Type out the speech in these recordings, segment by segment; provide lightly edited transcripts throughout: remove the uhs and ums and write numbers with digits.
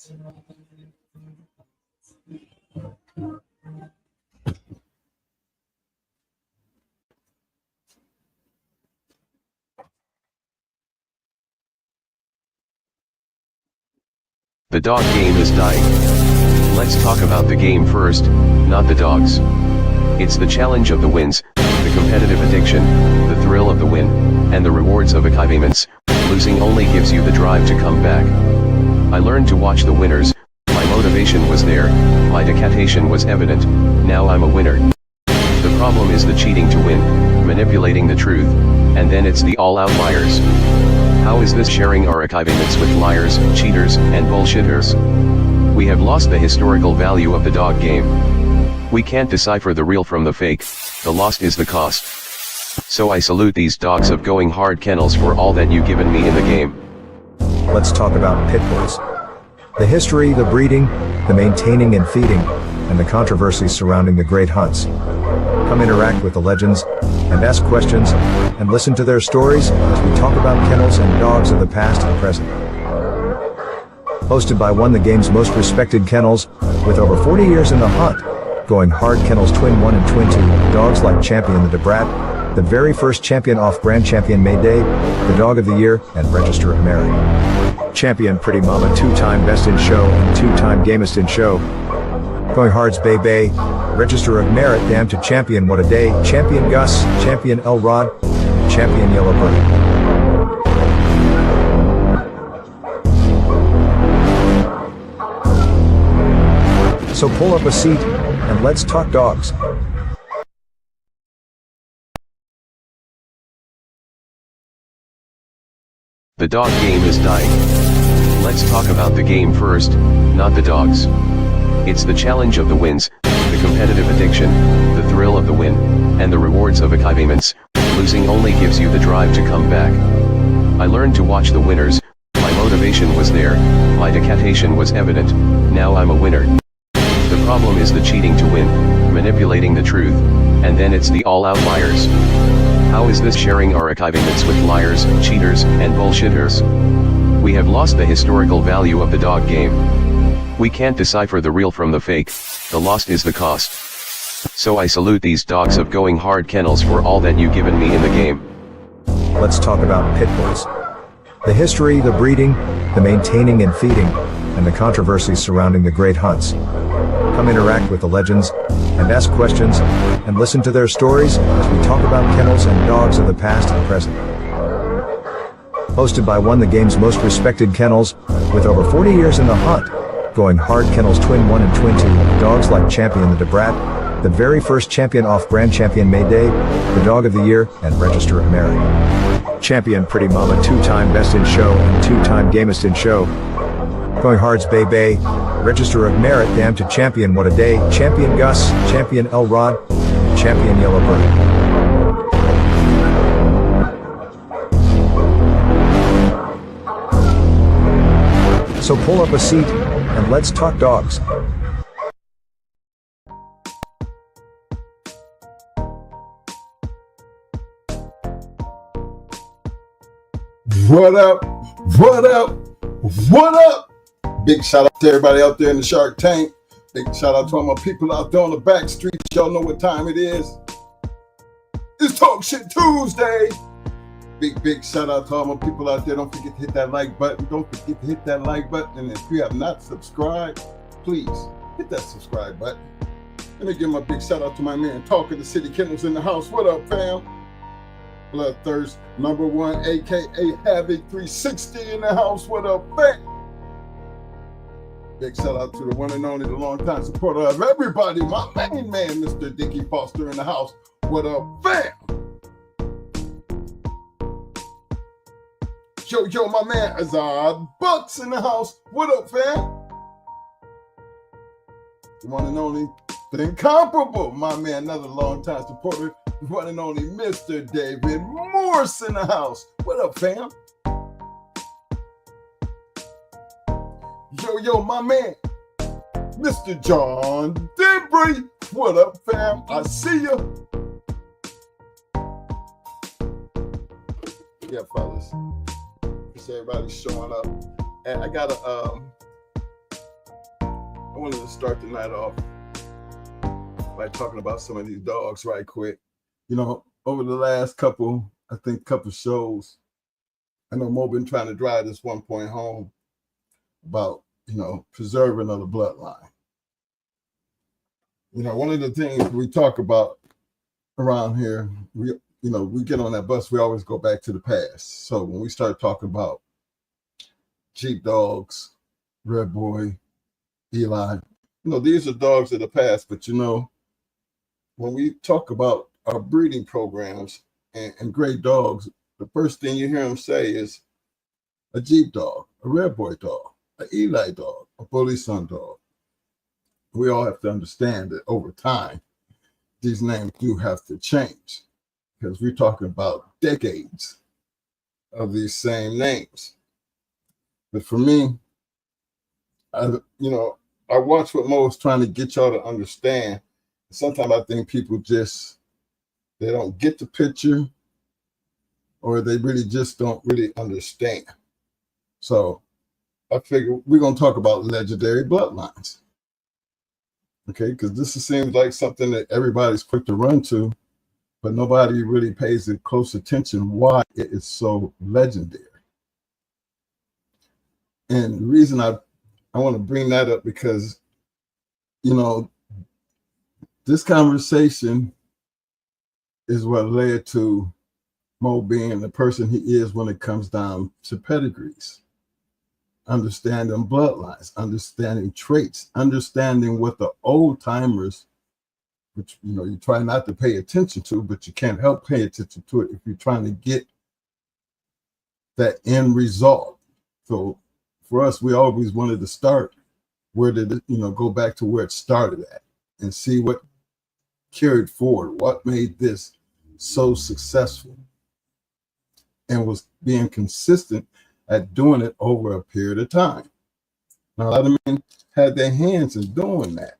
The dog game is dying. Let's talk about the game first, not the dogs. It's the challenge of the wins, the competitive addiction, the thrill of the win, and the rewards of achievements. Losing only gives you the drive to come back. I learned to watch the winners, my motivation was there, my dedication was evident, now I'm a winner. The problem is the cheating to win, manipulating the truth, and then it's the all outliers. How is this sharing our achievements with liars, cheaters, and bullshitters? We have lost the historical value of the dog game. We can't decipher the real from the fake, the lost is the cost. So I salute these dogs of going hard kennels for all that you've given me in the game. Let's talk about pit bulls. The history, the breeding, the maintaining and feeding, and the controversies surrounding the great hunts. Come interact with the legends, and ask questions, and listen to their stories as we talk about kennels and dogs of the past and present. Hosted by one of the game's most respected kennels, with over 40 years in the hunt, going hard kennels Twin 1 and Twin 2, dogs like Champion the Debrat, the very first champion off-brand champion Mayday, the Dog of the Year, and Register of Merit. Champion Pretty Mama, two-time Best in Show and two-time Gamest in Show. Going Hard's Bay Bay, Register of Merit, Damn to Champion What a Day, Champion Gus, Champion Elrod, Champion Yellowbird. So pull up a seat, and let's talk dogs. The dog game is dying. Let's talk about the game first, not the dogs. It's the challenge of the wins, the competitive addiction, the thrill of the win, and the rewards of achievements. Losing only gives you the drive to come back. I learned to watch the winners, my motivation was there, my dedication was evident, now I'm a winner. The problem is the cheating to win, manipulating the truth, and then it's the all outliers. How is this sharing our achievements with liars, cheaters, and bullshitters? We have lost the historical value of the dog game. We can't decipher the real from the fake, the lost is the cost. So I salute these dogs of going hard kennels for all that you've given me in the game. Let's talk about pit bulls. The history, the breeding, the maintaining and feeding, and the controversies surrounding the great hunts. Come interact with the legends, and ask questions, and listen to their stories as we talk about kennels and dogs of the past and present. Hosted by one of the game's most respected kennels, with over 40 years in the hunt, going hard kennels Twin 1 and Twin 2, dogs like Champion the Debrat, the very first champion off-brand champion Mayday, the Dog of the Year, and Register of Merit. Champion Pretty Mama, two-time Best in Show and two-time Gamest in Show. Going Hard's Bay Bay, Register of Merit, Damn to Champion What a Day, Champion Gus, Champion Elrod, Champion Yellowbird. So pull up a seat, and let's talk dogs. What up? What up? What up? Big shout out to everybody out there in the Shark Tank. Big shout out to all my people out there on the back streets. Y'all know what time it is. It's Talk Shit Tuesday. Big shout out to all my people out there. Don't forget to hit that like button. Don't forget to hit that like button. And if you have not subscribed, please hit that subscribe button. Let me give my big shout out to my man Talking the City Kennels in the house. What up, fam? Bloodthirst #1, aka Havoc 360 in the house. What up, fam? Big shout out to the one and only, the longtime supporter of everybody, my main man, Mr. Dickie Foster in the house. What up, fam? Yo, my man Azad Bucks in the house. What up, fam? The one and only, but incomparable, my man, another longtime supporter, the one and only Mr. David Morse in the house. What up, fam? Yo, my man, Mr. John Debris. What up, fam? I see ya. Yeah, fellas. Everybody's showing up, and I got a wanted to start the night off by talking about some of these dogs right quick. You know, over the last couple shows, I know Mo been trying to drive this one point home about, preserving of the bloodline. One of the things we talk about around here, we get on that bus, we always go back to the past. So when we start talking about Jeep dogs, Red Boy, Eli, these are dogs of the past, but when we talk about our breeding programs and great dogs, the first thing you hear them say is a Jeep dog, a Red Boy dog, an Eli dog, a Bully Son dog. We all have to understand that over time, these names do have to change because we're talking about decades of these same names. But for me, I watch what Mo is trying to get y'all to understand. Sometimes I think people they don't get the picture, or they really just don't really understand. So I figure we're going to talk about legendary bloodlines. Okay, because this seems like something that everybody's quick to run to, but nobody really pays it close attention why it is so legendary. And the reason I want to bring that up because, this conversation is what led to Mo being the person he is when it comes down to pedigrees, understanding bloodlines, understanding traits, understanding what the old timers, which, you try not to pay attention to, but you can't help pay attention to it if you're trying to get that end result. So for us, we always wanted to start where did it, go back to where it started at and see what carried forward, what made this so successful and was being consistent at doing it over a period of time. Now, a lot of men had their hands in doing that.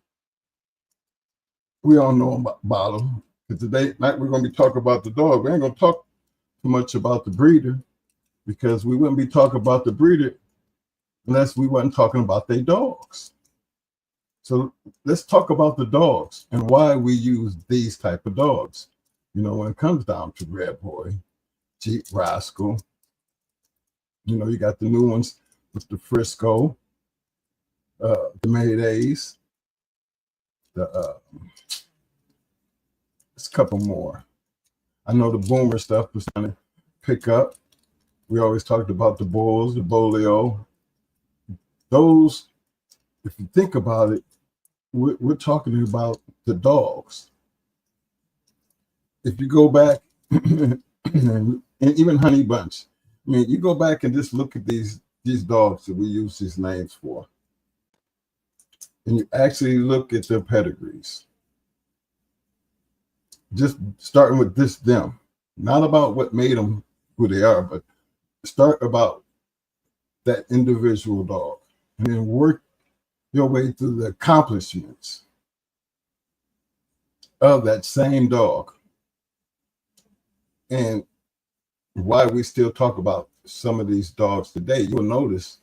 We all know about them. But today night we're going to be talking about the dog. We ain't going to talk too much about the breeder because we wouldn't be talking about the breeder unless we wasn't talking about their dogs. So let's talk about the dogs and why we use these type of dogs. When it comes down to Red Boy, Jeep Rascal, you got the new ones with the Frisco, the Maydays, there's a couple more. I know the Boomer stuff was trying to pick up. We always talked about the Bulls, the Bolio. Those, if you think about it, we're talking about the dogs. If you go back, and even Honeybunch, you go back and just look at these dogs that we use these names for, and you actually look at their pedigrees. Just starting with them, not about what made them who they are, but start about that individual dog, and then work your way through the accomplishments of that same dog and why we still talk about some of these dogs today. You'll notice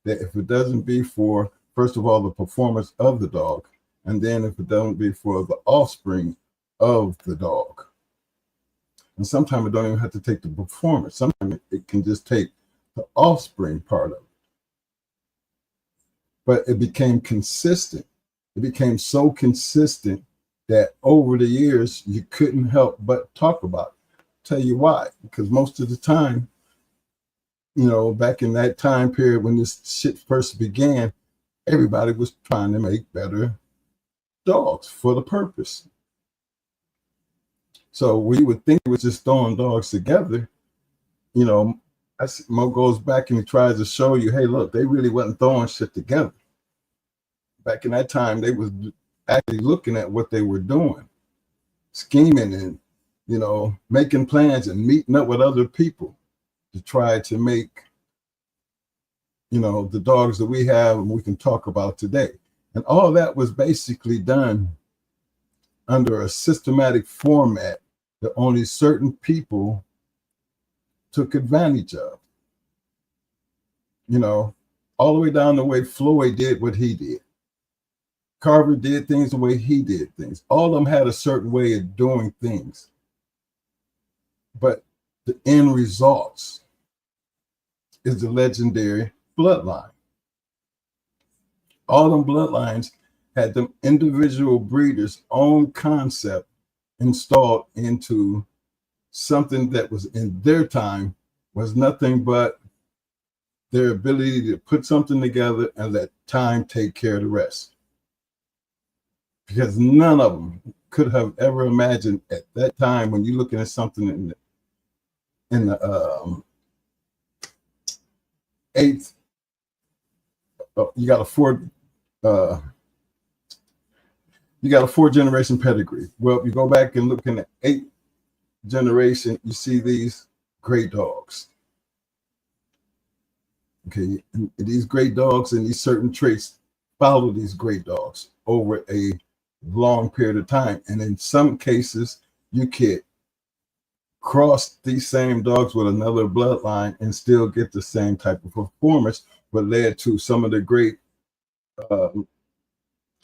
that if it doesn't be for, first of all, the performance of the dog, and then if it doesn't be for the offspring of the dog. And sometimes it don't even have to take the performance. Sometimes it can just take the offspring part of it. But it became consistent. It became so consistent that over the years, you couldn't help but talk about it. Tell you why. Because most of the time, back in that time period when this shit first began, everybody was trying to make better dogs for the purpose. So we would think it was just throwing dogs together. Mo goes back and he tries to show you, hey, look, they really wasn't throwing shit together. Back in that time, they was actually looking at what they were doing, scheming and, making plans and meeting up with other people to try to make, the dogs that we have and we can talk about today. And all that was basically done under a systematic format that only certain people took advantage of. All the way down the way Floyd did what he did. Carver did things the way he did things. All of them had a certain way of doing things. But the end results is the legendary Bloodline. All them bloodlines had them individual breeders' own concept installed into something that was in their time was nothing but their ability to put something together and let time take care of the rest. Because none of them could have ever imagined at that time, when you're looking at something in the eighth, you got a four generation pedigree. Well, if you go back and look in the 8th generation, you see these great dogs. Okay, and these great dogs and these certain traits follow these great dogs over a long period of time. And in some cases, you can cross these same dogs with another bloodline and still get the same type of performance, what led to some of the great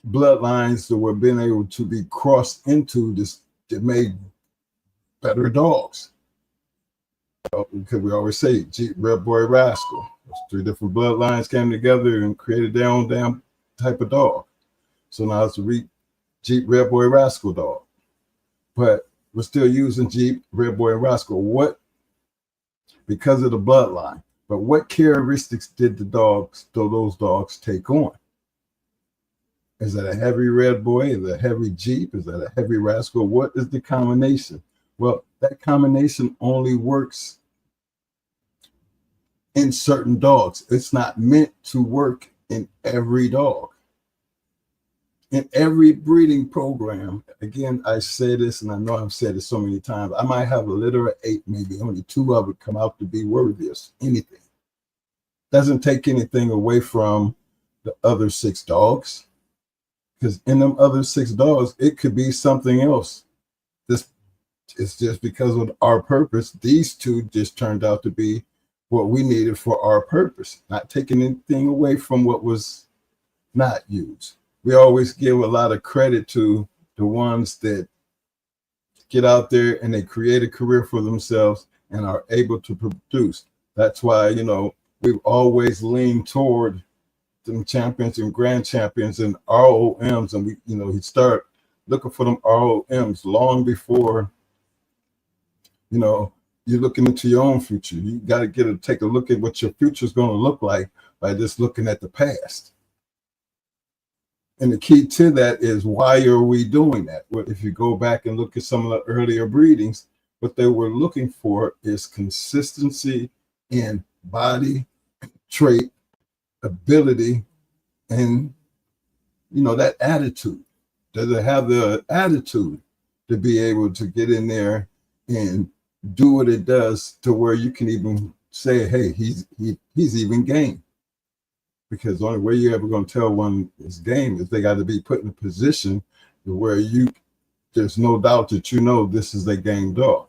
bloodlines that were being able to be crossed into this that made better dogs. Because we always say Jeep, Red Boy, Rascal. Those 3 different bloodlines came together and created their own damn type of dog. So now it's a Jeep, Red Boy, Rascal dog. But we're still using Jeep, Red Boy, and Rascal. What? Because of the bloodline. But what characteristics did those dogs take on? Is that a heavy Red Boy? Is that a heavy Jeep? Is that a heavy Rascal? What is the combination? Well, that combination only works in certain dogs. It's not meant to work in every dog. In every breeding program, again, I say this, and I know I've said it so many times, I might have a litter of 8, maybe only 2 of it come out to be worthy of anything. Doesn't take anything away from the other 6 dogs. Because in them other 6 dogs, it could be something else. It's just because of our purpose. These 2 just turned out to be what we needed for our purpose, not taking anything away from what was not used. We always give a lot of credit to the ones that get out there and they create a career for themselves and are able to produce. That's why, you know, we've always leaned toward them champions and grand champions and ROMs, and we start looking for them ROMs long before, you're looking into your own future. You got to take a look at what your future is going to look like by just looking at the past. And the key to that is, why are we doing that? Well, if you go back and look at some of the earlier breedings, what they were looking for is consistency in body, trait, ability, and that attitude. Does it have the attitude to be able to get in there and do what it does, to where you can even say, hey, he's even game? Because the only way you're ever going to tell one is game is they got to be put in a position where there's no doubt that this is a game dog.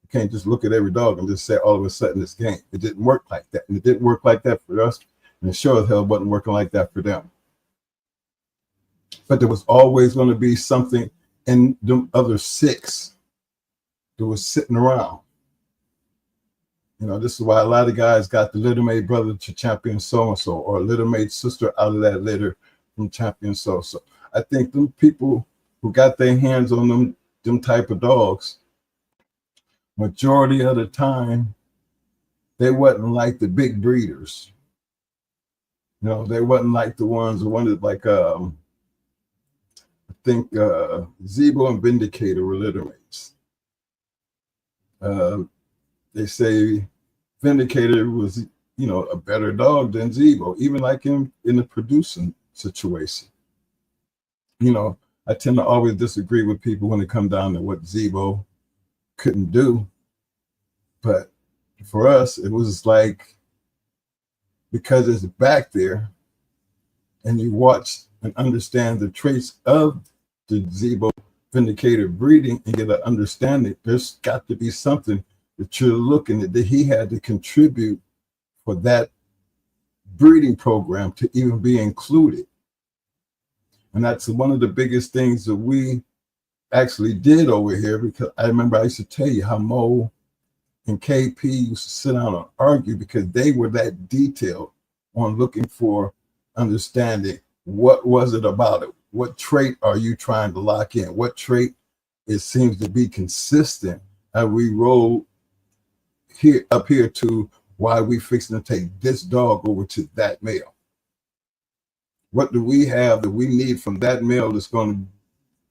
You can't just look at every dog and just say all of a sudden it's game. It didn't work like that. And it didn't work like that for us. And it sure as hell wasn't working like that for them. But there was always going to be something in them other 6 that was sitting around. This is why a lot of guys got the litter-made brother to champion so-and-so, or a litter-made sister out of that litter from champion so-and-so. I think them people who got their hands on them type of dogs, majority of the time, they wasn't like the big breeders. They wasn't like the ones who wanted, like, I think Zebo and Vindicator were litter-mates. They say Vindicator was, a better dog than Zebo, even like him in the producing situation. I tend to always disagree with people when it comes down to what Zebo couldn't do. But for us, it was like, because it's back there and you watch and understand the traits of the Zebo Vindicator breeding and get an understanding, there's got to be something that you're looking at that he had to contribute for that breeding program to even be included. And that's one of the biggest things that we actually did over here, because I remember I used to tell you how Mo and KP used to sit down and argue because they were that detailed on looking for understanding. What was it about it? What trait are you trying to lock in? What trait it seems to be consistent as we roll here up here to why we fixing to take this dog over to that male? What do we have that we need from that male that's going to,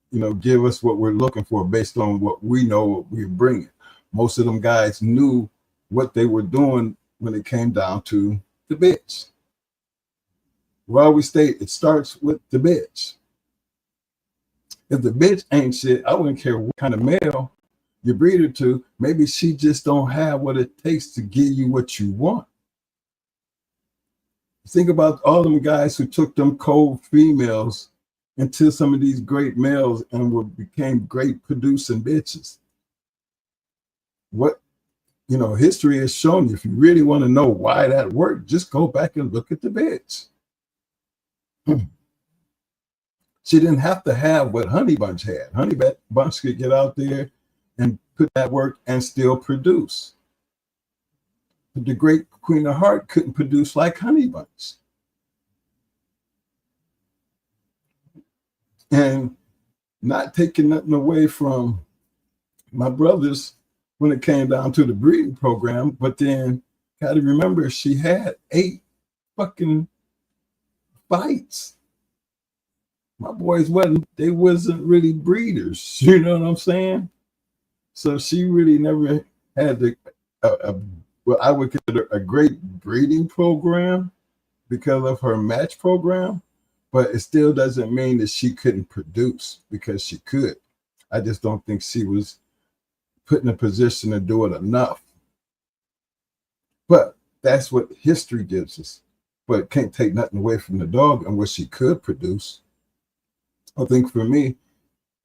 you know, give us what we're looking for based on what we know what we're bringing? Most of them guys knew what they were doing when it came down to the bitch. Well, we state it starts with the bitch. If the bitch ain't shit, I wouldn't care what kind of male you breed her to. Maybe she just don't have what it takes to give you what you want. Think about all them guys who took them cold females into some of these great males and became great producing bitches. What, you know, history has shown you, if you really want to know why that worked, just go back and look at the bitch. She didn't have to have what HONEYBUNCH had. HONEYBUNCH could get out there and put that work and still produce. But the great Queen of Heart couldn't produce like HONEYBUNCH. And not taking nothing away from my brothers when it came down to the breeding program, but then got to remember she had 8 fucking fights. My boys wasn't really breeders, you know what I'm saying? So she really never had what I would consider a great breeding program because of her match program, but it still doesn't mean that she couldn't produce, because she could. I just don't think she was put in a position to do it enough. But that's what history gives us. But it can't take nothing away from the dog and what she could produce. I think for me,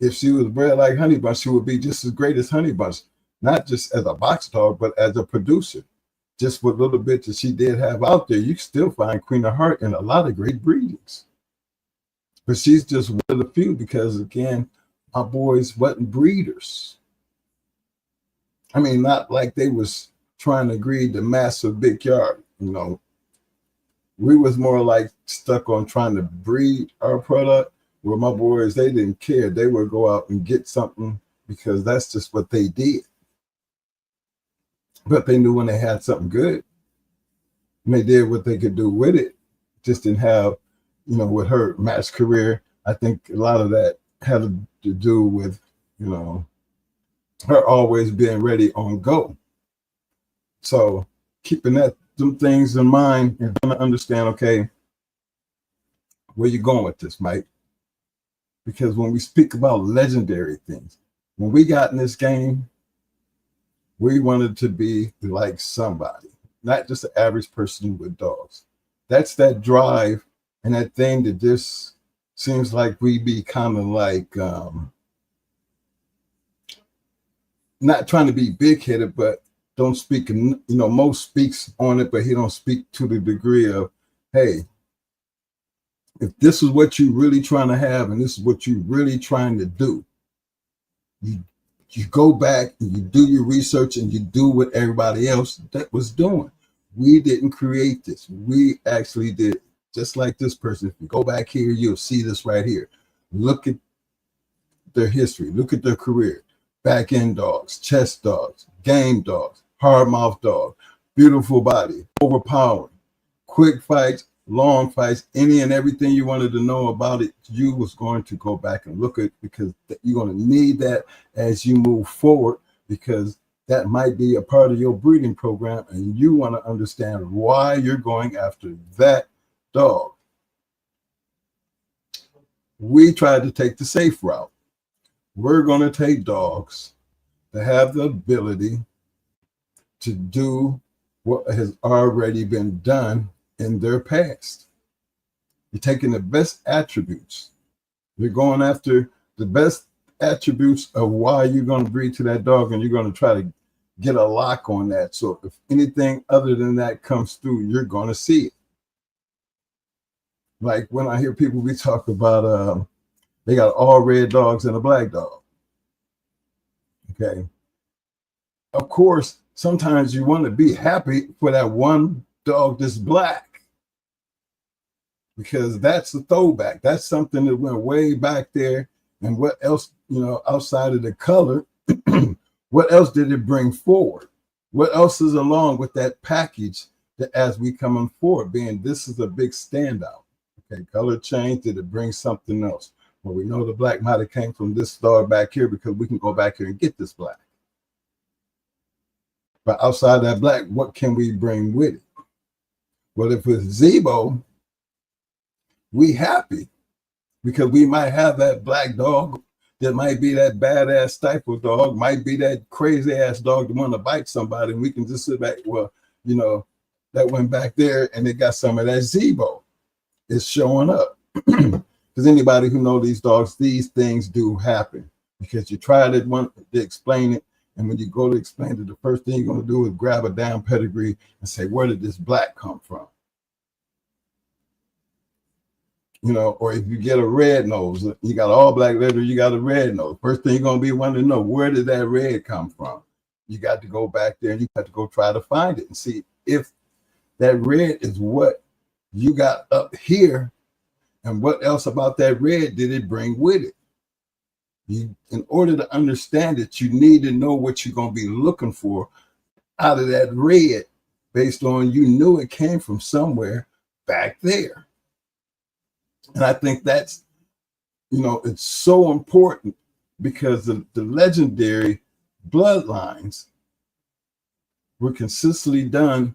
if she was bred like HONEYBUNCH, she would be just as great as HONEYBUNCH, not just as a box dog, but as a producer. Just what little bit that she did have out there, you can still find Queen of Heart in a lot of great breedings. But she's just one of the few because, again, my boys wasn't breeders. I mean, not like they was trying to breed the massive big yard, you know. We was more like stuck on trying to breed our product, where my boys, they didn't care. They would go out and get something because that's just what they did. But they knew when they had something good, and they did what they could do with it. Just didn't have, you know, with her match career, I think a lot of that had to do with, you know, her always being ready on go. So keeping them things in mind and trying to understand, okay, where you going with this, Mike? Because when we speak about legendary things, when we got in this game, we wanted to be like somebody, not just an average person with dogs. That's that drive and that thing that just seems like we be kind of like, not trying to be big-headed, but don't speak, you know, Mo speaks on it, but he don't speak to the degree of, hey, if this is what you're really trying to have and this is what you're really trying to do, you go back and you do your research and you do what everybody else that was doing. We didn't create this. We actually did, just like this person. If you go back here, you'll see this right here. Look at their history. Look at their career. Back end dogs, chest dogs, game dogs, hard mouth dog, beautiful body, overpowering, quick fights, long fights, any and everything you wanted to know about it, you was going to go back and look at, because you're going to need that as you move forward, because that might be a part of your breeding program and you want to understand why you're going after that dog. We tried to take the safe route. We're going to take dogs that have the ability to do what has already been done in their past. You're taking the best attributes. You're going after the best attributes of why you're going to breed to that dog, and you're going to try to get a lock on that. So if anything other than that comes through, you're going to see it. Like when I hear people, we talk about they got all red dogs and a black dog. Okay. Of course, sometimes you want to be happy for that one dog that's black, because that's a throwback. That's something that went way back there. And what else, outside of the color, what else did it bring forward? What else is along with that package that as we coming forward, being this is a big standout? Okay, color change, did it bring something else? Well, we know the black might have came from this dog back here because we can go back here and get this black. But outside that black, what can we bring with it? Well, if it's Zebo, we happy because we might have that black dog that might be that badass stifle dog, might be that crazy ass dog that want to bite somebody, and we can just sit back. Well, that went back there and it got some of that Zebo. It's showing up. Because anybody who knows these dogs, these things do happen because you try to explain it. And when you go to explain it, the first thing you're going to do is grab a damn pedigree and say, where did this black come from? Or if you get a red nose, you got all black leather, you got a red nose. First thing you're going to be wanting to know, where did that red come from? You got to go back there and you got to go try to find it and see if that red is what you got up here. And what else about that red did it bring with it? In order to understand it, you need to know what you're going to be looking for out of that red based on you knew it came from somewhere back there. And I think that's, it's so important because the legendary bloodlines were consistently done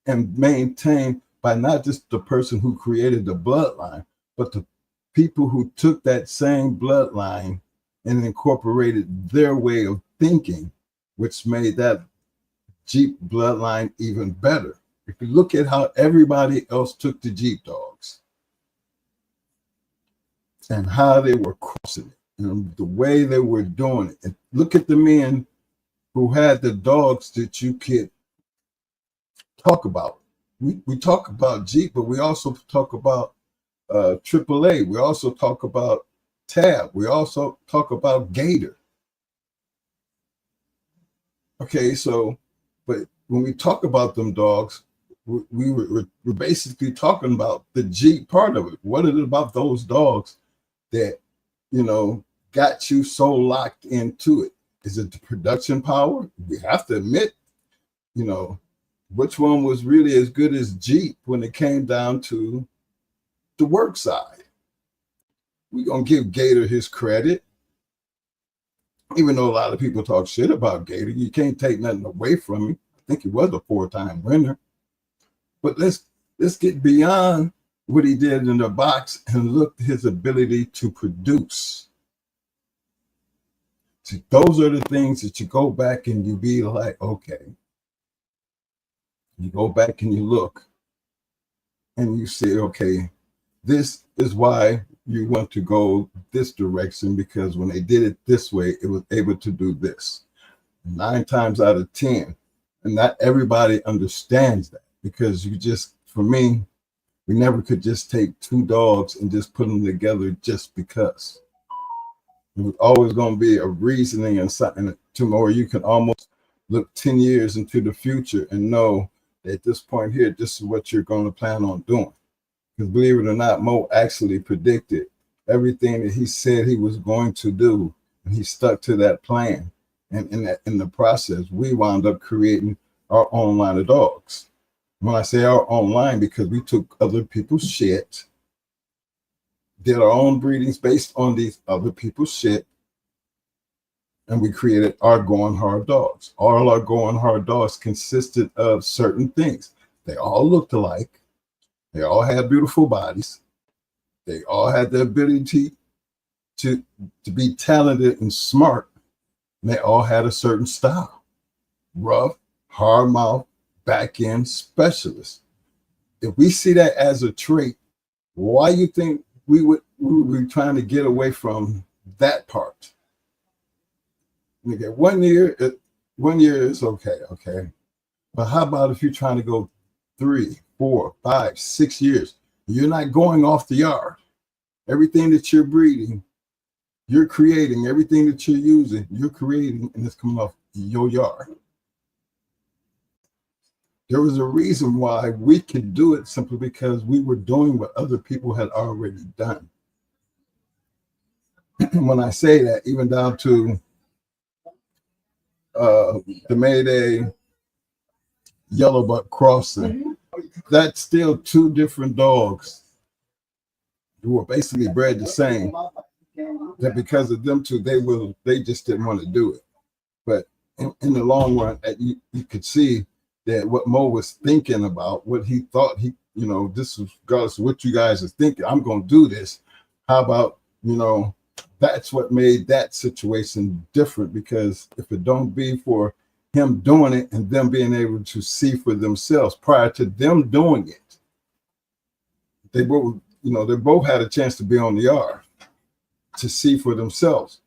and maintained by not just the person who created the bloodline, but the people who took that same bloodline and incorporated their way of thinking, which made that Jeep bloodline even better. If you look at how everybody else took the Jeep dogs and how they were crossing it and the way they were doing it, and look at the men who had the dogs that you could talk about. We talk about Jeep, but we also talk about AAA. We also talk about Tab. We also talk about Gator. Okay, so, but when we talk about them dogs, we're basically talking about the Jeep part of it. What is it about those dogs that, got you so locked into it? Is it the production power? We have to admit, which one was really as good as Jeep when it came down to the work side? We're going to give Gator his credit. Even though a lot of people talk shit about Gator, you can't take nothing away from him. I think he was a 4-time winner. But let's get beyond what he did in the box and look at his ability to produce. See, those are the things that you go back and you be like, okay. You go back and you look and you say, okay, this is why you want to go this direction, because when they did it this way, it was able to do this. 9 times out of 10. And not everybody understands that, because for me, we never could just take 2 dogs and just put them together just because. It was always going to be a reasoning and something to where you can almost look 10 years into the future and know that at this point here, this is what you're going to plan on doing. Because believe it or not, Mo actually predicted everything that he said he was going to do, and he stuck to that plan. And in the process, we wound up creating our own line of dogs. When I say our own line, because we took other people's shit, did our own breedings based on these other people's shit, and we created our Going Hard dogs. All our Going Hard dogs consisted of certain things. They all looked alike. They all had beautiful bodies. They all had the ability to be talented and smart. And they all had a certain style. Rough, hard mouth, back end specialist. If we see that as a trait, why you think we would be trying to get away from that part? Okay, 1 year, 1 year is okay. But how about if you're trying to go 3, 4, 5, 6 years? You're not going off the yard. Everything that you're breeding, you're creating. Everything that you're using, you're creating, and it's coming off your yard. There was a reason why we could do it, simply because we were doing what other people had already done. When I say that, even down to the Mayday yellow buck crossing, that's still two different dogs who were basically bred the same. That because of them two, they just didn't want to do it. But in the long run, you could see that what Mo was thinking about, what he thought this was, regardless of what you guys are thinking, I'm going to do this. How about, that's what made that situation different, because if it don't be for him doing it and them being able to see for themselves prior to them doing it, they both had a chance to be on the yard to see for themselves.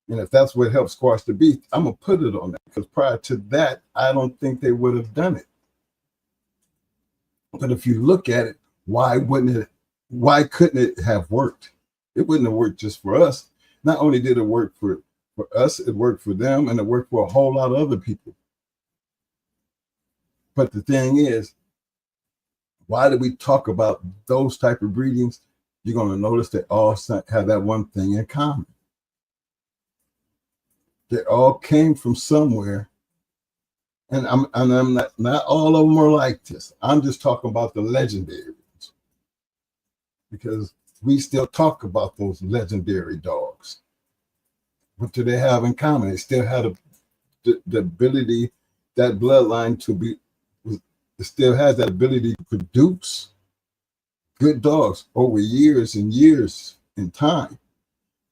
And if that's what helps squash the beef, I'm going to put it on that, because prior to that, I don't think they would have done it. But if you look at it, why couldn't it have worked? It wouldn't have worked just for us. Not only did it work for us, it worked for them, and it worked for a whole lot of other people. But the thing is, why do we talk about those type of breedings? You're going to notice they all have that one thing in common. They all came from somewhere, and I'm not all of them are like this. I'm just talking about the legendary ones, because we still talk about those legendary dogs. What do they have in common? They still had the ability, that bloodline it still has that ability to produce good dogs over years and years in time.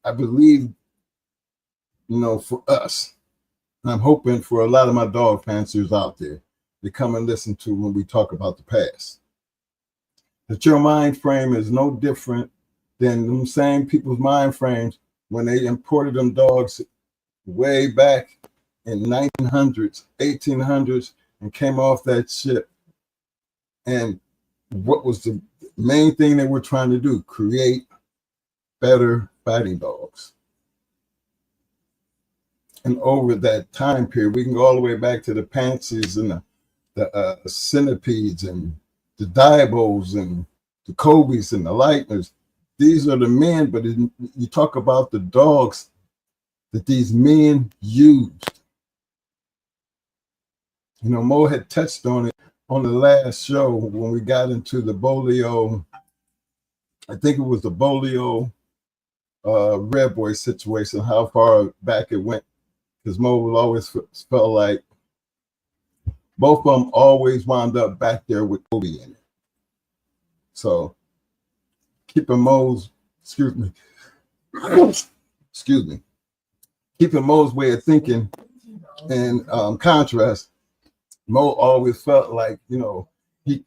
I believe, for us, and I'm hoping for a lot of my dog fanciers out there to come and listen to when we talk about the past, that your mind frame is no different than them same people's mind frames when they imported them dogs way back in 1900s, 1800s, and came off that ship. And what was the main thing they were trying to do? Create better fighting dogs. And over that time period, we can go all the way back to the pansies and the centipedes and the DIBOs and the Kobe's and the Lightners. These are the men, but you talk about the dogs that these men used. Mo had touched on it on the last show when we got into the Bolio. I think it was the Bolio REDBOY situation, how far back it went, because Mo will always felt like both of them always wound up back there with Kobe in it. So keeping Mo's, excuse me, keeping Mo's way of thinking in contrast, Mo always felt like, he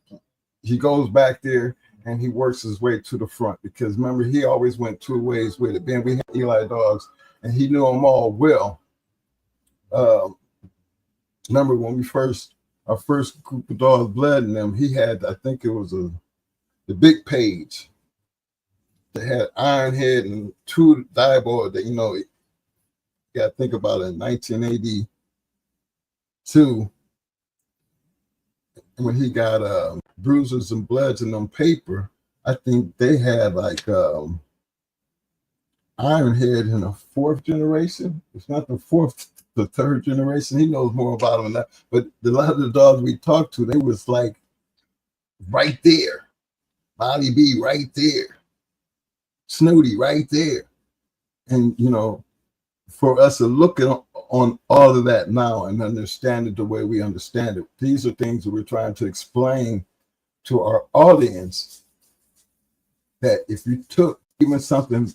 goes back there and he works his way to the front, because remember, he always went two ways with it. Then we had Eli dogs, and he knew them all well. Remember when our first group of dogs blood in them, he had, I think it was the big page that had Ironhead and two DIBO that, you got to think about it, in 1982, when he got bruises and bloods in them paper. I think they had like Ironhead in the fourth generation. It's not the fourth, the third generation. He knows more about them than that. But a lot of the dogs we talked to, they was like right there. Molly B right there. Snooty right there. And, for us to look on all of that now and understand it the way we understand it, these are things that we're trying to explain to our audience, that if you took even something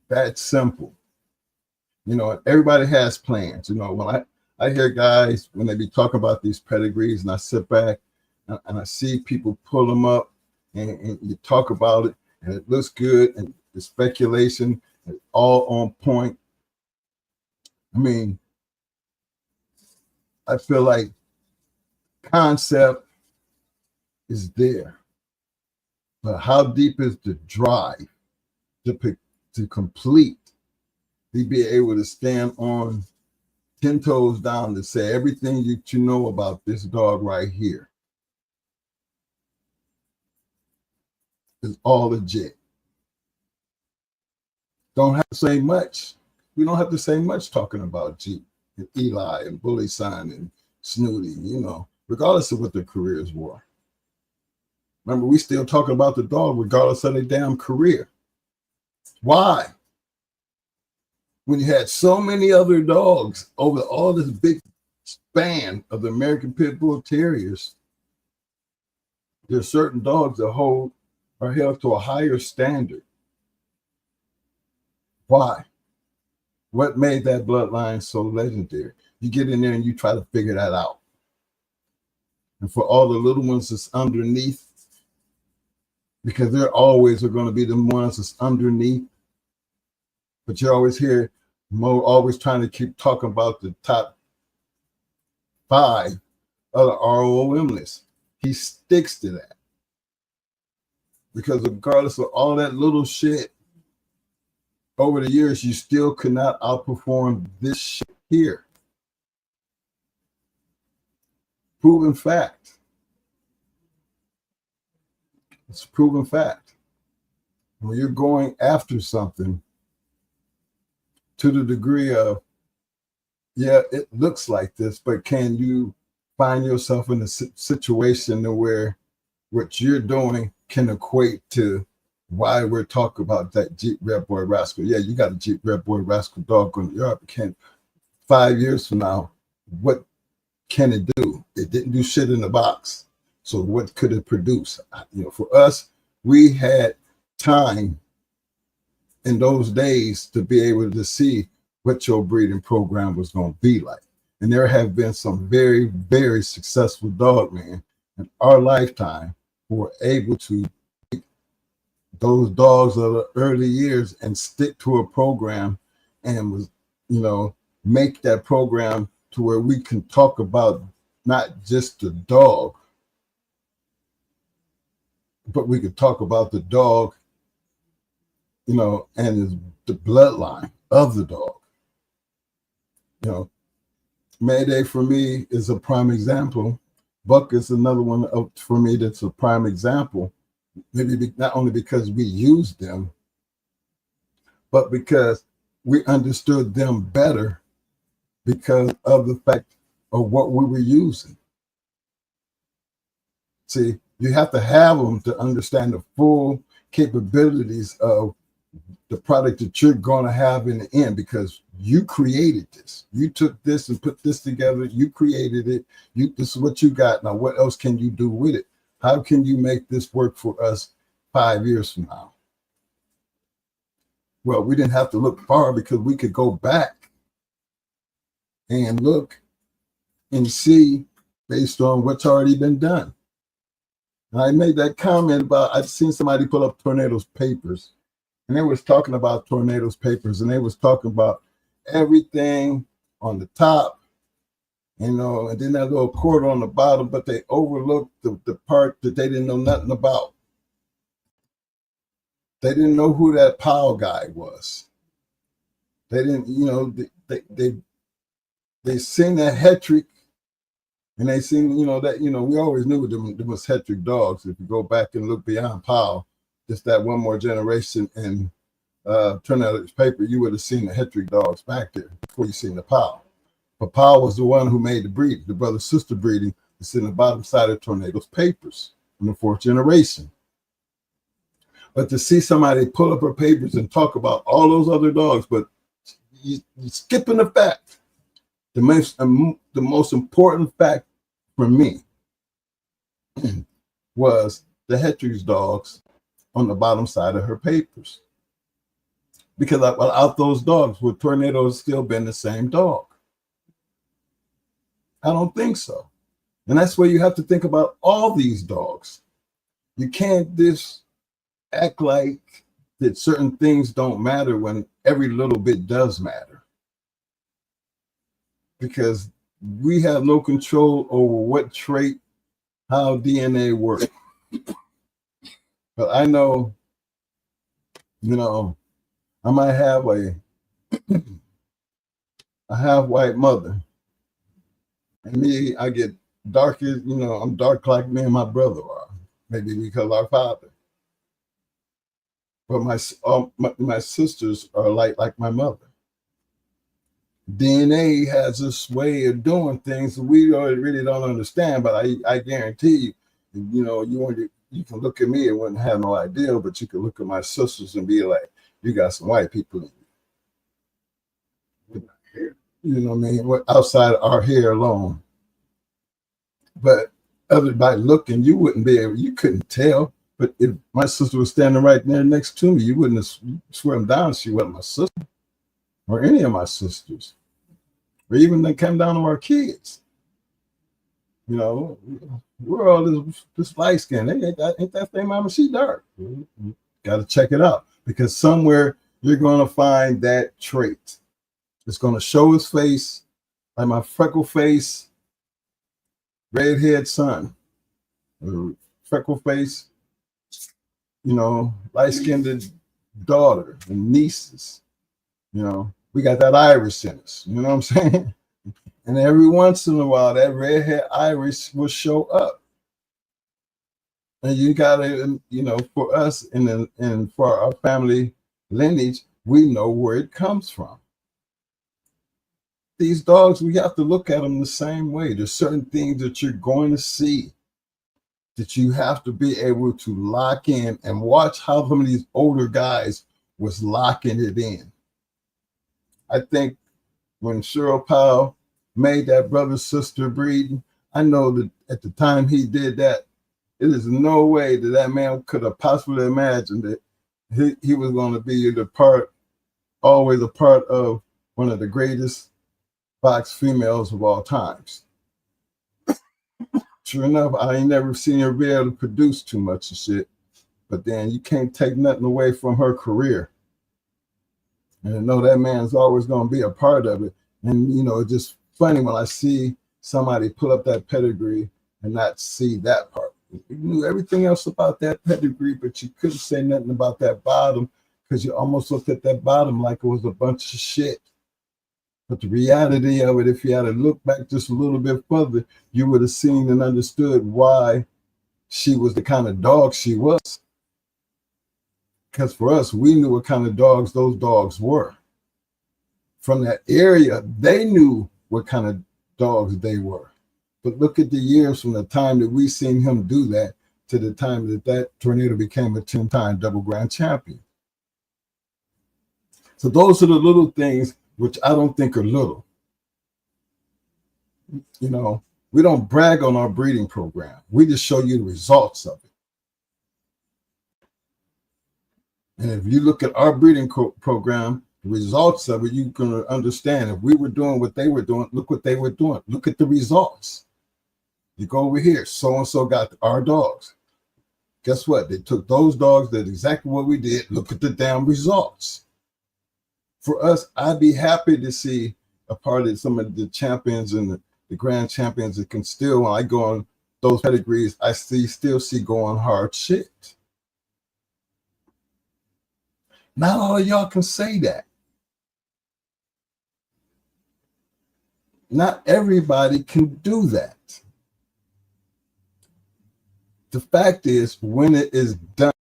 that simple, everybody has plans. When I hear guys, when they be talking about these pedigrees, and I sit back and I see people pull them up and you talk about it, and it looks good, and the speculation is all on point. I mean, I feel like concept is there. But how deep is the drive to complete, to be able to stand on 10 toes down to say everything that you know about this dog right here is all legit. Don't have to say much. We don't have to say much talking about Jeep and Eli and Bully Sign and Snooty, you know, regardless of what their careers were. Remember, we still talking about the dog regardless of their damn career. Why? When you had so many other dogs over all this big span of the American Pit Bull Terriers, there's certain dogs that are held to a higher standard. Why? What made that bloodline so legendary? You get in there and you try to figure that out. And for all the little ones that's underneath, because they're always are going to be the ones that's underneath, but you always hear Mo always trying to keep talking about the top 5 of the ROM list. He sticks to that. Because regardless of all that little shit, over the years, you still could not outperform this shit here. Proven fact. It's a proven fact. When you're going after something to the degree of, yeah, it looks like this, but can you find yourself in a situation where what you're doing can equate to why we're talking about that Jeep Red Boy Rascal? Yeah, you got a Jeep Red Boy Rascal dog on the yard, but can 5 years from now, what can it do? It didn't do shit in the box. So what could it produce? You know, for us, we had time in those days to be able to see what your breeding program was going to be like. And there have been some very, very successful dog men in our lifetime who were able to take those dogs of the early years and stick to a program and was, you know, make that program to where we can talk about not just the dog, but we could talk about the dog, you know, and the bloodline of the dog. You know, Mayday for me is a prime example. Buck is another one for me that's a prime example. Maybe not only because we used them, but because we understood them better because of the fact of what we were using. See, you have to have them to understand the full capabilities of the product that you're going to have in the end, because you created this. You took this and put this together. You created it. This is what you got. Now, what else can you do with it? How can you make this work for us 5 years from now? Well, we didn't have to look far because we could go back and look and see based on what's already been done. And I made that comment about, I've seen somebody pull up Tornado's papers, and they was talking about Tornado's papers, and they was talking about everything on the top, you know, and then that little quarter on the bottom, but they overlooked the part that they didn't know nothing about. They didn't know who that Powell guy was. They didn't, you know, they seen that Hetrick, and they seen, you know, that, you know, we always knew them was Hetrick dogs. If you go back and look beyond Powell, just that one more generation and turn out its paper, you would have seen the Hetrick dogs back there before you seen the Powell. But Powell was the one who made the breed, the brother-sister breeding that's in the bottom side of Tornado's papers from the 4th generation. But to see somebody pull up her papers and talk about all those other dogs, but you're skipping the fact, the most important fact for me was the Hetrick's dogs on the bottom side of her papers. Because without those dogs, would Tornado have still been the same dog? I don't think so. And that's where you have to think about all these dogs. You can't just act like that certain things don't matter when every little bit does matter. Because we have no control over what trait, how DNA works. But I know, I might have a half-white mother. And me, I get darker, I'm dark like me and my brother are. Maybe because our father. But my sisters are like my mother. DNA has this way of doing things that we really don't understand, but I guarantee you can look at me and wouldn't have no idea, but you can look at my sisters and be like, you got some white people in you. You know what I mean? Outside our hair alone. But everybody looking, you wouldn't be able, you couldn't tell. But if my sister was standing right there next to me, you wouldn't have sworn down she wasn't my sister or any of my sisters. Or even they come down to our kids. We're all this light skin. Ain't that thing, mama? She dark. Got to check it out, because somewhere you're going to find that trait. It's going to show his face, like my freckle face, redhead son, freckle face, light skinned daughter and nieces. We got that Irish in us. You know what I'm saying? And every once in a while, that redhead Irish will show up. And you gotta, for us and for our family lineage, we know where it comes from. These dogs, we have to look at them the same way. There's certain things that you're going to see that you have to be able to lock in, and watch how some of these older guys was locking it in. I think when Cheryl Powell made that brother-sister breeding, I know that at the time he did that, it is no way that man could have possibly imagined that he was going to be always a part of one of the greatest box females of all times. Sure enough, I ain't never seen her be able to produce too much of shit, but then you can't take nothing away from her career. And I know that man's always going to be a part of it. And, it's just funny when I see somebody pull up that pedigree and not see that part. You knew everything else about that pedigree, but you couldn't say nothing about that bottom, because you almost looked at that bottom like it was a bunch of shit. But the reality of it, if you had to look back just a little bit further, you would have seen and understood why she was the kind of dog she was. Because for us, we knew what kind of dogs those dogs were. From that area, they knew what kind of dogs they were. But look at the years from the time that we seen him do that to the time that tornado became a 10-time double grand champion. So those are the little things which I don't think are little. We don't brag on our breeding program. We just show you the results of it. And if you look at our breeding program, the results of it, you can understand if we were doing what they were doing, look what they were doing. Look at the results. You go over here, so-and-so got our dogs. Guess what? They took those dogs, did exactly what we did. Look at the damn results. For us, I'd be happy to see a part of some of the champions and the grand champions that can still, when I go on those pedigrees, I still see going hard shit. Not all of y'all can say that. Not everybody can do that. The fact is, when it is done,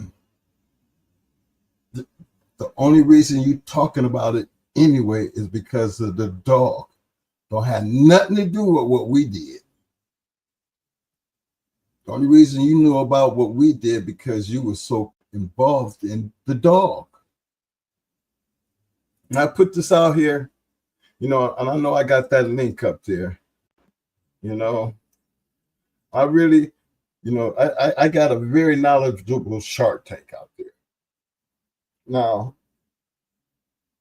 the only reason you're talking about it anyway is because of the dog. Don't have nothing to do with what we did. The only reason you knew about what we did because you were so involved in the dog. And I put this out here, and I know I got that link up there. I really, I got a very knowledgeable Shark Tank out there. Now,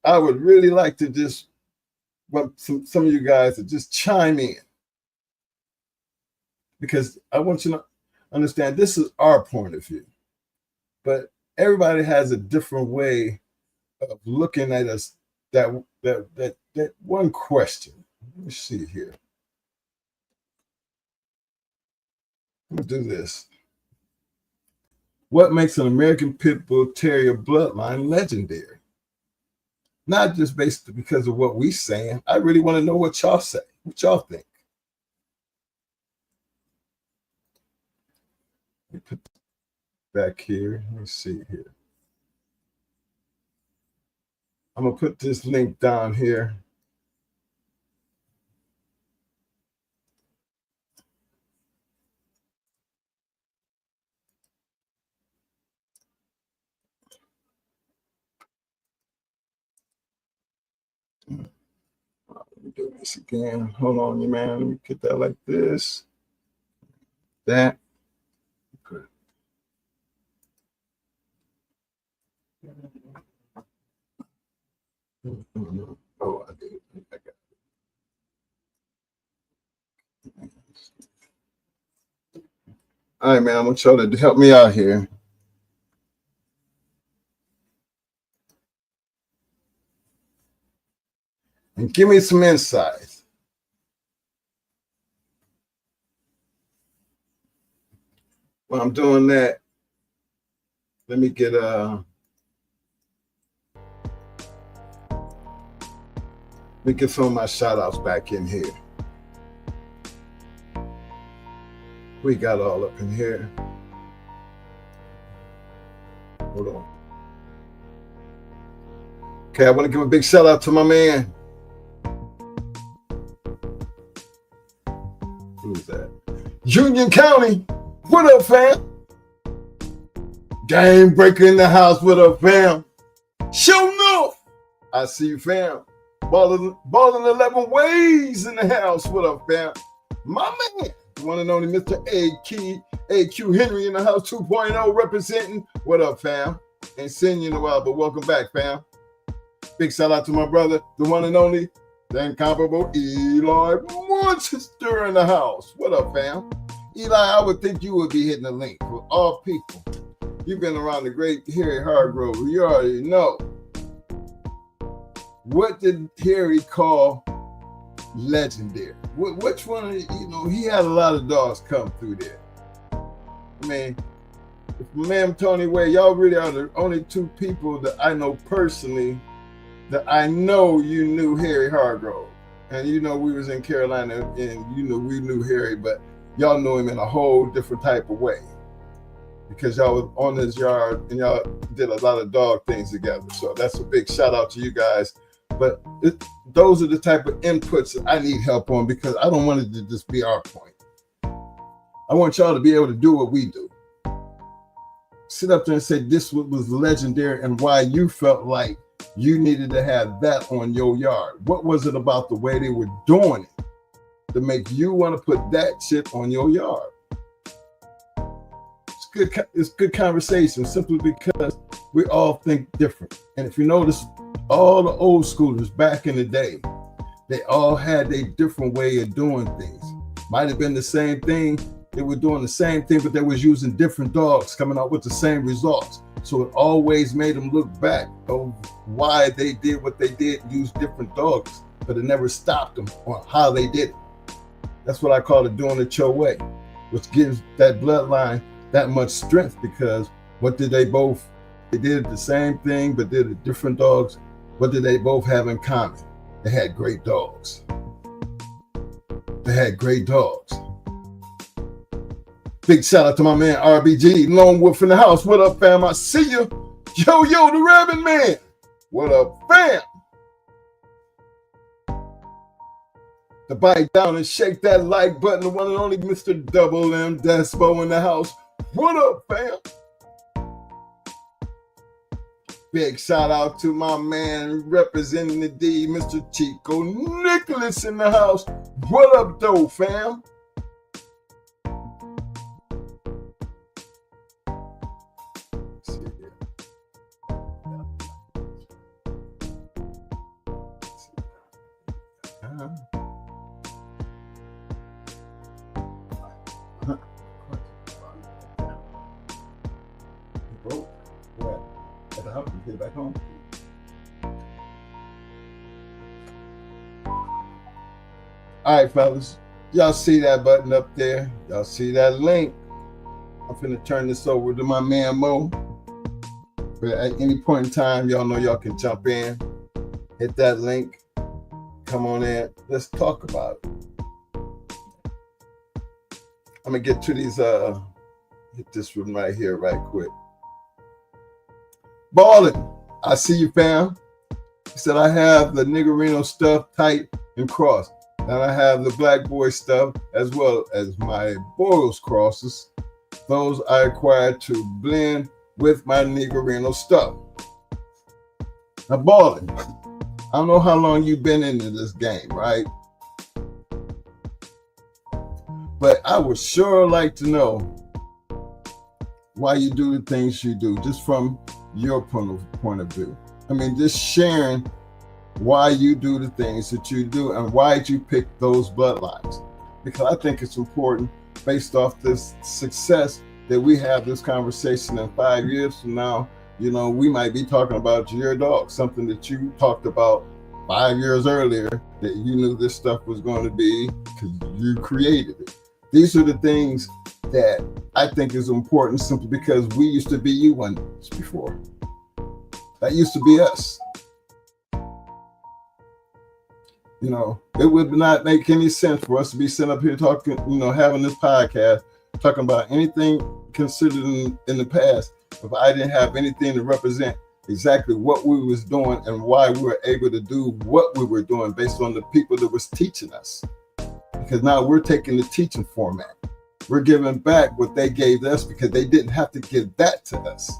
I would really like to just want some of you guys to just chime in, because I want you to understand this is our point of view, but everybody has a different way of looking at us. That one question. Let me see here. Let's do this. What makes an American Pit Bull Terrier bloodline legendary? Not just based because of what we're saying. I really want to know what y'all say, what y'all think. Let me put back here. Let me see here. I'm going to put this link down here. Let me do this again. Hold on, you man. Let me get that like this. That. Good. Oh, I did. I got it. All right, man. I'm gonna try to help me out here. And give me some insights. While I'm doing that, let me get some of my shout outs back in here. We got all up in here. Hold on. Okay, I want to give a big shout out to my man. Who's that? Union County. What up, fam? Game breaker in the house. What up, fam? Show enough. I see you, fam. Ballin' 11 ways in the house. What up, fam? My man, one and only Mr. AQ Henry in the house 2.0 representing. What up, fam? Ain't seen you in a while, but welcome back, fam. Big shout out to my brother, the one and only, the incomparable Eli Manchester in the house. What up, fam? Eli, I would think you would be hitting the link for all people. You've been around the great Harry Hargrove. You already know. What did Harry call legendary? Which one? He had a lot of dogs come through there. I mean, if my man Tony Way, y'all really are the only two people that I know personally that I know you knew Harry Hargrove. And we was in Carolina and we knew Harry, but y'all knew him in a whole different type of way. Because y'all was on his yard and y'all did a lot of dog things together. So that's a big shout out to you guys. But those are the type of inputs that I need help on because I don't want it to just be our point. I want y'all to be able to do what we do. Sit up there and say this was legendary and why you felt like you needed to have that on your yard. What was it about the way they were doing it to make you want to put that shit on your yard? It's good conversation simply because we all think different. And if you notice, all the old schoolers back in the day, they all had a different way of doing things. Might have been the same thing. They were doing the same thing, but they was using different dogs coming out with the same results. So it always made them look back of why they did what they did, use different dogs, but it never stopped them on how they did it. That's what I call it doing it your way, which gives that bloodline that much strength because what did they both, they did the same thing, but did it different dogs. What did they both have in common? They had great dogs. They had great dogs. Big shout out to my man RBG, Lone Wolf in the house. What up, fam? I see you. Yo, the Rabbit Man. What up, fam? To bite down and shake that like button, the one and only Mr. Double M Despo in the house. What up, fam? Big shout out to my man representing the D, Mr. Chico Nicholas in the house. What up, though, fam? Get back home. All right, fellas. Y'all see that button up there? Y'all see that link? I'm finna turn this over to my man Mo. But at any point in time, y'all know y'all can jump in, hit that link, come on in. Let's talk about it. I'm gonna get to these hit this one right here right quick. Ballin', I see you, fam. He said I have the Niggerino stuff tight and crossed. And I have the black boy stuff as well as my Boyles crosses. Those I acquired to blend with my Niggerino stuff. Now, Ballin', I don't know how long you've been into this game, right? But I would sure like to know why you do the things you do, just from your point of view. I mean, just sharing why you do the things that you do and why you pick those bloodlines. Because I think it's important based off this success that we have this conversation in 5 years from now. You know, we might be talking about your dog, something that you talked about 5 years earlier that you knew this stuff was going to be because you created it. These are the things that I think is important simply because we used to be you once before. That used to be us. You know, it would not make any sense for us to be sitting up here talking, you know, having this podcast, talking about anything considered in the past if I didn't have anything to represent exactly what we was doing and why we were able to do what we were doing based on the people that was teaching us. Because now we're taking the teaching format. We're giving back what they gave us because they didn't have to give that to us.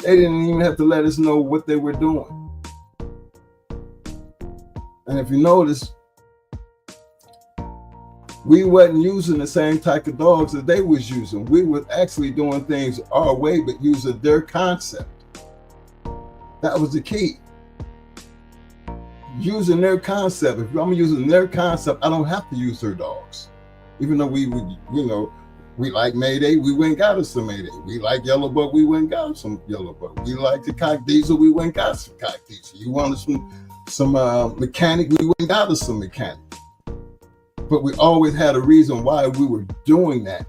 They didn't even have to let us know what they were doing. And if you notice, we wasn't using the same type of dogs that they was using. We were actually doing things our way, but using their concept. That was the key. Using their concept. If I'm using their concept, I don't have to use their dogs. Even though we would, you know, we like Mayday, we went and got us some Mayday. We like Yellow Bug, we went and got some Yellow Bug. We like the Cock Diesel, we went and got some Cock Diesel. You wanted some mechanic, we went and got us some mechanic. But we always had a reason why we were doing that.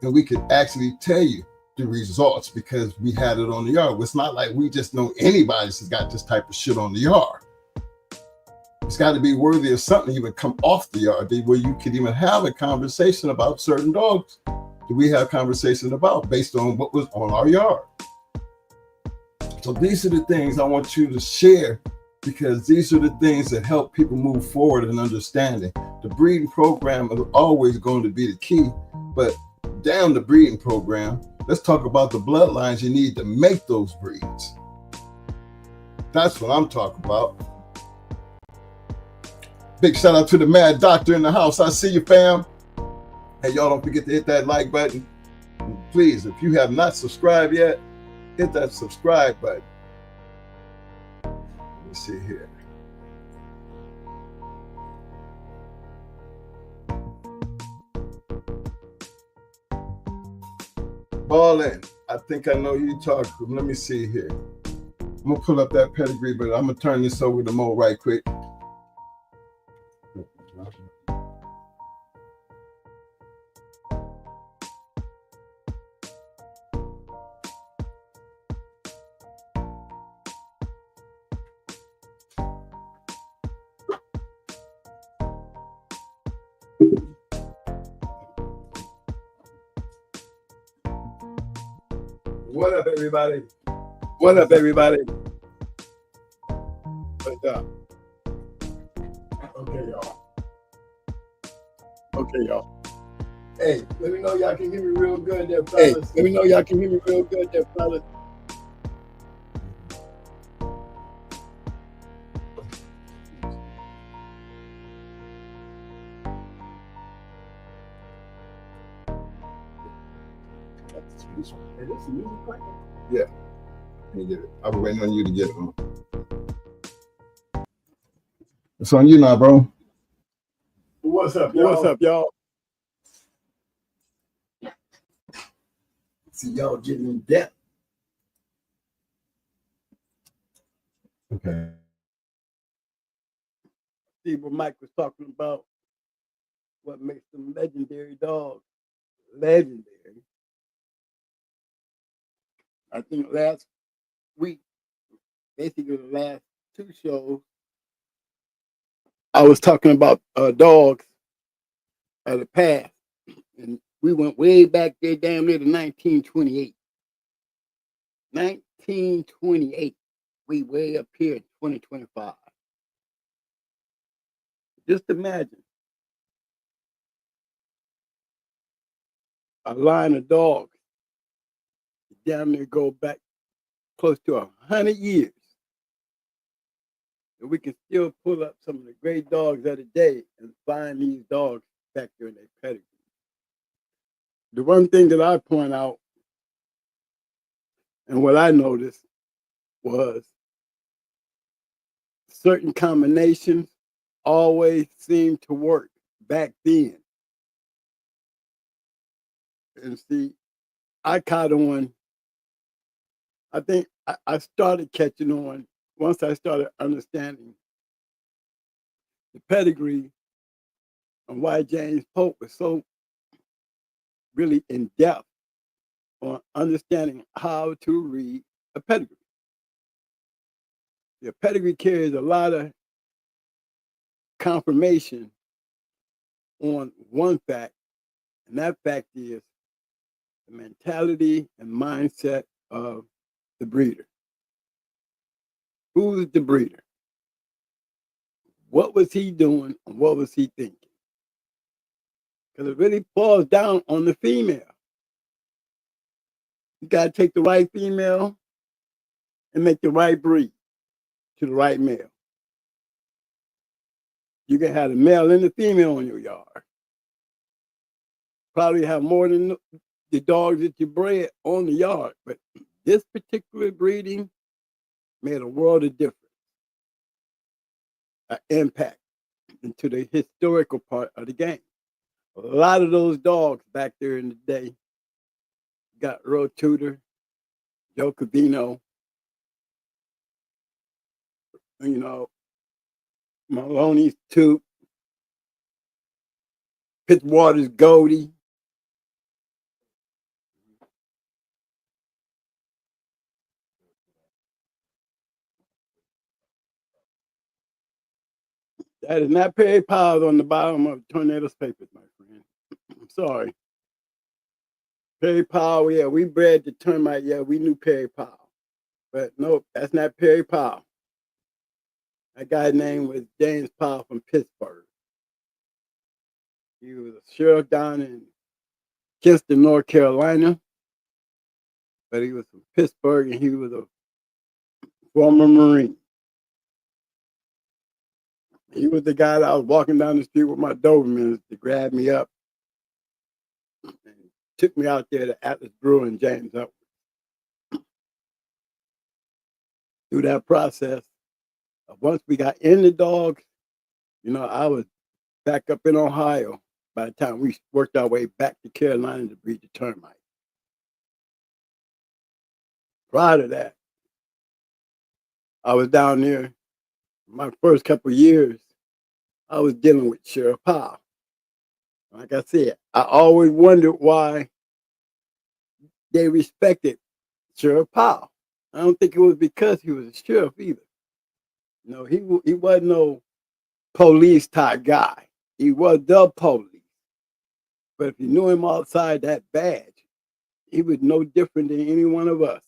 And we could actually tell you the results because we had it on the yard. It's not like we just know anybody that's got this type of shit on the yard. It's got to be worthy of something to even come off the yard where you could even have a conversation about certain dogs that we have conversations about based on what was on our yard. So these are the things I want you to share because these are the things that help people move forward in understanding. The breeding program is always going to be the key, but damn the breeding program, let's talk about the bloodlines you need to make those breeds. That's what I'm talking about. Big shout out to the Mad Doctor in the house. I see you, fam. Hey, y'all don't forget to hit that like button. And please, if you have not subscribed yet, hit that subscribe button. Let me see here. Ballin', I think I know you talk. Let me see here. I'm gonna pull up that pedigree, but I'm gonna turn this over to Mo right quick. What up, everybody? What up, everybody? What's up? Okay, y'all. Okay, y'all. Hey, let me know y'all can hear me real good there, fellas. Hey, let me know y'all can hear me real good there, fellas. Hey, this is music right now? Yeah. Let me get it. I was waiting on you to get it. It's on you now, bro. What's up, y'all? What's up, y'all? See y'all getting in depth. Okay. See what Mike was talking about. What makes them legendary dogs legendary I think last week, basically the last two shows, I was talking about dogs of the past, and we went way back there, damn near to 1928. 1928. We way up here in 2025. Just imagine a line of dogs down there go back close to 100 years. And we can still pull up some of the great dogs of the day and find these dogs back there in their pedigree. The one thing that I point out and what I noticed was certain combinations always seemed to work back then. And see, I caught on, I think I started catching on once I started understanding the pedigree and why James Pope was so really in depth on understanding how to read a pedigree. The pedigree carries a lot of confirmation on one fact, and that fact is the mentality and mindset of the breeder. Who's the breeder? What was he doing and what was he thinking? Because it really falls down on the female. You got to take the right female and make the right breed to the right male. You can have the male and the female in your yard. Probably have more than the dogs that you bred on the yard, but this particular breeding made a world of difference, an impact into the historical part of the game. A lot of those dogs back there in the day got Earl Tudor, Joe Covino, you know, Maloney's Toot, Fitzwater's Goldie. That is not Perry Powell on the bottom of Tornado's papers, my friend. I'm sorry. Perry Powell, yeah, we bred the termite. Yeah, we knew Perry Powell. But no, that's not Perry Powell. That guy's name was James Powell from Pittsburgh. He was a sheriff down in Kinston, North Carolina. But he was from Pittsburgh and he was a former Marine. He was the guy that I was walking down the street with my Dobermans to grab me up and took me out there to Atlas Brewer and James Upward. Through that process, once we got in the dogs, you know, I was back up in Ohio by the time we worked our way back to Carolina to breed the termite. Prior to that, I was down there. My first couple of years, I was dealing with Sheriff Powell. Like I said, I always wondered why they respected Sheriff Powell. I don't think it was because he was a sheriff either. No, he wasn't no police type guy. He was the police. But if you knew him outside that badge, he was no different than any one of us.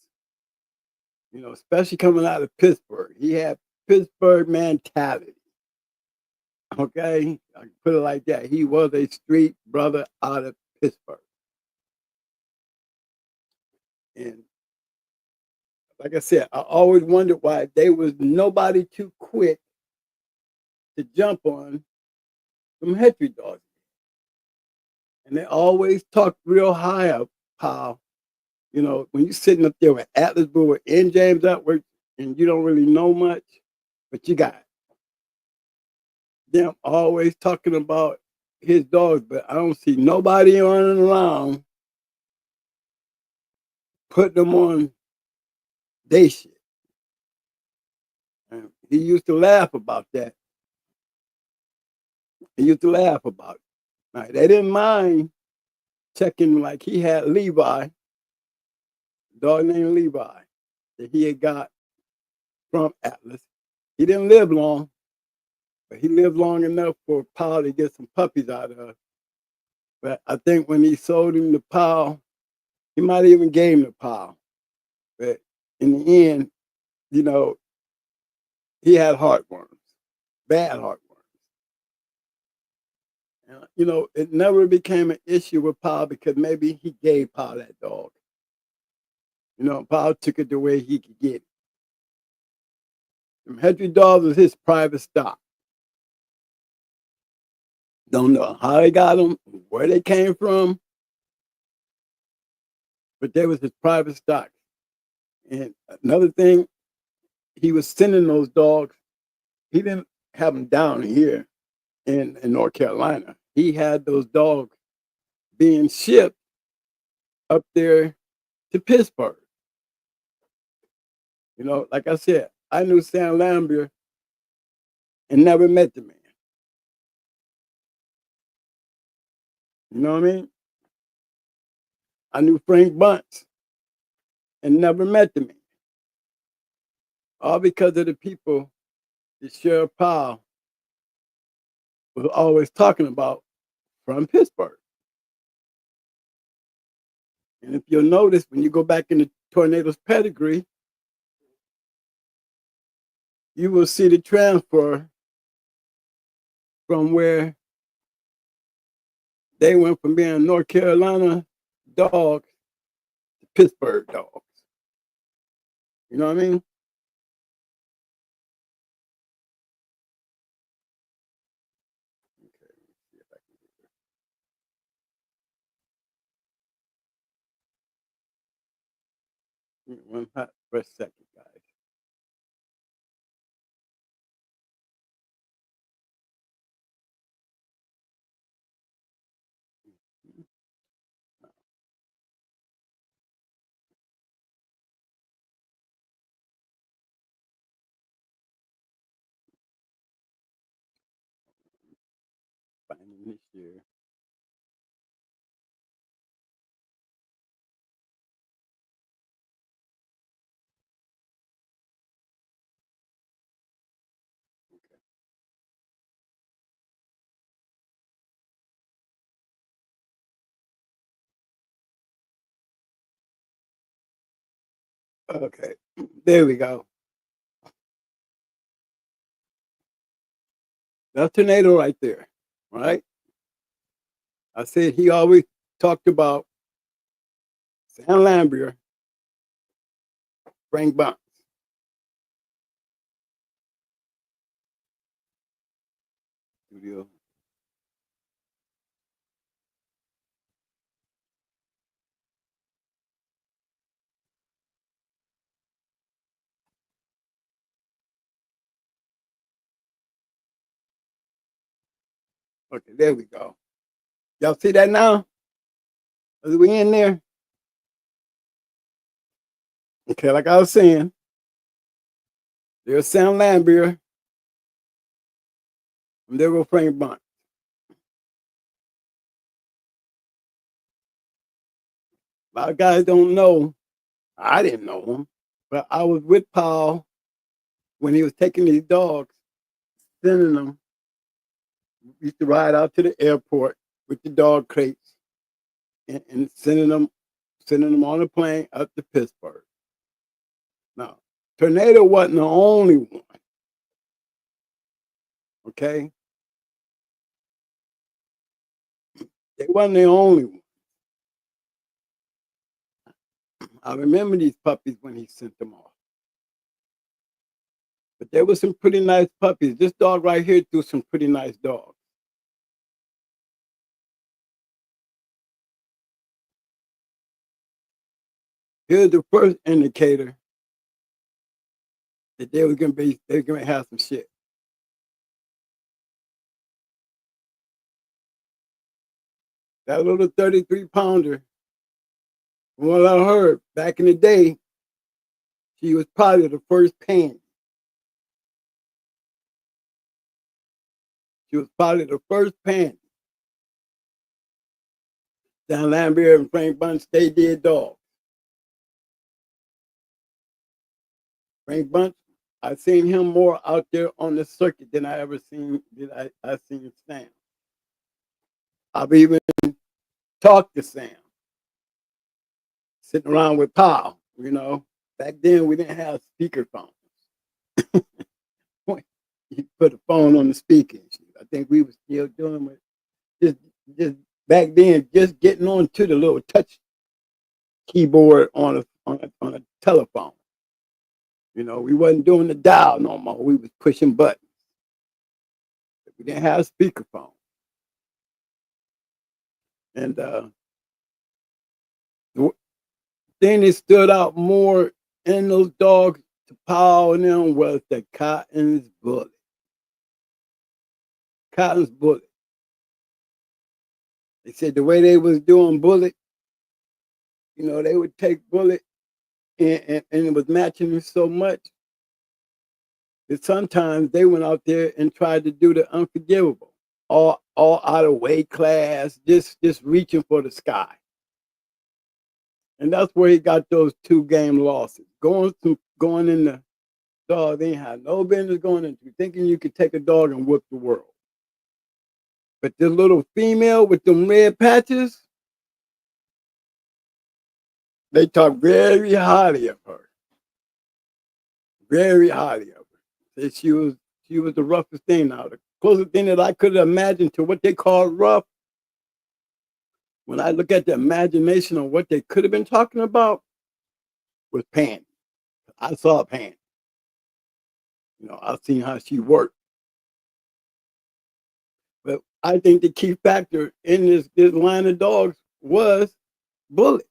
You know, especially coming out of Pittsburgh. He had Pittsburgh mentality. Okay? I can put it like that. He was a street brother out of Pittsburgh. And like I said, I always wondered why there was nobody too quick to jump on some Hetry dogs. And they always talk real high up how, you know, when you're sitting up there with Atlas Brewer and James Upward and you don't really know much, but you got them always talking about his dogs, but I don't see nobody running around putting them on they shit. And he used to laugh about that. He used to laugh about it. Like, they didn't mind checking, like he had Levi. a dog named Levi that he had got from Atlas. He didn't live long, but he lived long enough for Paul to get some puppies out of. But I think when he sold him to Paul, he might have even gave him to Paul. But in the end, you know, he had heartworms, bad heartworms. And, you know, it never became an issue with Paul because maybe he gave Paul that dog. You know, Paul took it the way he could get it. Them Hedry dogs was his private stock. Don't know how they got them, where they came from, but they was his private stock. And another thing, he was sending those dogs. He didn't have them down here in North Carolina. He had those dogs being shipped up there to Pittsburgh. You know, like I said, I knew Sam Lambier and never met the man. You know what I mean? I knew Frank Bunch and never met the man. All because of the people that Sheriff Powell was always talking about from Pittsburgh. And if you'll notice, when you go back in the Tornado's pedigree, you will see the transfer from where they went from being North Carolina dogs to Pittsburgh dogs. You know what I mean? Okay, let me see if I can do it. One hot for a second, guys. Finding this year. Okay, there we go. That's Tornado right there, right? I said he always talked about Sam Lambier, Frank Bunch. Studio. Okay, there we go. Y'all see that now? Are we in there? Okay, like I was saying, there's Sam Lambier, and there goes Frank Bunch. A lot of guys don't know. I didn't know him, but I was with Paul when he was taking these dogs, sending them. We used to ride out to the airport with the dog crates and sending them on a plane up to Pittsburgh. Now, Tornado wasn't the only one. Okay? They wasn't the only one. I remember these puppies when he sent them off. But there were some pretty nice puppies. This dog right here threw some pretty nice dogs. Here's the first indicator that they were gonna have some shit. That little 33-pounder, from what I heard back in the day, she was probably the first pain. She was probably the first pain. Dan Lambier and Frank Bunch, they did dogs. Bunch, I seen him more out there on the circuit than I ever seen I seen Sam. I've even talked to Sam, sitting around with Paul. You know, back then we didn't have speakerphones. You put a phone on the speaker. I think we were still doing it just back then, just getting on to the little touch keyboard on a telephone. You know, we wasn't doing the dial no more. We was pushing buttons. We didn't have speakerphone. And the thing that stood out more in those dogs to Paul and them was the Cotton's bullet. Cotton's bullet. They said the way they was doing bullet, you know, they would take bullet and it was matching them so much that sometimes they went out there and tried to do the unforgivable, all out of weight class, just reaching for the sky. And that's where he got those 2 game losses. Going in the dog, they ain't had no business going into, thinking you could take a dog and whip the world. But this little female with them red patches, they talk very highly of her. Very highly of her. That she was the roughest thing. Now, the closest thing that I could imagine to what they call rough, when I look at the imagination of what they could have been talking about, was Pan. I saw Pan. You know, I've seen how she worked. But I think the key factor in this line of dogs was Bullet.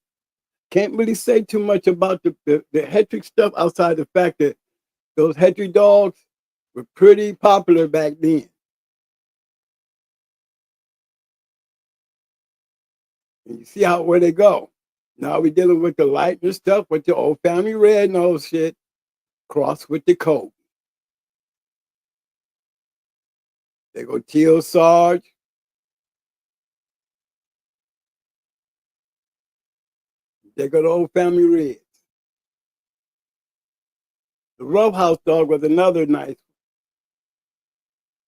Can't really say too much about the Hetrick stuff outside the fact that those Hetrick dogs were pretty popular back then. And you see where they go. Now we're dealing with the lightning stuff, with the old family red nose shit, crossed with the Kobe. They go Teal Sarge. They go the old family reds. The Rough House dog was another nice one.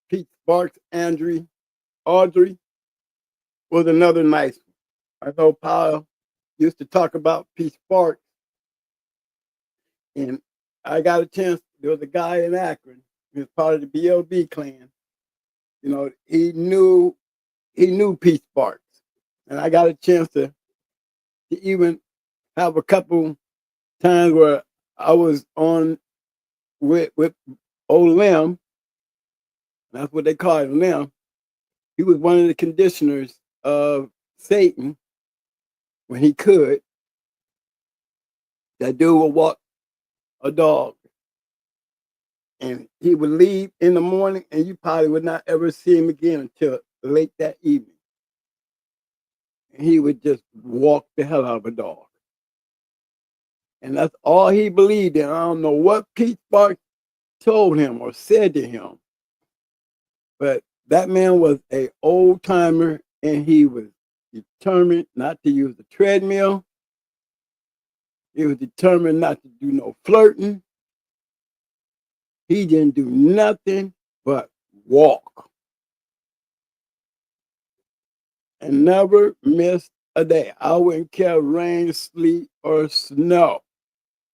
Pete Sparks, Audrey was another nice one. I know Paul used to talk about Pete Sparks, and I got a chance. There was a guy in Akron. He was part of the BLB clan. You know, he knew Pete Sparks, and I got a chance to even have a couple times where I was on with old Lim. That's what they call him, Lim. He was one of the conditioners of Satan when he could. That dude would walk a dog, and he would leave in the morning, and you probably would not ever see him again until late that evening. And he would just walk the hell out of a dog. And that's all he believed in. I don't know what Pete Sparks told him or said to him, but that man was an old timer, and he was determined not to use the treadmill. He was determined not to do no flirting. He didn't do nothing but walk. And never missed a day. I wouldn't care rain, sleet, or snow.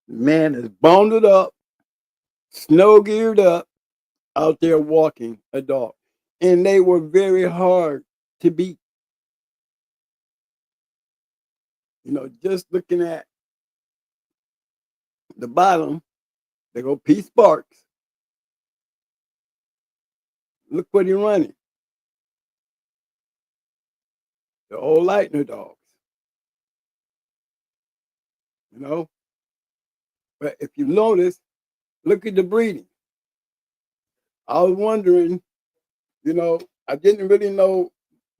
The man is bonded up, snow geared up, out there walking a dog. And they were very hard to beat. You know, just looking at the bottom, they go Pete Sparks. Look what he's running. The old Lightner dogs. You know? But if you notice, look at the breeding. I was wondering, you know, I didn't really know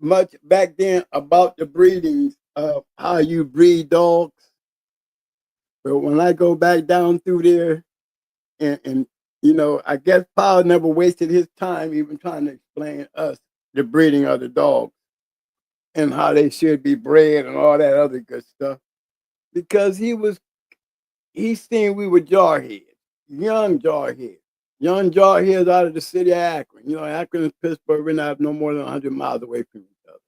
much back then about the breedings of how you breed dogs. But when I go back down through there, and you know, I guess Paul never wasted his time even trying to explain us the breeding of the dogs and how they should be bred and all that other good stuff. Because he seen we were jarheads. young jarhead. Young jarheads out of the city of Akron. You know, Akron and Pittsburgh, we're not no more than 100 miles away from each other.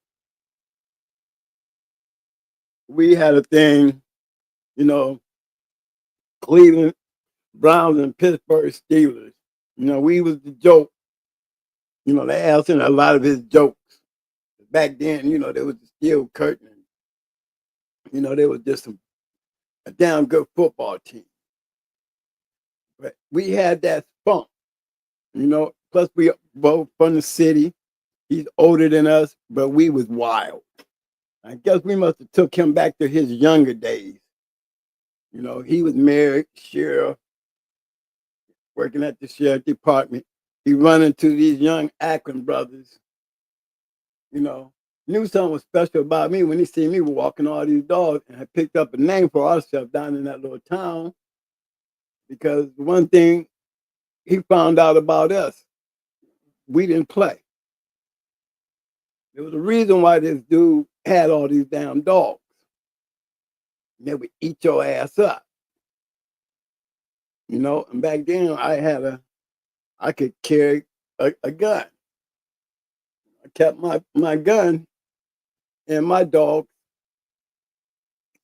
We had a thing, you know, Cleveland Browns and Pittsburgh Steelers. You know, we was the joke. You know, they asked him a lot of his jokes. Back then, you know, there was the steel curtain. You know, there was just a damn good football team. But we had that spunk, you know, plus we both from the city. He's older than us, but we was wild. I guess we must have took him back to his younger days. You know, he was married, sheriff, working at the sheriff department. He run into these young Akron brothers, you know, knew something was special about me when he seen me walking all these dogs, and had picked up a name for ourselves down in that little town. Because one thing he found out about us, we didn't play. There was a reason why this dude had all these damn dogs. And they would eat your ass up. You know, and back then I could carry a gun. I kept my gun and my dog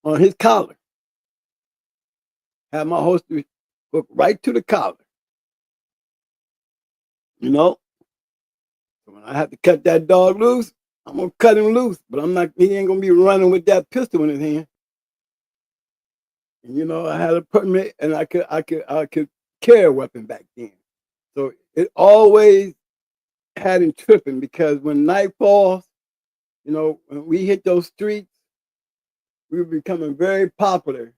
on his collar. Had my holster hooked right to the collar. You know? So when I have to cut that dog loose, I'm gonna cut him loose, but he ain't gonna be running with that pistol in his hand. And you know, I had a permit and I could carry a weapon back then. So it always had him tripping, because when night falls, you know, when we hit those streets, we were becoming very popular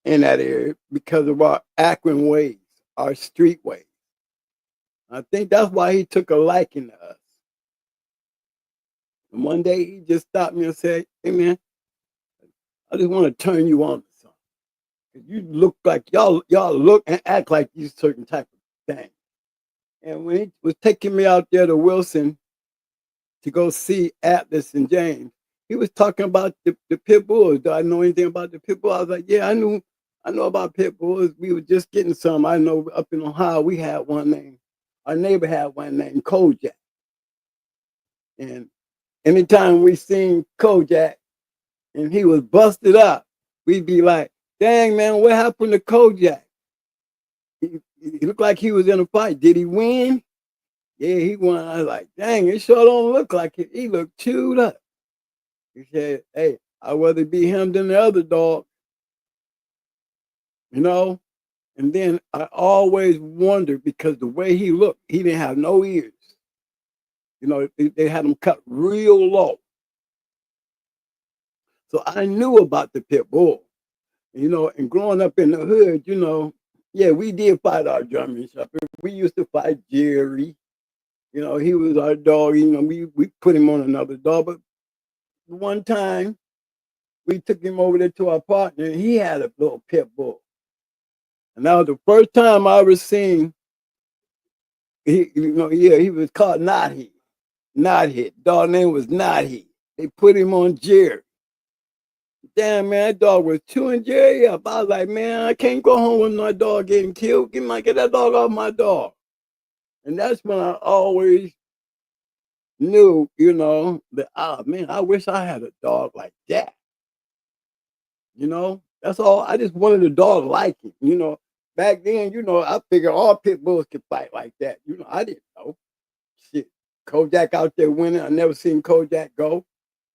in that area because of our Akron ways, our street ways. I think that's why he took a liking to us. And one day he just stopped me and said, "Hey man, I just want to turn you on to something. You look like y'all look and act like these certain type of things." And when he was taking me out there to Wilson to go see Atlas and James, he was talking about the pit bulls. Do I know anything about the pit bull? I was like, yeah, I know about pit bulls. We were just getting some. I know up in Ohio we had one named, our neighbor had one named Kojak. And anytime we seen Kojak and he was busted up, we'd be like, dang man, what happened to Kojak? He looked like he was in a fight. Did he win? Yeah, he won. I was like, dang, it sure don't look like it. He looked chewed up. He said, hey, I'd rather be him than the other dog. You know? And then I always wondered, because the way he looked, he didn't have no ears. You know, they had him cut real low. So I knew about the pit bull. You know, and growing up in the hood, you know, yeah, we did fight our German Shepherd. We used to fight Jerry. You know, he was our dog. You know, we put him on another dog. But one time, we took him over there to our partner, and he had a little pit bull. And that was the first time I ever seen, he was called Knothead. Knothead. Dog name was Knothead. They put him on Jerry. Damn, man, that dog was chewing Jerry up. I was like, man, I can't go home with my dog getting killed. Get that dog off my dog. And that's when I always knew, you know, that, man, I wish I had a dog like that. You know, that's all. I just wanted a dog like it. You know, back then, you know, I figured all pit bulls could fight like that. You know, I didn't know. Shit, Kojak out there winning. I never seen Kojak go.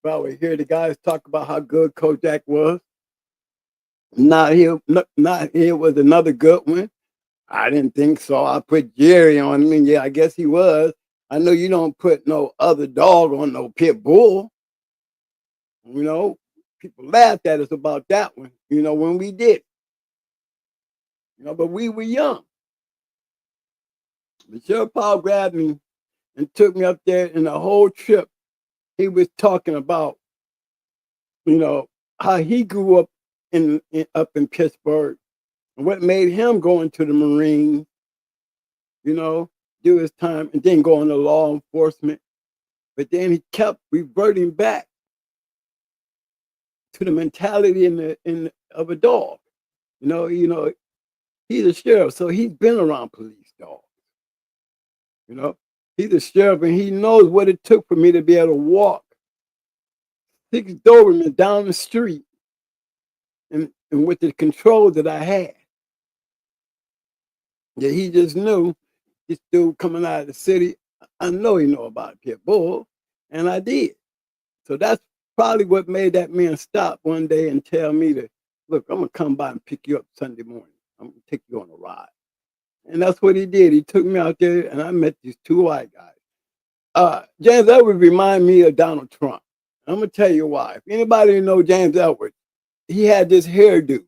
But I would hear the guys talk about how good Kojak was. Not here was another good one. I didn't think so. I put Jerry on him, and yeah, I guess he was. I know you don't put no other dog on no pit bull. You know, people laughed at us about that one, you know, when we did. You know, but we were young. The Sheriff Paul grabbed me and took me up there, and the whole trip, he was talking about, you know, how he grew up up in Pittsburgh, and what made him go into the Marines, you know, do his time, and then go into law enforcement. But then he kept reverting back to the mentality of a dog. You know, he's a sheriff, so he's been around police dogs. You know, he's a sheriff, and he knows what it took for me to be able to walk 6 Dobermans down the street, and with the control that I had. Yeah, he just knew this dude coming out of the city. I know he know about pit bull, and I did. So that's probably what made that man stop one day and tell me to, look, I'm gonna come by and pick you up Sunday morning. I'm gonna take you on a ride. And that's what he did. He took me out there, and I met these 2 white guys. James Edwards remind me of Donald Trump. I'm gonna tell you why. If anybody know James Edwards, he had this hairdo,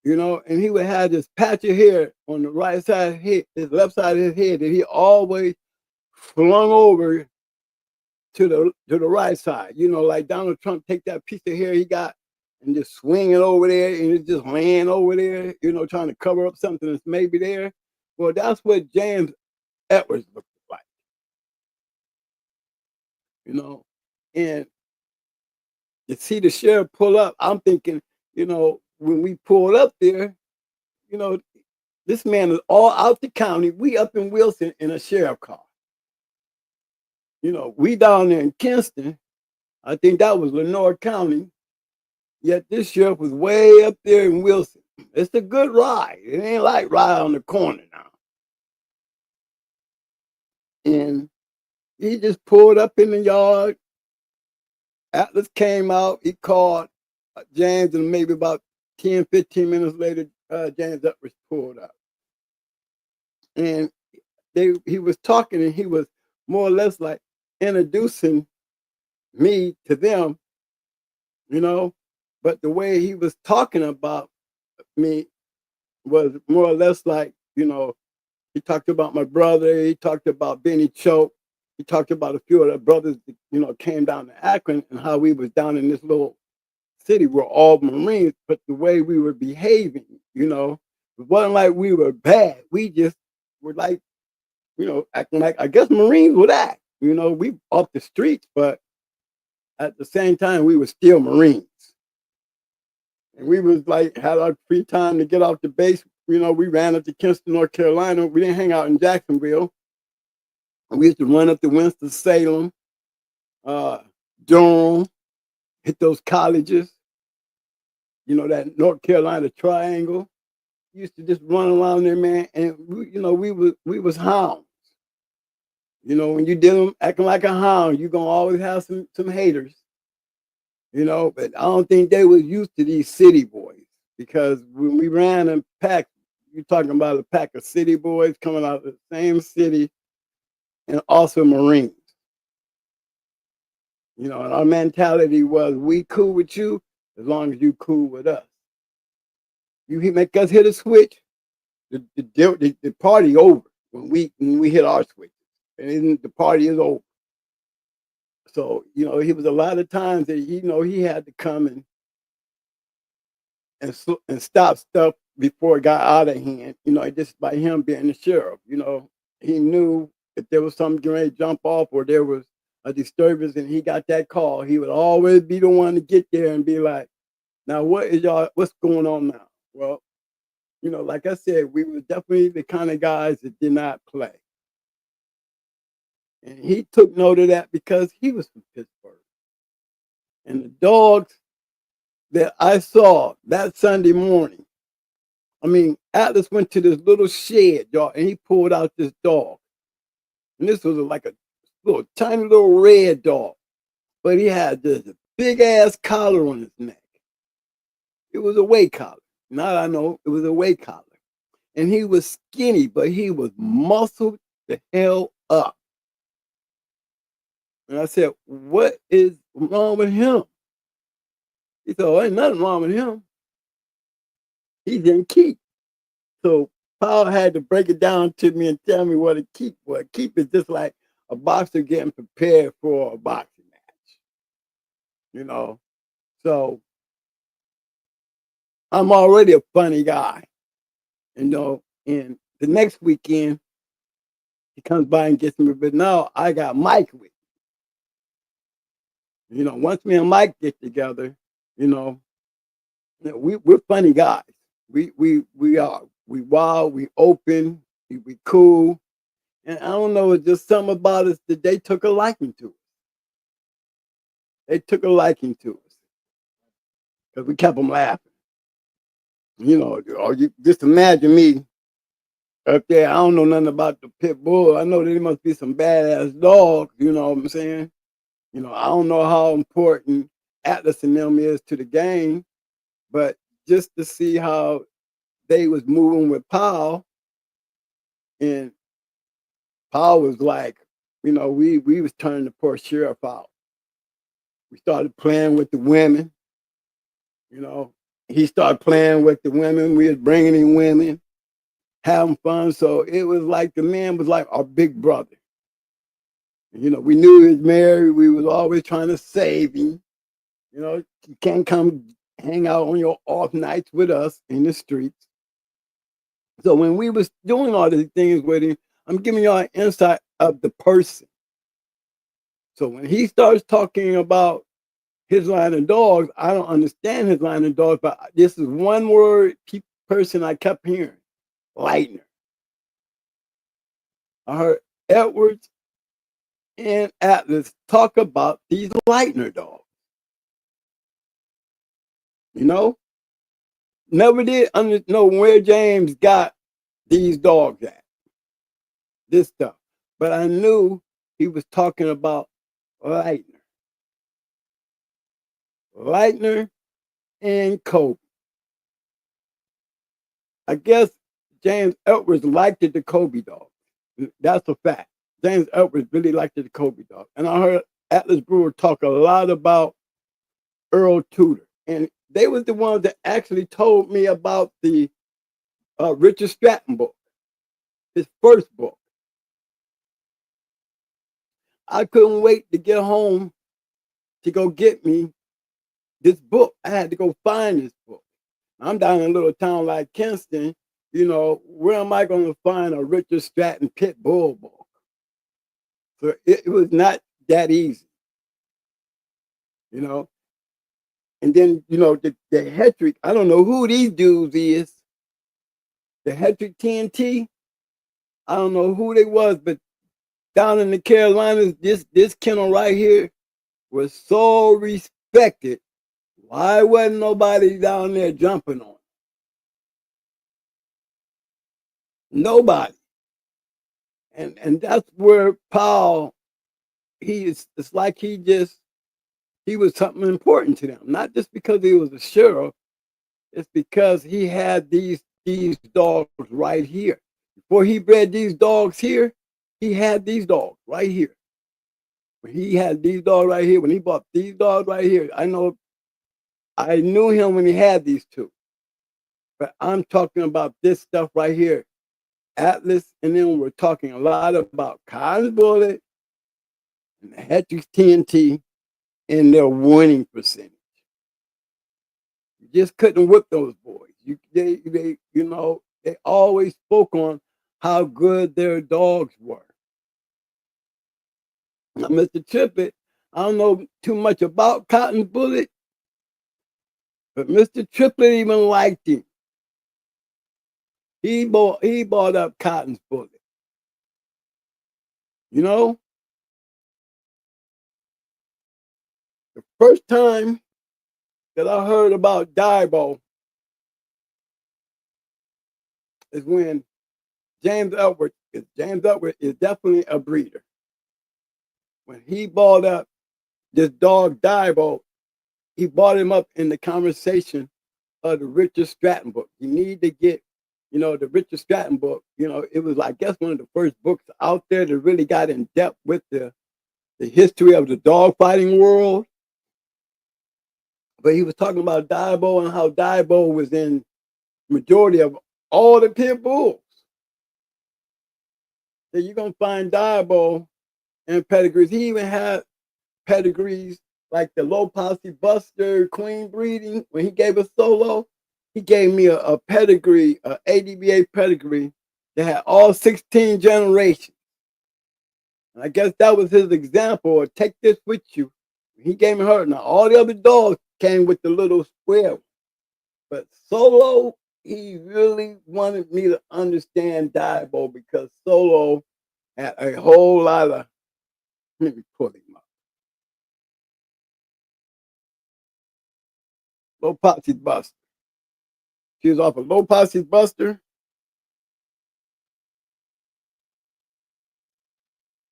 you know, and he would have this patch of hair on the right side of his head, his left side of his head, that he always flung over to the right side. You know, like Donald Trump take that piece of hair he got and just swing it over there, and it's just laying over there, you know, trying to cover up something that's maybe there. Well, that's what James Edwards looked like, you know. And you see the sheriff pull up, I'm thinking, you know, when we pulled up there, you know, this man is all out the county. We up in Wilson in a sheriff car. You know, we down there in Kinston. I think that was Lenore County. Yet this sheriff was way up there in Wilson. It's a good ride. It ain't like ride on the corner now. And he just pulled up in the yard. Atlas came out. He called James, and maybe about 10, 15 minutes later, James Edwards pulled up. And he was talking, and he was more or less like introducing me to them, you know. But the way he was talking about me was more or less like, you know, he talked about my brother, he talked about Benny Choke, he talked about a few of the brothers that, you know, came down to Akron, and how we was down in this little city. We're all Marines, but the way we were behaving, you know, it wasn't like we were bad. We just were like, you know, acting like, I guess Marines would act. You know, we off the streets, but at the same time, we were still Marines. And we was like, had our free time to get off the base. You know, we ran up to Kinston, North Carolina. We didn't hang out in Jacksonville. And we used to run up to Winston-Salem, Durham, hit those colleges. You know, that North Carolina triangle. We used to just run around there, man. And we, you know, we was hounds. You know, when you dealing acting like a hound, you're gonna always have some haters. You know, but I don't think they was used to these city boys, because when we ran in pack, you're talking about a pack of city boys coming out of the same city, and also Marines. You know, and our mentality was, we cool with you as long as you cool with us. You make us hit a switch, the party over when we hit our switch, and the party is over. So, you know, he was a lot of times that, you know, he had to come and stop stuff before it got out of hand. You know, just by him being the sheriff, you know, he knew if there was something getting ready to jump off, or there was a disturbance and he got that call, he would always be the one to get there and be like, now what's going on now? Well, you know, like I said, we were definitely the kind of guys that did not play. And he took note of that because he was from Pittsburgh. And the dogs that I saw that Sunday morning, I mean, Atlas went to this little shed, y'all, and he pulled out this dog. And this was like a little tiny little red dog, but he had this big ass collar on his neck. It was a weight collar. Now I know it was a weight collar. And he was skinny, but he was muscled the hell up. And I said, what is wrong with him? He said, oh, ain't nothing wrong with him. He's in keep. So Paul had to break it down to me and tell me what a keep was. Keep is just like a boxer getting prepared for a boxing match. You know? So I'm already a funny guy. You know, and the next weekend, he comes by and gets me, but now I got Mike with me. You know, once me and Mike get together, you know, we're funny guys. We are. We wild, we open, we cool. And I don't know, it's just something about us that they took a liking to us. They took a liking to us because we kept them laughing. You know, or you just imagine me up there. I don't know nothing about the pit bull. I know there must be some badass dogs. You know what I'm saying? You know, I don't know how important Atlas and them is to the game, but just to see how they was moving with Powell, and Powell was like, you know, we was turning the poor sheriff out. We started playing with the women. You know, he started playing with the women. We was bringing in women, having fun. So it was like the man was like our big brother. You know, we knew he was married. We was always trying to save him. You know, you can't come hang out on your off nights with us in the streets. So when we was doing all these things with him, I'm giving y'all an insight of the person. So when he starts talking about his line of dogs, I don't understand his line of dogs, but this is one word person I kept hearing: Lightner. I heard Edwards and Atlas talk about these Lightner dogs. You know, never did know where James got these dogs at, this stuff, but I knew he was talking about Lightner. Lightner and Kobe. I guess James Edwards liked the Kobe dog. That's a fact. James Edwards really liked the Kobe dog. And I heard Atlas Brewer talk a lot about Earl Tudor. And they was the ones that actually told me about the Richard Stratton book, his first book. I couldn't wait to get home to go get me this book. I had to go find this book. I'm down in a little town like Kinston. You know, where am I going to find a Richard Stratton pit bull book? So it was not that easy, you know. And then, you know, the Hetrick, I don't know who these dudes is. The Hetrick TNT, I don't know who they was, but down in the Carolinas, this kennel right here was so respected. Why wasn't nobody down there jumping on it? Nobody. And that's where Powell, it's like he was something important to them. Not just because he was a sheriff, it's because he had these dogs right here. Before he bred these dogs here, he had these dogs right here. When he had these dogs right here, when he bought these dogs right here, I knew him when he had these two. But I'm talking about this stuff right here. Atlas, and then we're talking a lot about Cotton's Bullet and the Hetrick's TNT and their winning percentage. You just couldn't whip those boys. They always spoke on how good their dogs were. Now, Mr. Triplett, I don't know too much about Cotton's Bullet, but Mr. Triplett even liked him. He bought up Cotton's Bullet. You know, the first time that I heard about DIBO is when James Edwards is definitely a breeder. When he bought up this dog DIBO, he brought him up in the conversation of the Richard Stratton book. You need to get, you know, the Richard Stratton book. You know, it was, I guess, one of the first books out there that really got in depth with the history of the dog fighting world. But he was talking about DIBO and how DIBO was in majority of all the pit bulls. So you're going to find DIBO in pedigrees. He even had pedigrees like the low posse buster, queen breeding. When he gave us solo, he gave me a pedigree, a ADBA pedigree that had all 16 generations. And I guess that was his example, or take this with you. He gave me her. Now, all the other dogs came with the little square one. But Solo he really wanted me to understand DIBO because Solo had a whole lot of, let me pull him up. Low Posse's Buster. She was off of Low Posse's Buster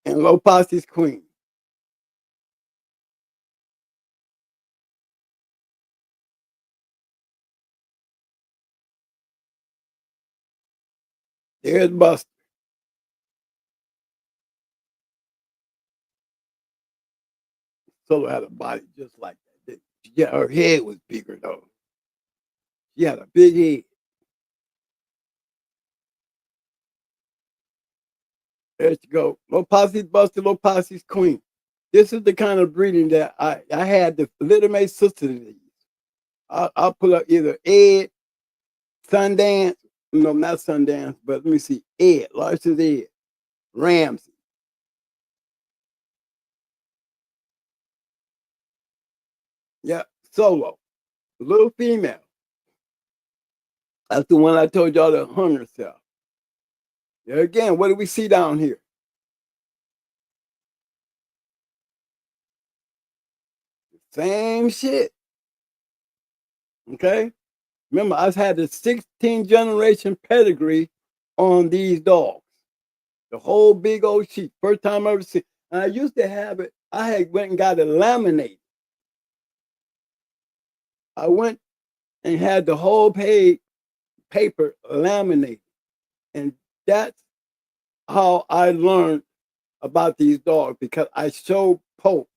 and Low Posse's Queen. There's Buster. Solo had a body just like that. Yeah, her head was bigger though. She had a big head. There you go. Low Posse's Buster, Low Posse's Queen. This is the kind of breeding that I had the Little May sister to these. I'll pull up either Ed, Sundance, no, not Sundance, but let me see, Ed, Larson's Ed, Ramsey. Yeah, Solo, little female. That's the one I told y'all to hung herself. There again, what do we see down here? Same shit. Okay? Remember, I had the 16th generation pedigree on these dogs. The whole big old sheet. First time I ever seen. And I used to have it. I had went and got it laminated. I went and had the whole paper laminated. And that's how I learned about these dogs, because I showed Pope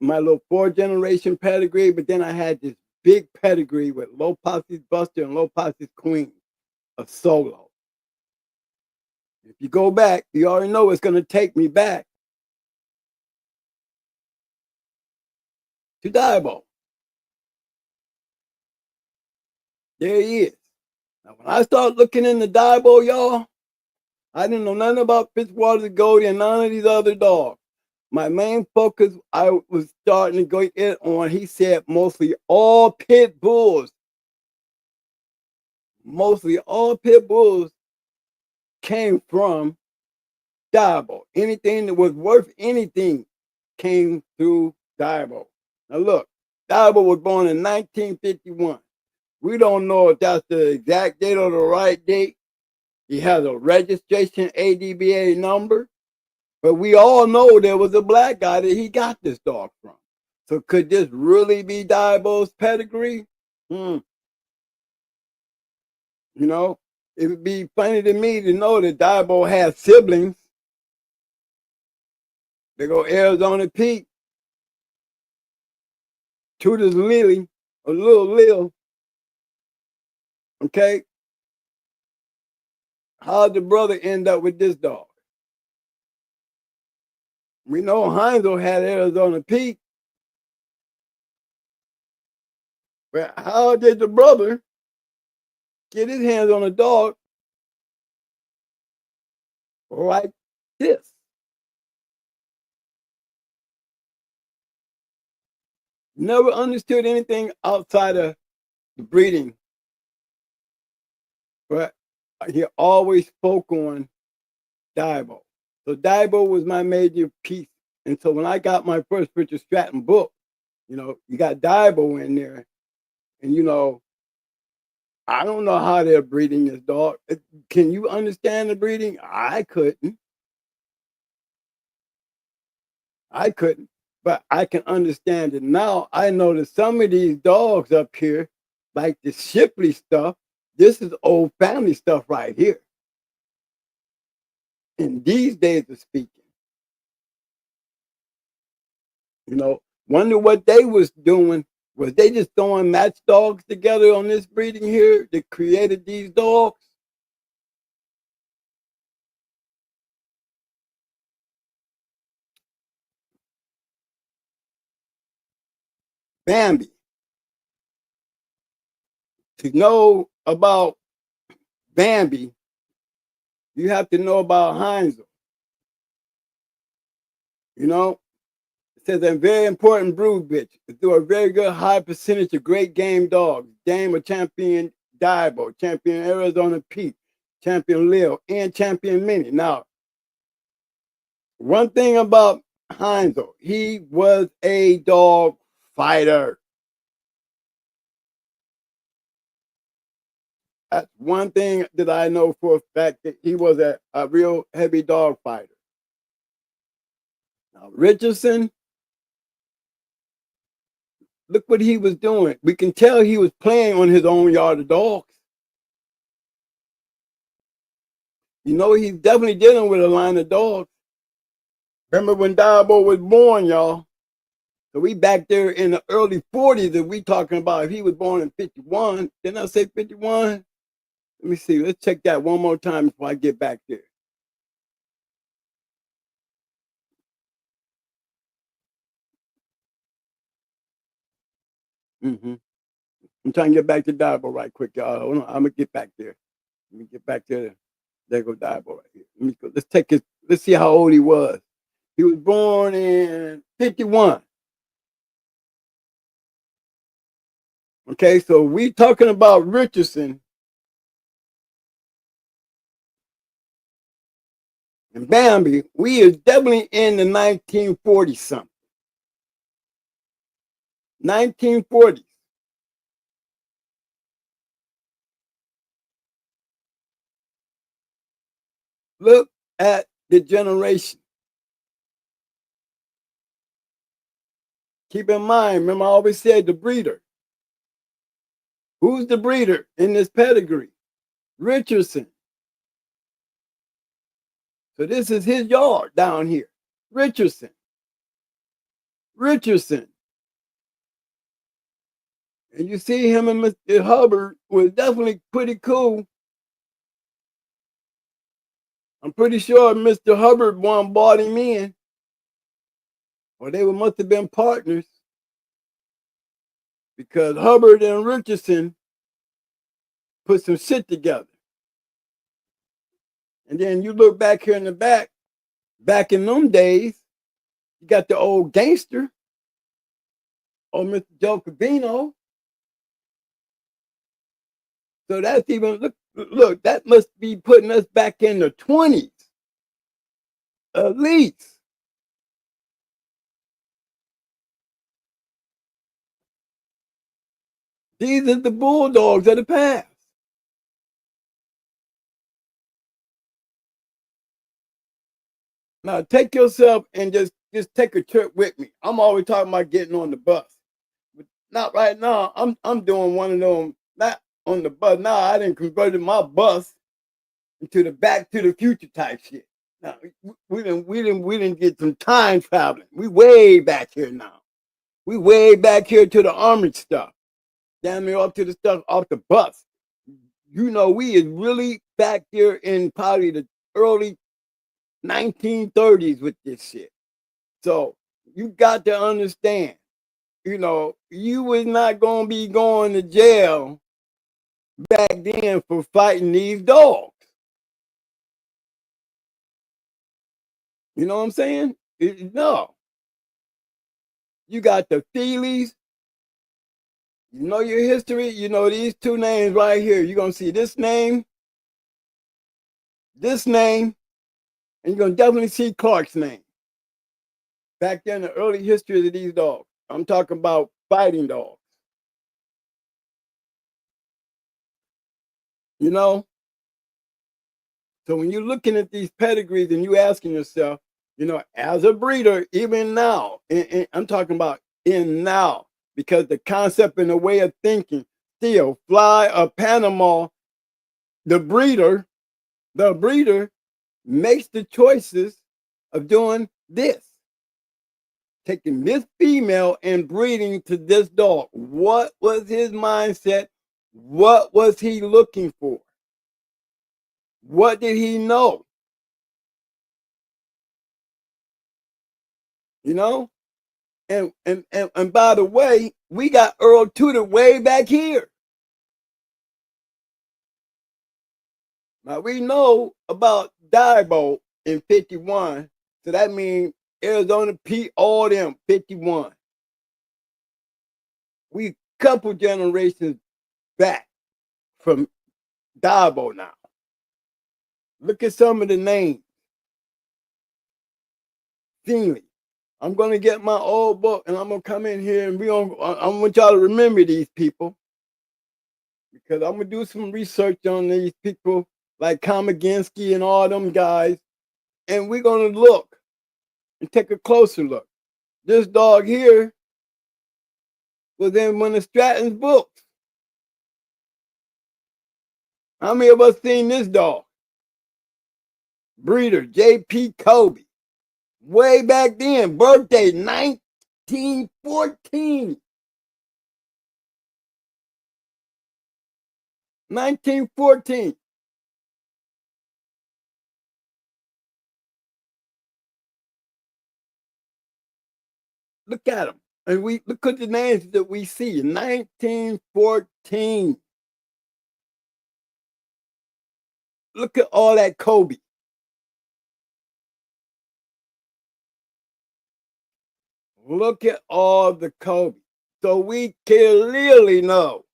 my little 4th generation pedigree, but then I had this big pedigree with Low Posse's Buster and Low Posse's Queen of Solo. If you go back, you already know it's going to take me back to DIBO. There he is. Now, when I start looking into DIBO, y'all, I didn't know nothing about Fitzwater, Goldie, and none of these other dogs. My main focus, I was starting to go in on, he said, mostly all pit bulls. Mostly all pit bulls came from DIBO. Anything that was worth anything came through DIBO. Now look, DIBO was born in 1951. We don't know if that's the exact date or the right date. He has a registration ADBA number. But we all know there was a black guy that he got this dog from. So could this really be DIBO's pedigree? You know, it would be funny to me to know that DIBO has siblings. They go Arizona Pete, Tudor's Lily, or Little Lil. Okay? How'd the brother end up with this dog? We know Heinzel had Arizona Pete. But how did the brother get his hands on a dog like this? Never understood anything outside of the breeding. But he always spoke on DIBO. So DIBO was my major piece. And so when I got my first Richard Stratton book, you know, you got DIBO in there. And, you know, I don't know how they're breeding this dog. Can you understand the breeding? I couldn't. But I can understand it now. I know that some of these dogs up here, like the Shipley stuff, this is old family stuff right here. In these days of speaking. You know, wonder what they was doing. Was they just throwing match dogs together on this breeding here that created these dogs? Bambi. To know about Bambi, you have to know about Heinzel. You know, it says a very important brood bitch. Through a very good high percentage of great game dogs. Dame a champion DIBO, champion Arizona Pete, champion Lil, and champion Minnie. Now, one thing about Heinzel, he was a dog fighter. That's one thing that I know for a fact, that he was a real heavy dog fighter. Now, Richardson, look what he was doing. We can tell he was playing on his own yard of dogs. You know, he's definitely dealing with a line of dogs. Remember when DIBO was born, y'all? So we back there in the early 40s that we talking about. If he was born in 51, didn't I say 51? Let me see. Let's check that one more time before I get back there. I'm trying to get back to DIBO right quick, y'all. Hold on. I'm gonna get back there. Let me get back there. There go DIBO right here. Let me go. Let's take his. Let's see how old he was. He was born in 51. Okay, so we talking about Richardson and Bambi. We is definitely in the 1940 something. 1940s. Look at the generation. Keep in mind, remember I always said the breeder. Who's the breeder in this pedigree? Richardson. So this is his yard down here. Richardson. Richardson. And you see him and Mr. Hubbard was definitely pretty cool. I'm pretty sure Mr. Hubbard one bought him in. Or they must have been partners. Because Hubbard and Richardson put some shit together. And then you look back here in the back in them days, you got the old gangster, old Mr. Joe Cavino. So that's even, look, that must be putting us back in the 20s, at least. These are the bulldogs of the past. Now take yourself and just take a trip with me. I'm always talking about getting on the bus. But not right now. I'm doing one of them, not on the bus. Now I didn't convert my bus into the Back to the Future type shit. Now we didn't get some time traveling. We way back here now. We way back here to the armored stuff. Down there up to the stuff off the bus. You know, we is really back there in probably the early 1930s with this shit. So you got to understand, you know, you was not going to be going to jail back then for fighting these dogs. You know what I'm saying? No. You got the Feelies. You know your history. You know these two names right here. You're going to see this name, and you're going to definitely see Clark's name. Back then, the early history of these dogs. I'm talking about fighting dogs. You know? So when you're looking at these pedigrees and you asking yourself, you know, as a breeder, even now, I'm talking about in now, because the concept and the way of thinking, still, Fly or Panama, the breeder makes the choices of doing this. Taking this female and breeding to this dog. What was his mindset? What was he looking for? What did he know? You know? And by the way, we got Earl Tudor way back here. Now we know about DIBO in 51. So that means Arizona Pete, all them, 51. We couple generations back from DIBO now. Look at some of the names. Finley. I'm going to get my old book and I'm going to come in here and I want y'all to remember these people, because I'm going to do some research on these people like Kamiginski and all them guys. And we're going to look and take a closer look. This dog here was in one of Stratton's books. How many of us seen this dog? Breeder, J.P. Kobe. Way back then, birthday 1914. 1914. Look at them. And we look at the names that we see. 1914. Look at all that Kobe. Look at all the Kobe. So we clearly know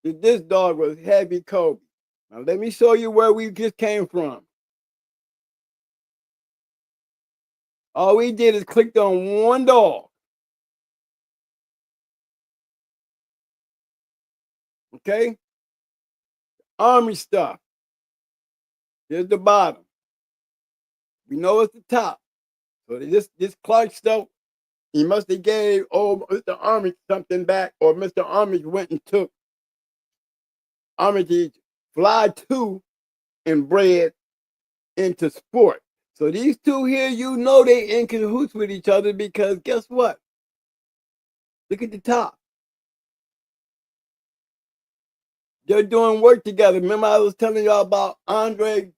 that this dog was heavy Kobe. Now let me show you where we just came from. All we did is clicked on one dog. Okay? Army stuff. Here's the bottom. We know it's the top. So this Clark stuff, he must have gave Mr. Army something back, or Mr. Army went and took Army Fly 2 and bred into sport. So these two here, you know they in cahoots with each other, because guess what? Look at the top. They're doing work together. Remember I was telling y'all about Andre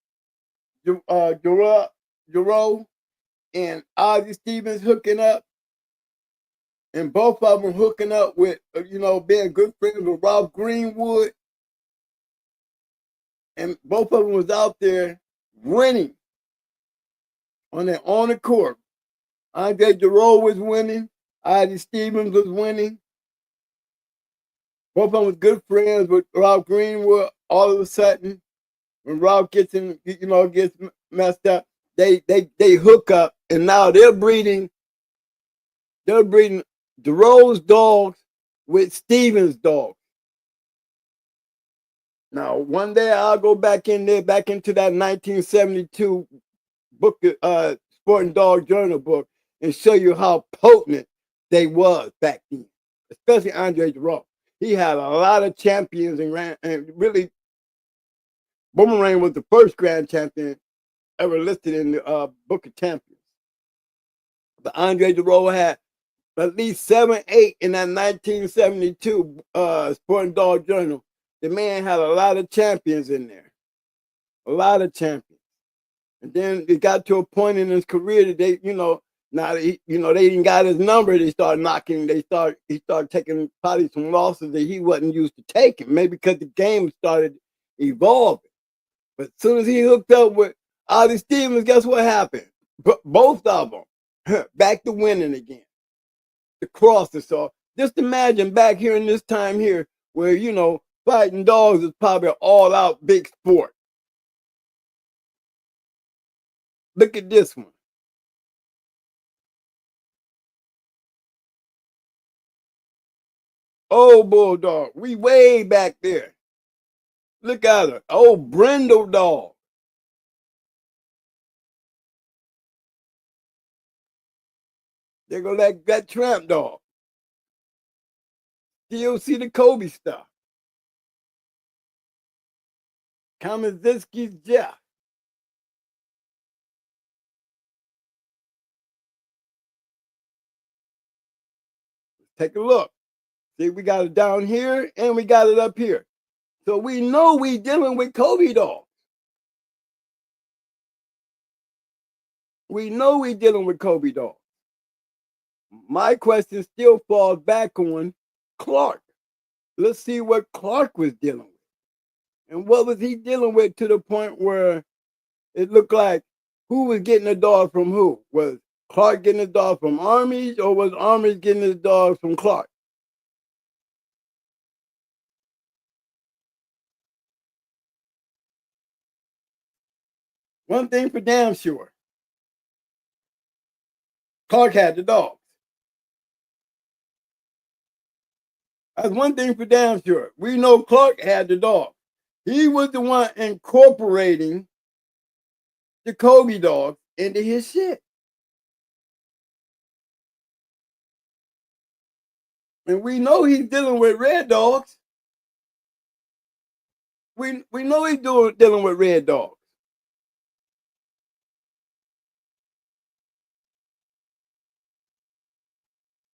Giroux and Ozzie Stevens hooking up, and both of them hooking up with, being good friends with Ralph Greenwood, and both of them was out there winning on their own accord. Andre Giroux was winning, Ozzie Stevens was winning. Both of them was good friends with Ralph Greenwood. All of a sudden, when Ralph gets messed up, they hook up, and now they're breeding Giroux's dogs with Stevens' dogs. Now, one day I'll go back into that 1972 book, Sport and Dog Journal book, and show you how potent they was back then, especially Andre Giroux. He had a lot of champions and really, Boomerang was the first grand champion ever listed in the Book of Champions. But Andre Giroux had at least 7, 8 in that 1972 Sport and Dog Journal. The man had a lot of champions in there, a lot of champions. And then it got to a point in his career that they, now they didn't got his number. They started knocking. He started taking probably some losses that he wasn't used to taking. Maybe because the game started evolving. But as soon as he hooked up with Ozzie Stevens, guess what happened? Both of them back to winning again. The crosses. So just imagine back here in this time here, where fighting dogs is probably an all-out big sport. Look at this one. Old Bulldog, we way back there. Look at her, old Brindle dog. There go that Tramp dog. Still see the Kobe stuff. Kamizinski's Jeff. Take a look. See, we got it down here and we got it up here. So we know we dealing with Kobe dogs. We know we dealing with Kobe dogs. My question still falls back on Clark. Let's see what Clark was dealing with. And what was he dealing with to the point where it looked like who was getting the dog from who? Was Clark getting his dog from Armies, or was Armies getting his dog from Clark? One thing for damn sure. Clark had the dogs. That's one thing for damn sure. We know Clark had the dog. He was the one incorporating the Kobe dog into his shit. And we know he's dealing with red dogs. We know he's dealing with red dogs.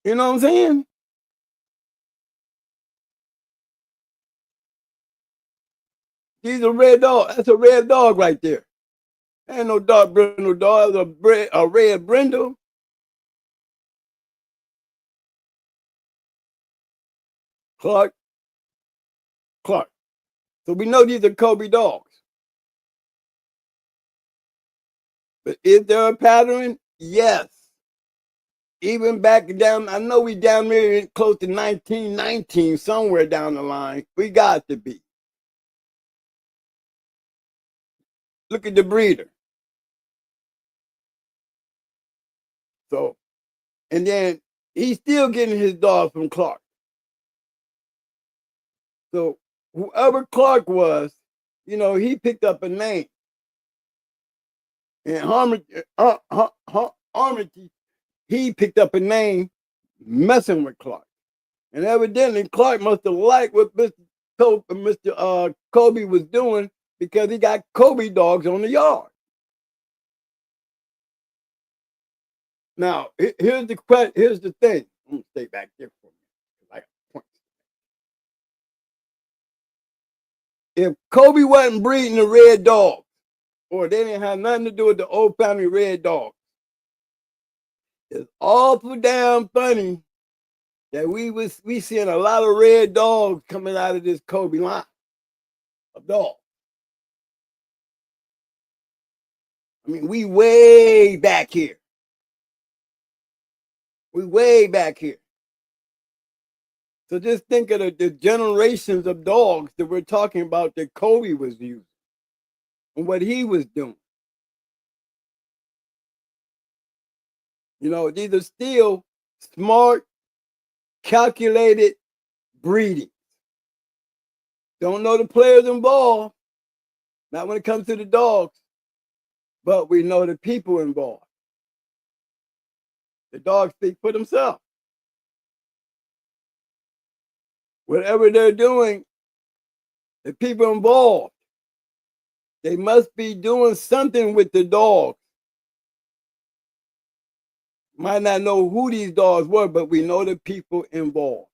You know what I'm saying? He's a red dog. That's a red dog right there. Ain't no dark brindle dog. That's a red brindle. Clark. So we know these are Kobe dogs. But is there a pattern? Yes. Even back down, I know we down there close to 1919, somewhere down the line. We got to be. Look at the breeder. So, and then he's still getting his dog from Clark. So whoever Clark was, you know, he picked up a name. And Armitage, he picked up a name messing with Clark. And evidently Clark must have liked what Mr. Kobe was doing because he got Kobe dogs on the yard. Now, here's the thing. I'm gonna stay back there for a minute. I got points. If Kobe wasn't breeding the red dog, or they didn't have nothing to do with the old family red dog, it's awful damn funny that we seeing a lot of red dogs coming out of this Kobe line of dogs. I mean, we way back here. We way back here. So just think of the generations of dogs that we're talking about that Kobe was using and what he was doing. You know, these are still smart, calculated breeding. Don't know the players involved, not when it comes to the dogs, but we know the people involved. The dogs speak for themselves. Whatever they're doing, the people involved, they must be doing something with the dogs. Might not know who these dogs were, but we know the people involved.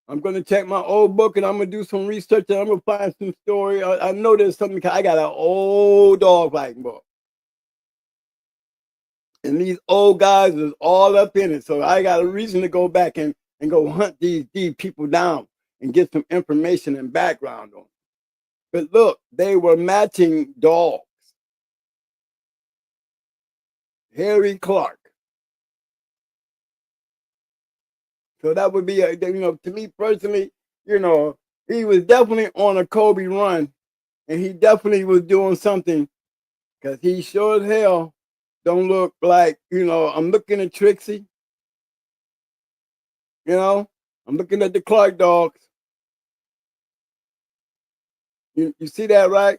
I'm going to check my old book and I'm going to do some research and I'm going to find some story. I know there's something. I got an old dog fighting book. And these old guys is all up in it. So I got a reason to go back and go hunt these people down and get some information and background on them. But look, they were matching dogs. Harry Clark. So that would be, to me personally, he was definitely on a Kobe run, and he definitely was doing something, because he sure as hell don't look like, I'm looking at Trixie, I'm looking at the Clark dogs. You see that, right?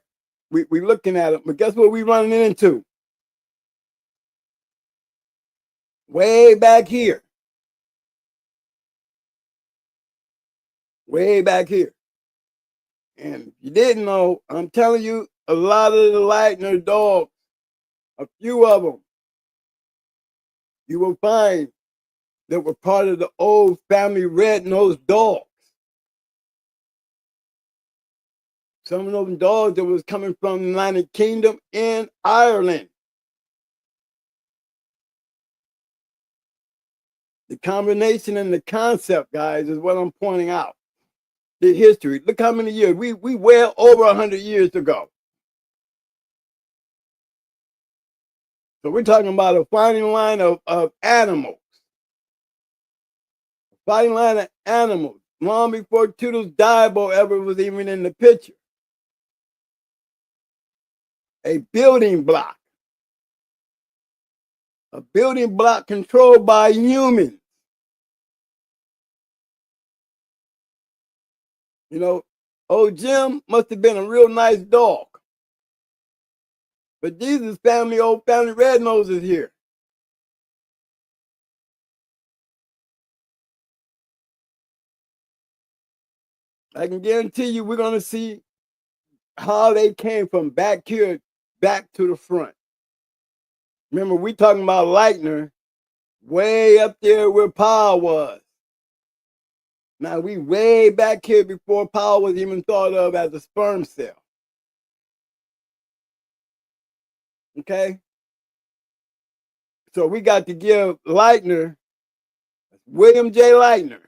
We looking at them, but guess what we running into? Way back here. Way back here. And if you didn't know, I'm telling you, a lot of the Lightner dogs, a few of them, you will find that were part of the old family red-nosed dogs. Some of those dogs that was coming from the United Kingdom and Ireland. The combination and the concept, guys, is what I'm pointing out. The history. Look how many years. We well over 100 years ago. So we're talking about a fighting line of animals. A fighting line of animals. Long before Toodles DIBO ever was even in the picture. a building block. A building block controlled by humans. You know, old Jim must have been a real nice dog. But Jesus' family, old family Red Nose is here. I can guarantee you we're going to see how they came from back here, back to the front. Remember, we talking about Lightner way up there where Power was. Now, we way back here before Power was even thought of as a sperm cell. Okay? So we got to give Lightner, William J. Lightner.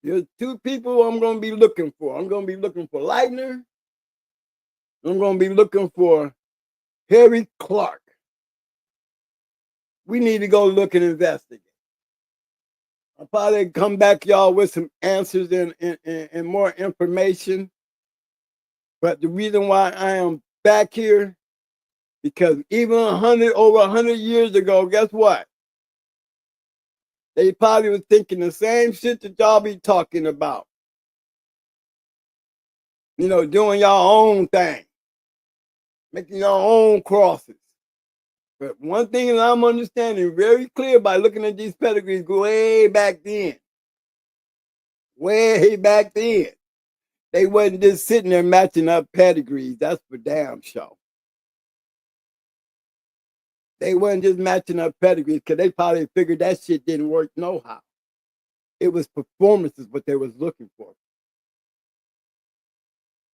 There's two people I'm going to be looking for. I'm going to be looking for Lightner. I'm going to be looking for Harry Clark. We need to go look and investigate. I'll probably come back, y'all, with some answers and more information. But the reason why I am back here, because even over 100 years ago, guess what? They probably was thinking the same shit that y'all be talking about. You know, doing your own thing. Making your own crosses. But one thing that I'm understanding very clear by looking at these pedigrees way back then. Way back then. They wasn't just sitting there matching up pedigrees. That's for damn sure. They wasn't just matching up pedigrees because they probably figured that shit didn't work no how. It was performances what they was looking for.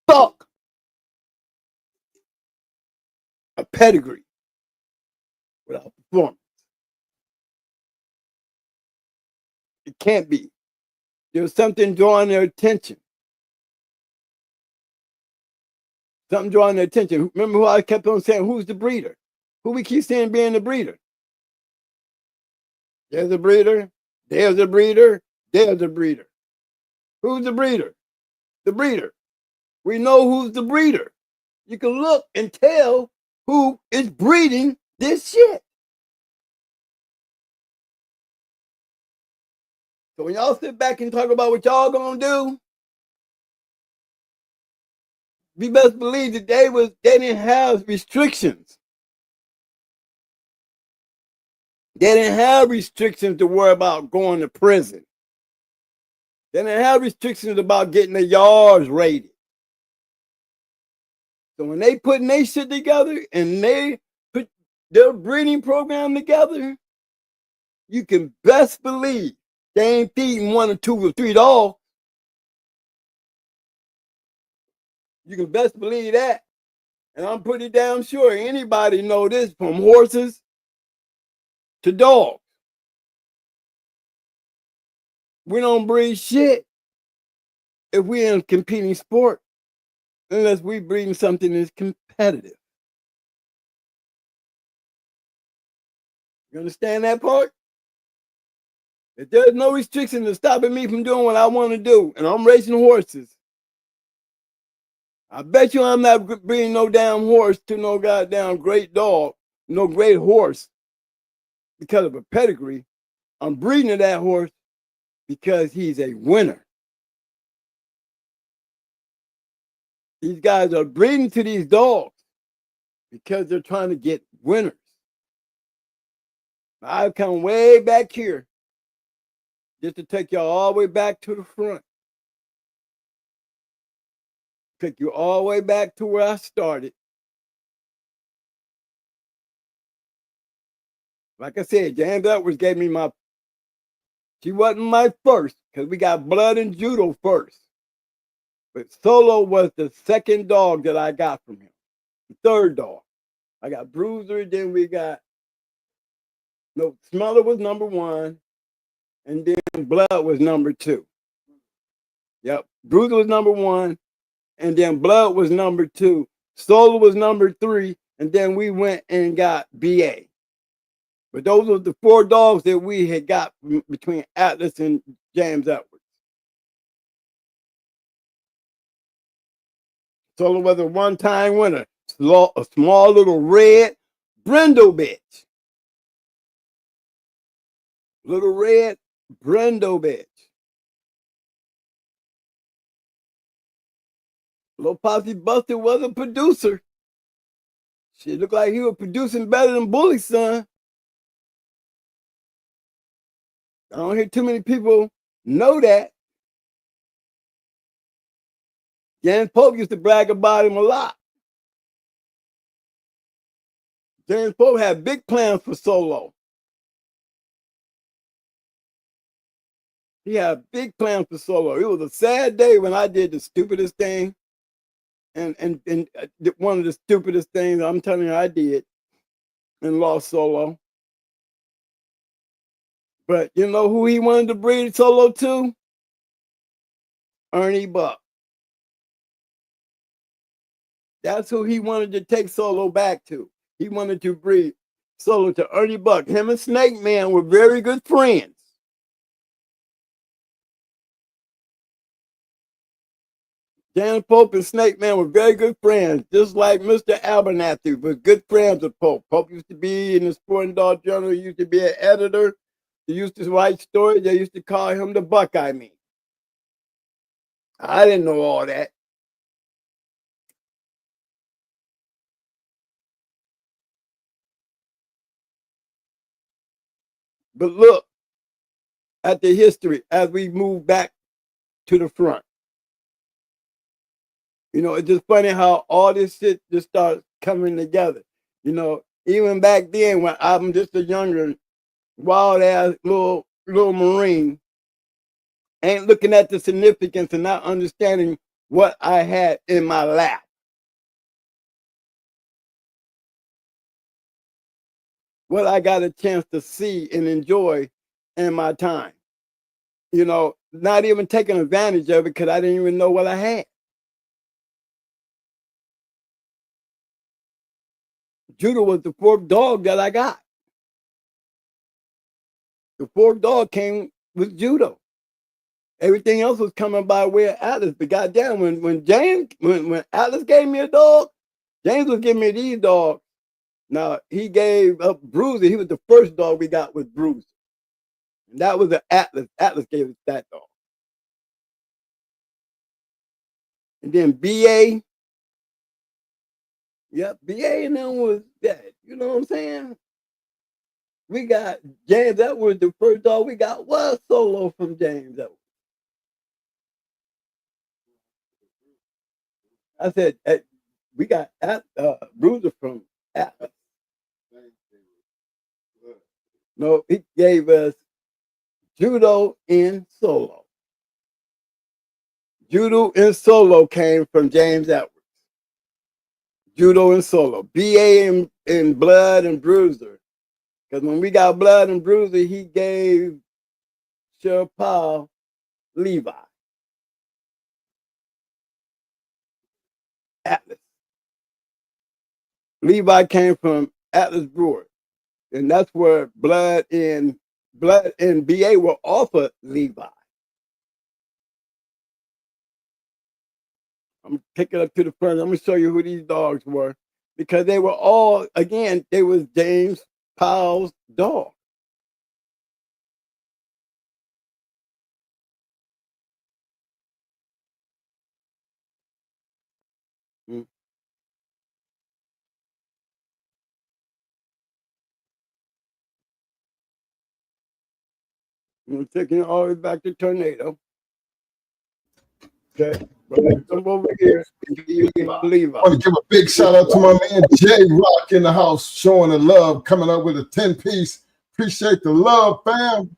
Fuck a pedigree without performance. It can't be. There's something drawing their attention. Something drawing their attention. Remember who I kept on saying, who's the breeder? Who we keep saying being the breeder? There's a breeder. There's a breeder. There's a breeder. Who's the breeder? The breeder. We know who's the breeder. You can look and tell who is breeding this shit. So when y'all sit back and talk about what y'all gonna do, we best believe that they didn't have restrictions. They didn't have restrictions to worry about going to prison. They didn't have restrictions about getting the yards rated. So when they putting their shit together and they put their breeding program together, you can best believe they ain't feeding 1 or 2 or 3 dogs. You can best believe that. And I'm pretty damn sure anybody know this, from horses to dogs. We don't breed shit if we're in a competing sport unless we breeding something that's competitive. You understand that part? If there's no restriction to stopping me from doing what I want to do, and I'm racing horses, I bet you I'm not breeding no damn horse to no goddamn great dog, no great horse because of a pedigree. I'm breeding to that horse because he's a winner. These guys are breeding to these dogs because they're trying to get winners. I've come way back here just to take y'all all the way back to the front. Take you all the way back to where I started. Like I said, James Edwards gave me she wasn't my first because we got Blood and Judo first. But Solo was the second dog that I got from him. The third dog. I got Bruiser, then we got, Smeller was number 1, and then Blood was number 2. Yep, Bruiser was number 1, and then Blood was number 2. Solo was number 3, and then we went and got BA. But those were the 4 dogs that we had got between Atlas and James Edwards. Solo was a one-time winner. A small little red brindle bitch. Little red brindle bitch. Little Posse Buster was a producer. She looked like he was producing better than Bully's son. I don't hear too many people know that. James Pope used to brag about him a lot. James Pope had big plans for Solo. He had big plans for Solo. It was a sad day when I did the stupidest thing. And one of the stupidest things I'm telling you I did and lost Solo. But you know who he wanted to breed Solo to? Ernie Buck. That's who he wanted to take Solo back to. He wanted to breed Solo to Ernie Buck. Him and Snake Man were very good friends. James Pope and Snake Man were very good friends, just like Mr. Abernathy was good friends with Pope. Pope used to be in the Sporting Dog Journal. He used to be an editor. He used to write stories. They used to call him the Buckeye Man. I didn't know all that. But look at the history as we move back to the front. You know, it's just funny how all this shit just starts coming together. You know, even back then when I'm just a younger, wild ass little Marine, ain't looking at the significance and not understanding what I had in my lap. What I got a chance to see and enjoy in my time. You know, not even taking advantage of it because I didn't even know what I had. Judah was the fourth dog that I got. The fourth dog came with Judah. Everything else was coming by way of Atlas. But goddamn, when Atlas gave me a dog, James was giving me these dogs. Now he gave up Bruiser. He was the first dog we got with Bruiser. And that was the Atlas. Atlas gave us that dog. And then BA. Yep, BA and them was that. You know what I'm saying? We got James Edwards, the first dog we got was Solo from James Edwards. I said, hey, we got Bruiser from Atlas. No, he gave us Judo and Solo. Judo and Solo came from James Edwards. Judo and Solo. BA and Blood and Bruiser. Because when we got Blood and Bruiser, he gave Sher Paul Levi. Atlas. Levi came from Atlas Brewer. And that's where Blood and BA were off of Levi. I'm picking up to the front. I'm going to show you who these dogs were. Because they were all, again, they was James Powell's dog. I'm taking it all the way back to Tornado. Okay. Come over here. I want to give a big shout out to my man J Rock in the house, showing the love, coming up with a 10-piece. Appreciate the love, fam.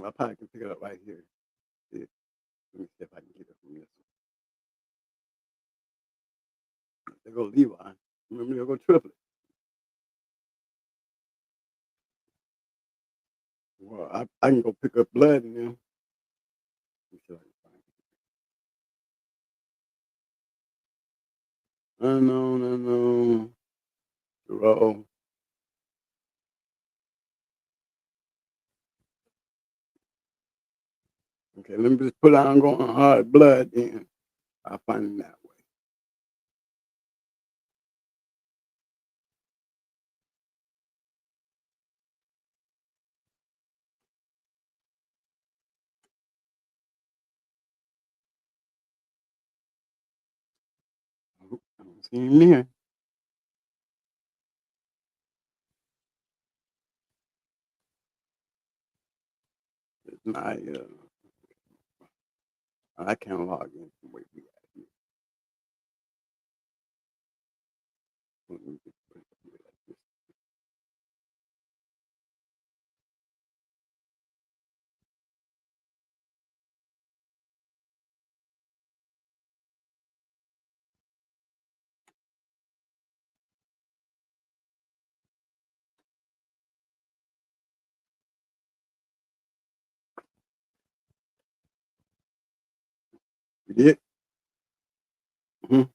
I probably can pick it up right here. Let me see if I can get it from this one. There go Levi. Remember, there go Triplet. Well, I can go pick up blood in them. Unknown. Roll. Okay, let me just put on going hard blood then. I'll find it that way. I don't see him there. It's my I can't log in from where we at here. Let me just put it here like this. You did? Mm-hmm.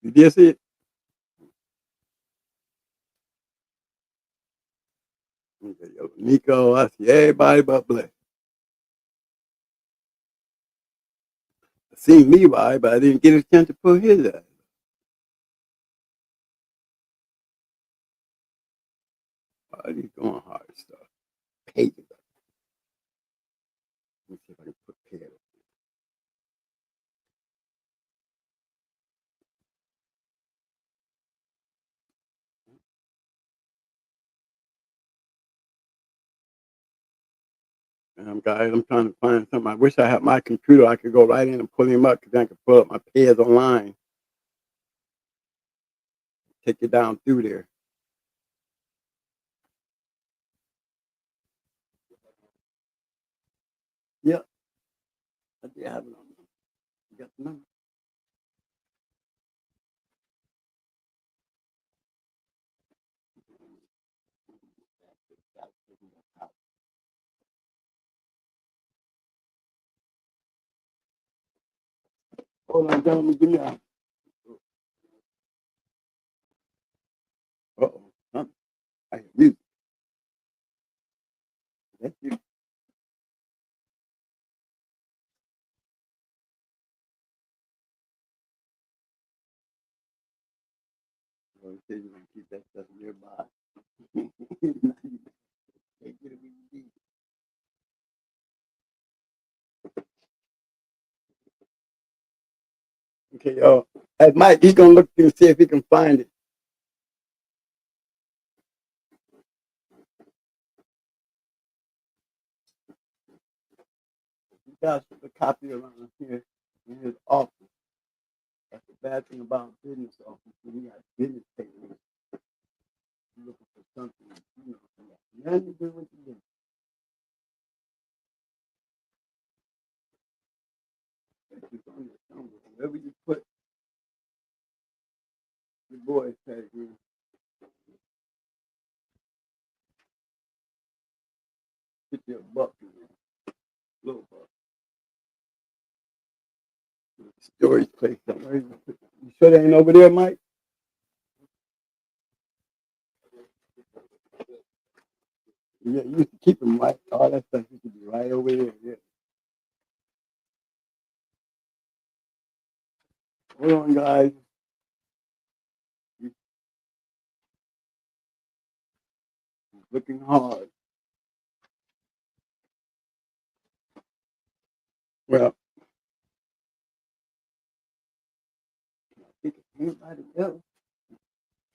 You did see it? Okay, yo, Nico, I see everybody but Blake. I seen Levi, but I didn't get a chance to put his ass. Oh, he's going hard stuff. Pages. Let me see if I can put pairs. Guys, I'm trying to find something. I wish I had my computer. I could go right in and pull him up because then I could pull up my pairs online. Take it down through there. Yep. I did have it on. You got the number? Hold on, gentlemen. Give me a. Uh-oh. Something. I hear music. That's you. Well, it says you can keep that stuff nearby. Can't get it when you need it. Okay, y'all. Hey, Mike, he's gonna look to see if he can find it. He got a copy around here in his office. That's the bad thing about business office. When you got business papers, you're looking for something, you know, nothing to do with the business. It's on your somewhere. Wherever you put the boys pedigree, get your buck in there, little buck. Storage place somewhere. You sure they ain't over there, Mike? Yeah, you used to keep them right. All that stuff used to be right over there. Yeah. Hold on, guys. He's looking hard. Well, I think anybody else.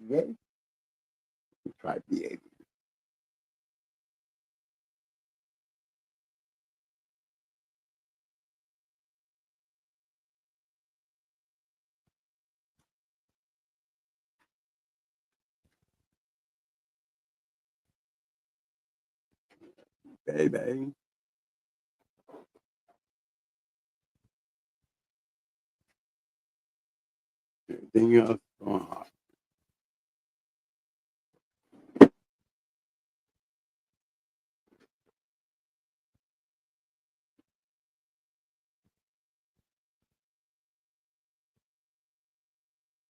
You ready? Try BA. Baby. Anything else going on?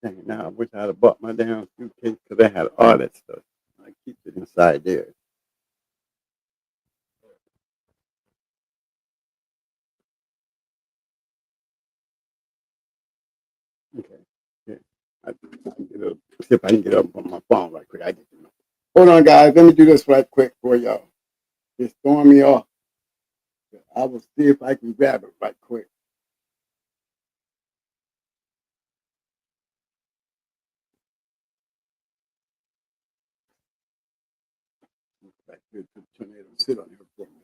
Dang it, now I wish I'd have bought my damn suitcase because I had all that stuff. I keep it inside there. Okay. Yeah. I can get up. See if I can get up on my phone right quick. I get you. Hold on, guys. Let me do this right quick for y'all. It's throwing me off. I will see if I can grab it right quick. Back here to the tornado. Sit on here for a minute.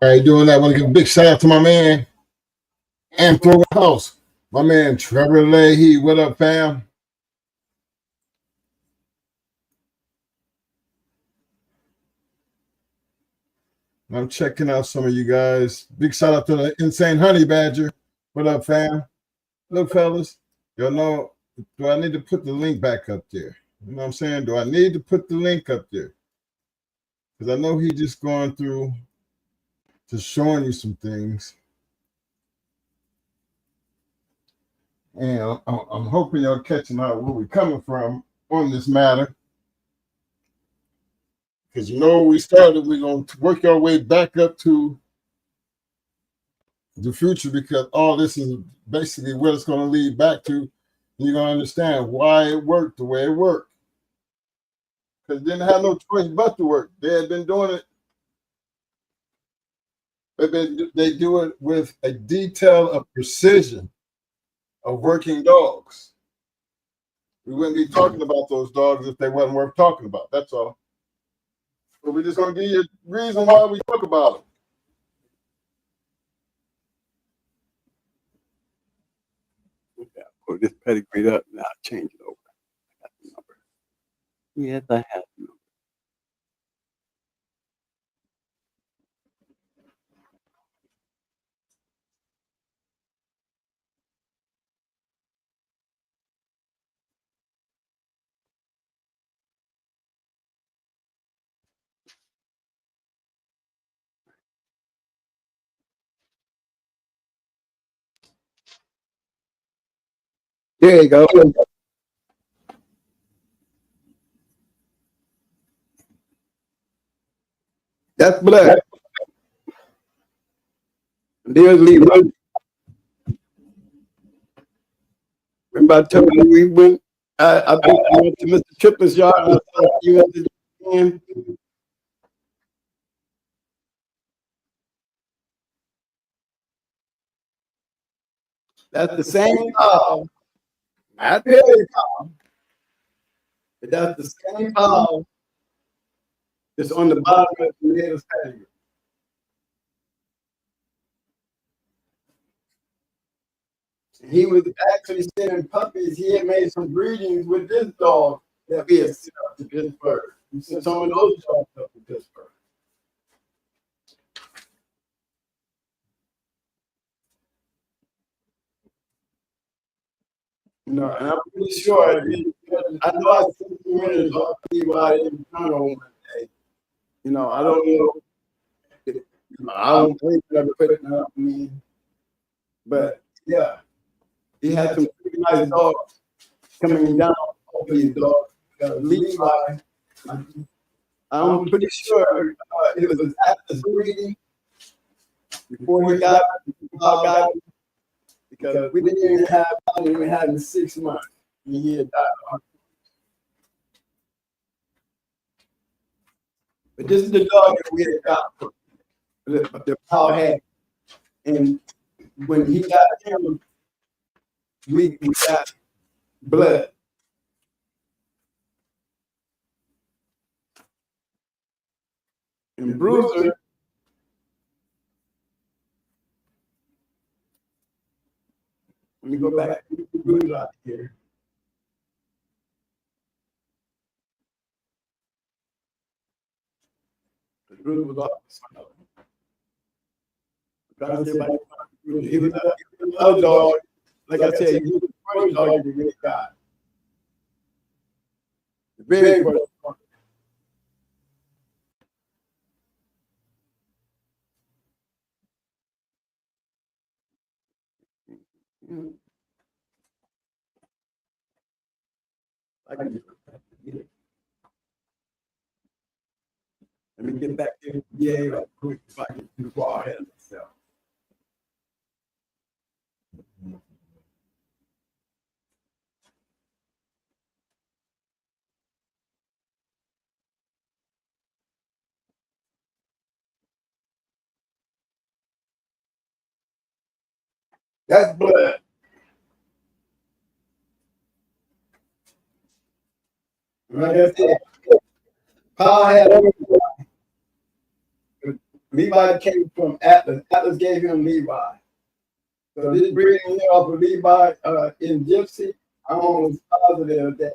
All right, doing that. I want to give a big shout out to my man, Anthro House. My man, Trevor Leahy. What up, fam? I'm checking out some of you guys. Big shout out to the Insane Honey Badger. What up, fam? Look, fellas, y'all know, do I need to put the link back up there? You know what I'm saying? Do I need to put the link up there? Because I know he just going through, just showing you some things. And I'm hoping y'all catching out where we're coming from on this matter. Because you know we started, we're going to work our way back up to the future, because all this is basically what it's going to lead back to. And you're going to understand why it worked the way it worked. Because they didn't have no choice but to work. They had been doing it. They do it with a detail of precision of working dogs. We wouldn't be talking about those dogs if they wasn't worth talking about. That's all. But we're just going to give you a reason why we talk about them. Pull this pedigree up. Now change it over. I got the number. Yes, I have the number. There you go. That's blood. There's Leroy. Remember I told you we went, I went to Mr. Triple's yard and I saw you at the end. That's the same dog. Not really dog. But that's the same dog that's on the bottom of the tomatoes pedigree. He was actually sending puppies. He had made some breedings with this dog that we had sent up to Pittsburgh. He sent some of those dogs up to Pittsburgh. No, and I'm pretty sure. I know I sent some minutes off why I didn't come on one day. You know, I don't know. I don't think I ever put it up for me. But yeah, he had some pretty nice dogs coming down over these dogs. Levi, I'm pretty sure it was after breeding before he got it, because we didn't even have him. We had him 6 months. And he had died. But this is the dog that we had got. The power had. And when he got him, we got blood. And Bruiser, let me go back to Bruiser out here. Bruiser was awesome. He was another dog. Like I said, he was the first dog you really got. The very first one. Let me get back to right quick if I get too far ahead of myself. That's blood. Like I said, Paul had Levi came from Atlas. Atlas gave him Levi. So this breeding off of Levi in Gypsy, I'm almost positive that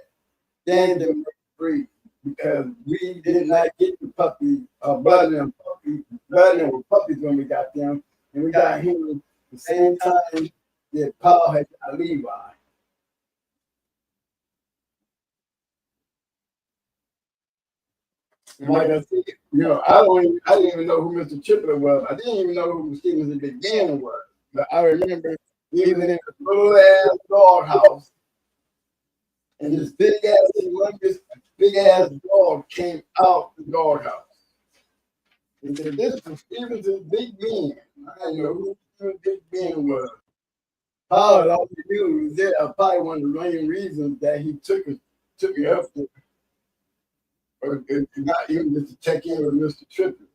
Dan didn't breed because we did not get the puppy, Bloodline were puppies when we got them, and we got him the same time that Paul had got Levi. Like I said, I didn't even know who Mr. Tripler was. I didn't even know who Stevenson Began was. But I remember he was in a little ass doghouse, and this big ass dog came out the doghouse. He said, "This was Stevenson's Big Ben." I didn't know who Stevenson's Big Ben was. Paul all he knew was that probably one of the main reasons that he took me up there. Or not even just to check in with Mr. Tripper.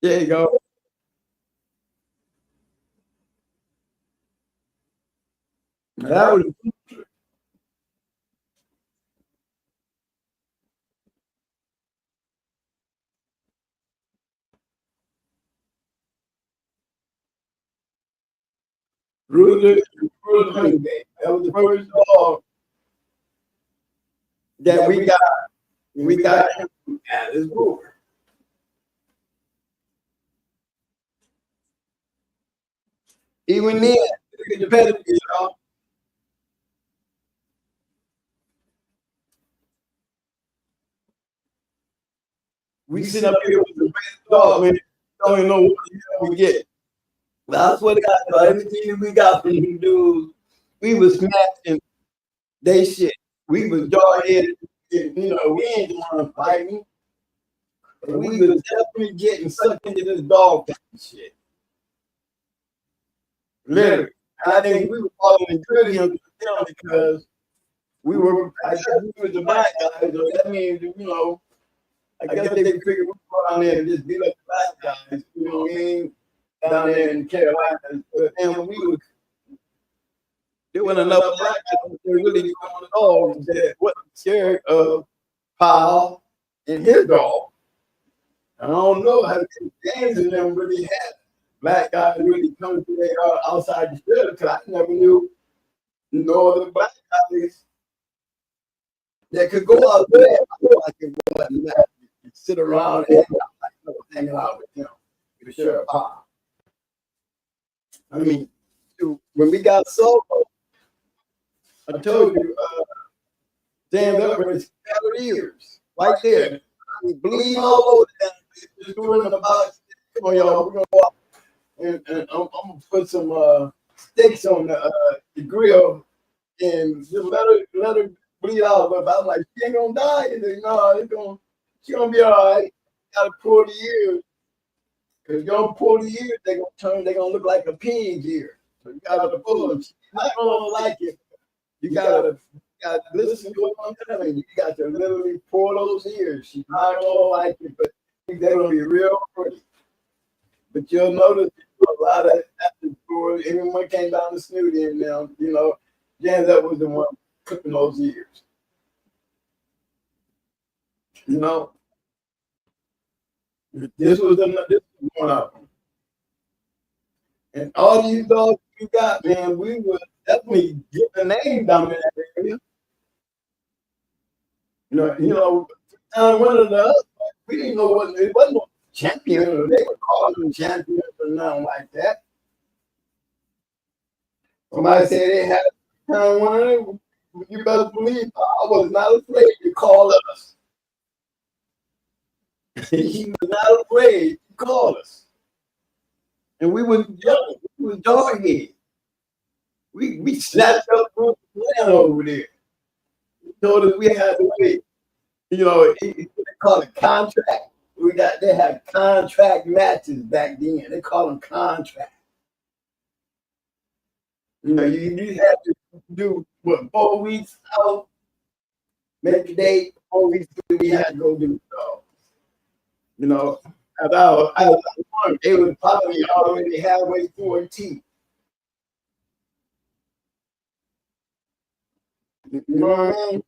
There you go. That was Bruiser Honeybuncch. That was the first dog that we got. We got him from Atlas Brewer. Even then, look at the pedigree, y'all. We sit up here with the best dog, man. Don't even know what the hell we get. But I swear to God, everything we got from them dudes, we was smashing they shit. We was dog-headed. We ain't the one fighting. But we was definitely getting sucked into this dog shit. Literally. And I think we were following good him because we were the black guys. So that means, I guess they figured we go down there and just be like the black guys. We ain't down there in Carolina. But then there wasn't enough black guys that really on the dogs that wasn't scared of Paul and his dog. I don't know how the gangs in them really had black guys really coming to their outside the shelter because I never knew no other black guys that could go out there. I could go out and sit around and hang out with them. For sure. I mean, you when we got solo, I told you, stand up with his covered ears, right there. He bleeding all over that. Just doing the box. Come on, y'all. We're gonna walk, and I'm gonna put some sticks on the grill and just let her bleed out. But I'm like, she ain't gonna die. And then, no, she gonna be all right. Gotta pull the ears. Cause you don't pull the ears, they're gonna look like a pig's ear. So you gotta pull them. She's not gonna like it. You gotta listen to what I'm telling you. You got to literally pull those ears. She's not gonna like it, but they're gonna be real pretty. But you'll notice a lot of after tour, everyone came down the snooty and now, James, that was the one cooking those ears. This was one of them. And all these dogs you got, man, we would definitely get the name down in that area. One of the others, we didn't know it wasn't no champion, or they were calling champions or nothing like that. Somebody said they had one of them. You better believe I was not afraid to call us. He was not afraid to call us. And we was young, we was dog head. We snatched up the land over there. He told us we had to wait. They call it contract. They had contract matches back then. They call them contract. You had to do 4 weeks out, make a date, 4 weeks we had to go do so. As I was born, they was probably already halfway through a T. You know what I mean?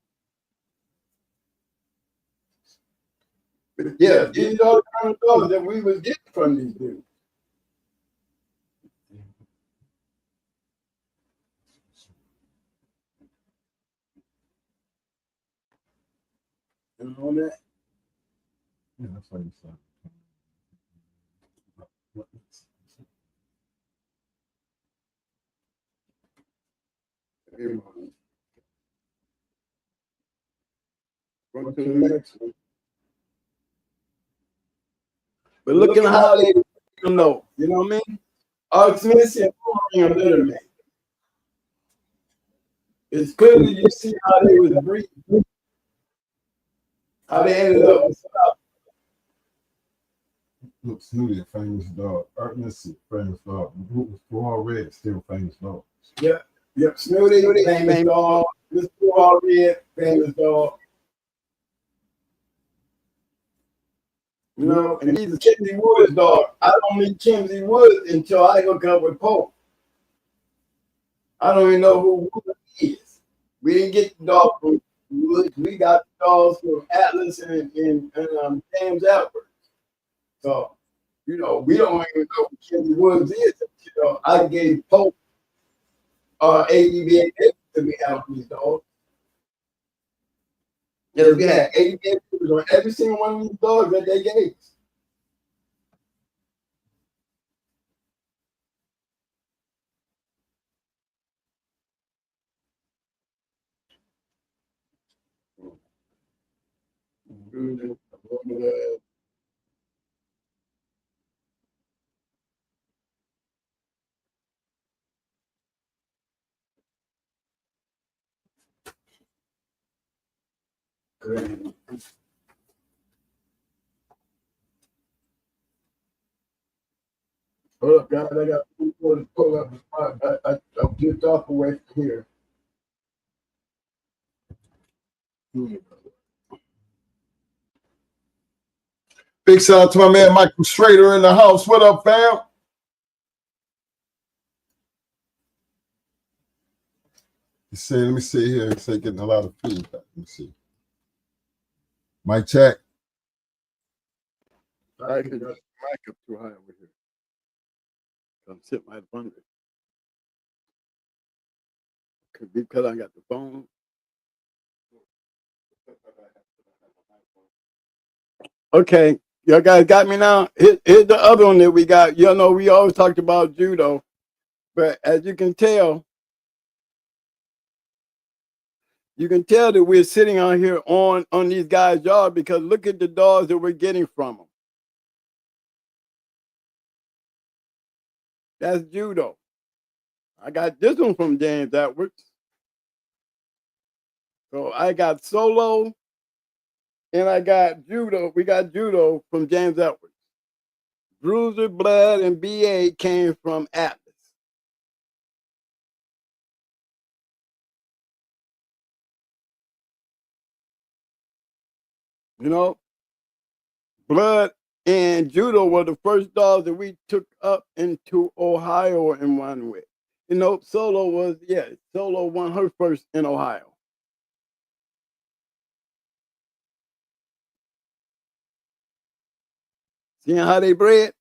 But yeah, these are the kind of dogs that we was getting from these dudes. You know that? Yeah, that's what you said. Go to the next one. But look at how they know. You know what I mean? Art Smith and Litterman. It's clearly you see how they was breathing. How they ended up with stuff. Look, Snooty, a famous dog. Art Smith, famous dog. All Red, still famous dog. Yep. Snooty, famous dog. This All Red, famous dog. And he's a Kenzie Woods dog. I don't meet Kenzie Woods until I hook up with Pope. I don't even know who Woods is. We didn't get the dog from Woods. We got the dogs from Atlas and James Albert. So, we don't even know who Kenzie Woods is. I gave Pope APBT'S to me out of these dogs. Yeah, we had APBT'S on every single one of these dogs that they gave us. Great. Hold up, guys. I got to pull up the spot. I just off away from here. Big shout out to my man Michael Schrader in the house. What up, fam? Let me see here. It's getting a lot of feedback. Let me see. Mic check. I could just mic up too high over here. I'm sitting right under it. Could be because I got the phone. Okay, y'all guys got me now. Here's the other one that we got. We always talked about judo, But as you can tell that we're sitting on here on these guys' yard because look at the dogs that we're getting from them. That's Judo. I got this one from James Edwards. So I got Solo and I got Judo. We got Judo from James Edwards. Bruiser, Blood, and BA came from Atlas. You know, Blood and Judo were the first dogs that we took up into Ohio and won with. You know, Solo won her first in Ohio. Seeing how they bred?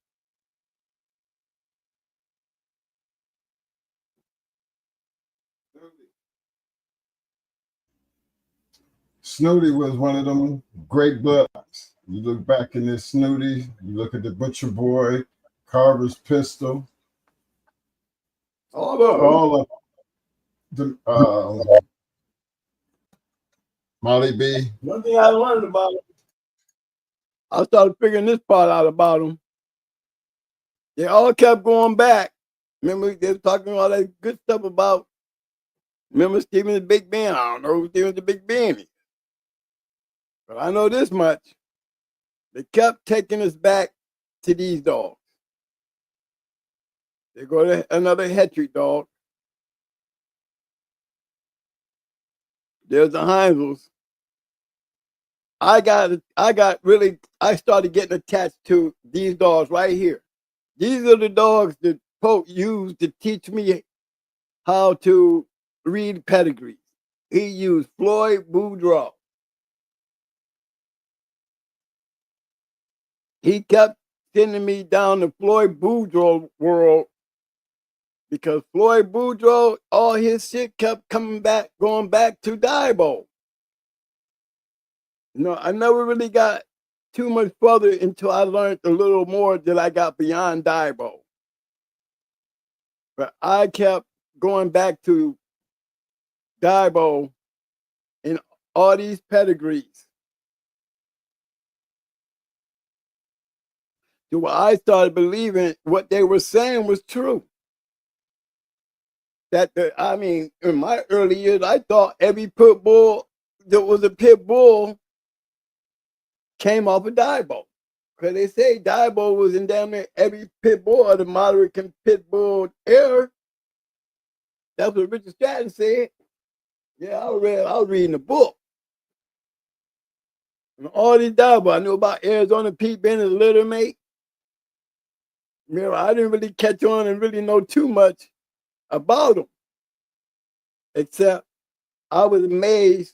Snooty was one of them great bloodlines. You look back in this Snooty, you look at the Butcher Boy, Carver's Pistol, all of the Molly B. One thing I learned about them, I started figuring this part out about them. They all kept going back. Remember, they were talking all that good stuff about, remember Stephen the Big Ben? I don't know who Stephen the Big Ben is. But I know this much. They kept taking us back to these dogs. They go to another Hetrick dog. There's the Heinzels. I started getting attached to these dogs right here. These are the dogs that Pope used to teach me how to read pedigrees. He used Floyd Boudreaux. He kept sending me down the Floyd Boudreaux world because Floyd Boudreaux, all his shit kept going back to DIBO. You know, I never really got too much further until I learned a little more that I got beyond DIBO. But I kept going back to DIBO in all these pedigrees. So I started believing what they were saying was true. In my early years, I thought every pit bull that was a pit bull came off of DIBO. Because they say DIBO was in damn near every pit bull of the moderate pit bull era. That's what Richard Stratton said. Yeah, I was reading the book. And all these DIBO, I knew about Arizona Pete Bennett's litter mate. You know, I didn't really catch on and really know too much about them. Except I was amazed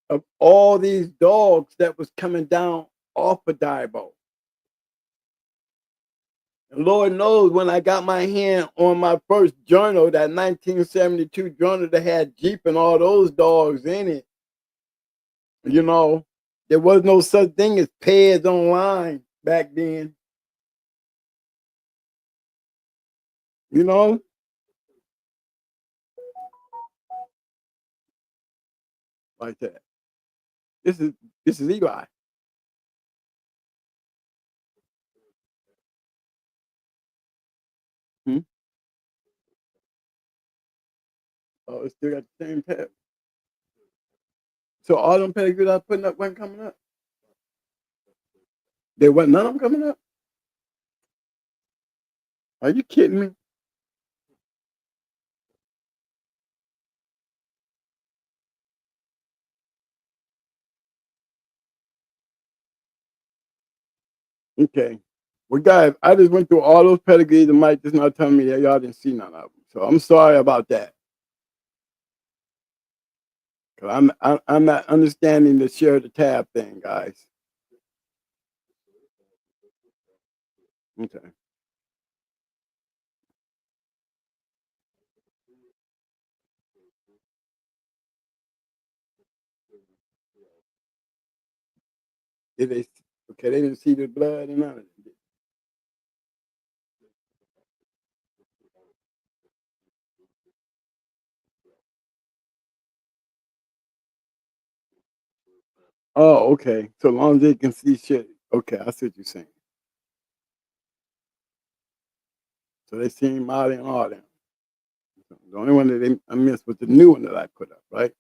of all these dogs that was coming down off of DIBO. And Lord knows when I got my hand on my first journal, that 1972 journal that had Jeep and all those dogs in it, you know, there was no such thing as PEDs online back then. You know? Like that. This is Eli. Oh, it still got the same pet. So all them pedigrees I was putting up wasn't coming up. There wasn't none of them coming up. Are you kidding me? Okay. Well, guys, I just went through all those pedigrees and Mike just not telling me that y'all didn't see none of them. So I'm sorry about that. Cause I'm not understanding the share the tab thing, guys. Okay. Did they? Okay, they didn't see the blood and none of it. Oh, okay. So long as they can see shit. Okay, I see what you're saying. So they seen Molly and all them. The only one that I missed was the new one that I put up, right?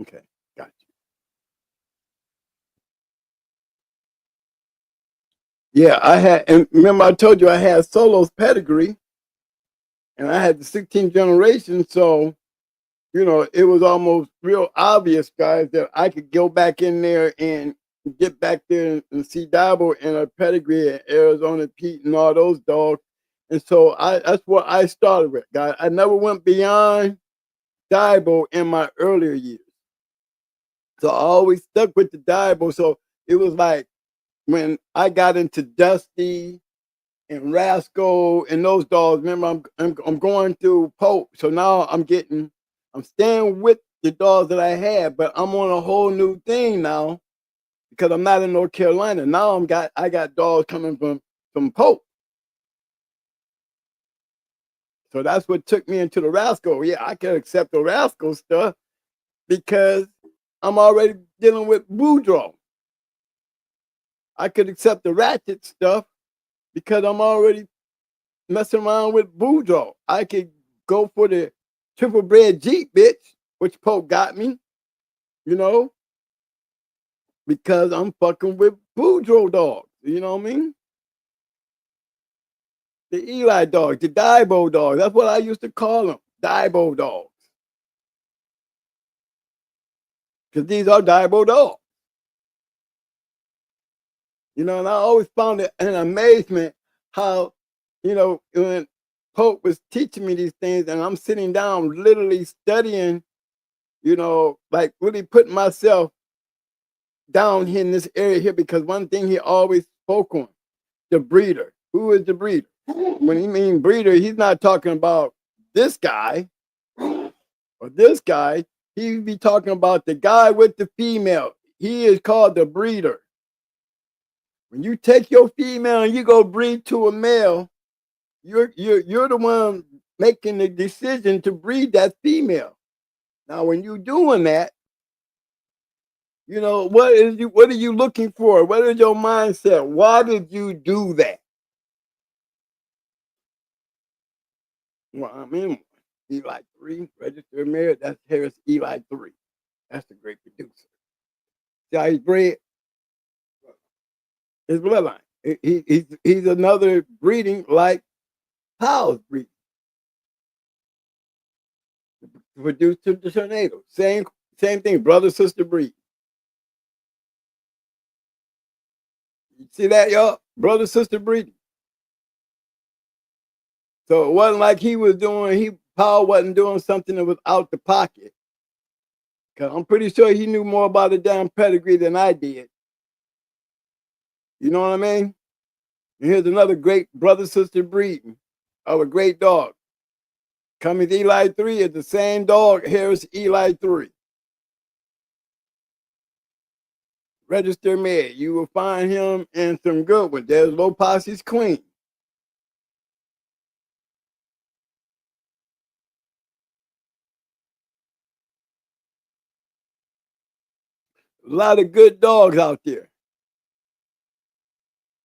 Okay, got you. Yeah, I had, and remember I told you I had Solo's pedigree, and I had the 16th generation, so you know, it was almost real obvious, guys, that I could go back in there and get back there and see DIBO and a pedigree and Arizona Pete and all those dogs. And so that's what I started with, guys. I never went beyond DIBO in my earlier years. So I always stuck with the DIBO. So it was like when I got into Dusty and Rascal and those dogs, remember I'm going through Pope. So now I'm staying with the dogs that I had, but I'm on a whole new thing now because I'm not in North Carolina. Now I got dogs coming from Pope. So that's what took me into the Rascal. Yeah, I can accept the Rascal stuff because I'm already dealing with Boudreaux. I could accept the Ratchet stuff because I'm already messing around with Boudreaux. I could go for the triple bred Jeep, bitch, which Pope got me, you know, because I'm fucking with Boudreaux dogs. You know what I mean? The Eli dogs, the DIBO dogs. That's what I used to call them, DIBO dogs. Because these are DIBO dogs. You know, and I always found it an amazement how, you know, when Pope was teaching me these things and I'm sitting down literally studying, you know, like really putting myself down here in this area here, because one thing he always spoke on, the breeder. Who is the breeder? When he mean breeder, he's not talking about this guy or this guy. He be talking about the guy with the female. He is called the breeder. When you take your female and you go breed to a male, you're the one making the decision to breed that female. Now, when you're doing that, you know, what are you looking for? What is your mindset? Why did you do that? Well, I'm in Eli 3, registered married. That's Harris Eli 3. That's the great producer. See how he's bred? His bloodline. He's another breeding like Powell's breeding. Produced to the tornado. Same thing, brother, sister breed. You see that, y'all? Brother, sister breeding. So it wasn't like he was doing, Powell wasn't doing something that was out the pocket. Cause I'm pretty sure he knew more about the damn pedigree than I did. You know what I mean? And here's another great brother, sister breeding of a great dog. Coming Eli 3 is the same dog, Harris Eli 3. Register mare. You will find him in some good ones. There's Low Posse's Queen. A lot of good dogs out there.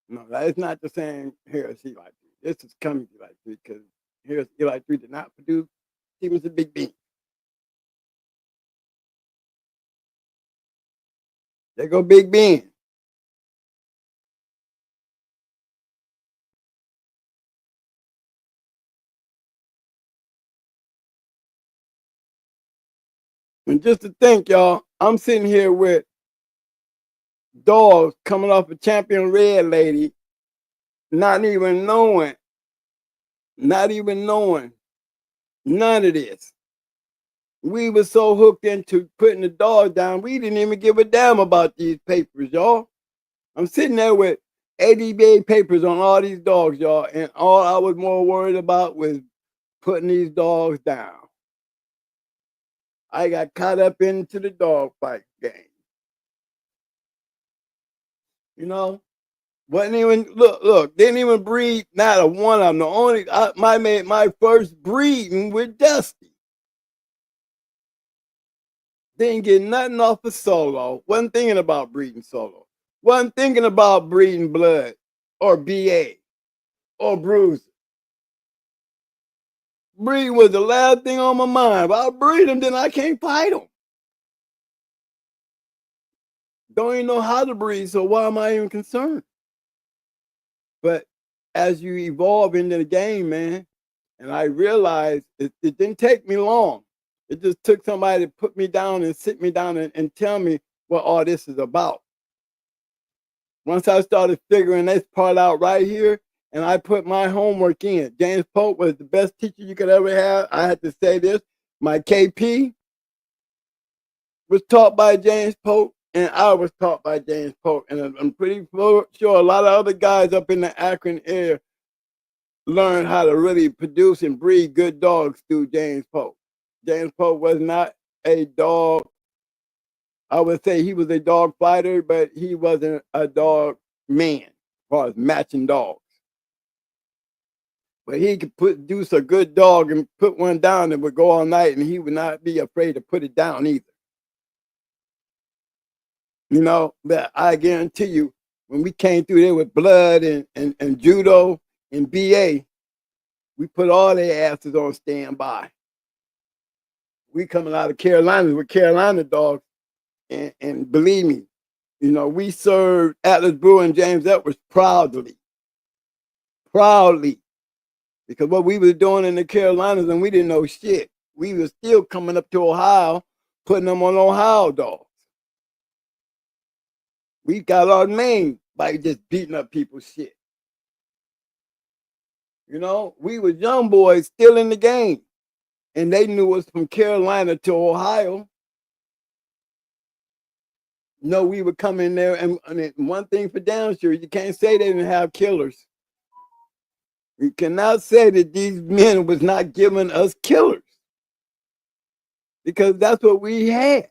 No, that's not the same Harris Eli 3. This is coming Eli 3 because Harris Eli 3 did not produce. He was a big bean. There go Big Ben. And just to think, y'all, I'm sitting here with dogs coming off a champion red lady, not even knowing none of this. We were so hooked into putting the dogs down, we didn't even give a damn about these papers, y'all. I'm sitting there with APBT'S papers on all these dogs, y'all, and all I was more worried about was putting these dogs down. I got caught up into the dog fight game. You know, wasn't even look, didn't even breed not a one of them. The only I made my first breeding with Dusty. Didn't get nothing off of solo. Wasn't thinking about breeding solo. Wasn't thinking about breeding blood or BA or bruiser. Breed was the last thing on my mind. If I breed them, then I can't fight them. Don't even know how to breed, so why am I even concerned? But as you evolve into the game, man, and I realized it didn't take me long. It just took somebody to put me down and sit me down and tell me what all this is about. Once I started figuring this part out right here, and I put my homework in. James Pope was the best teacher you could ever have. I had to say this. My KP was taught by James Pope, and I was taught by James Pope. And I'm pretty sure a lot of other guys up in the Akron area learned how to really produce and breed good dogs through James Pope. James Pope was not a dog. I would say he was a dog fighter, but he wasn't a dog man as far as matching dogs. But he could produce a good dog and put one down that would go all night, and he would not be afraid to put it down either. You know, but I guarantee you, when we came through there with blood and judo and BA, we put all their asses on standby. We coming out of Carolina with Carolina dogs, and believe me, you know, we served Atlas Brewer and James Edwards proudly. Because what we was doing in the Carolinas, and we didn't know shit. We was still coming up to Ohio, putting them on Ohio dogs. We got our name by just beating up people's shit. You know, we was young boys still in the game. And they knew us from Carolina to Ohio. No, we would come in there, and one thing for damn sure, you can't say they didn't have killers. You cannot say that these men was not giving us killers, because that's what we had.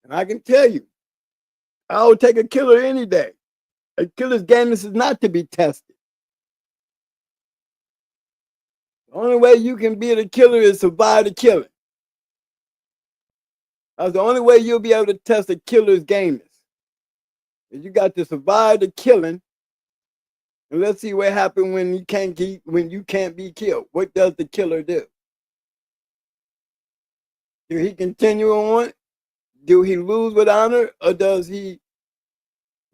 And I can tell you, I would take a killer any day. A killer's game is not to be tested. The only way you can be a killer is survive the killing. That's the only way you'll be able to test a killer's gameness. Is you got to survive the killing. And let's see what happens when you can't be killed. What does the killer do? Do he continue on? Do he lose with honor, or does he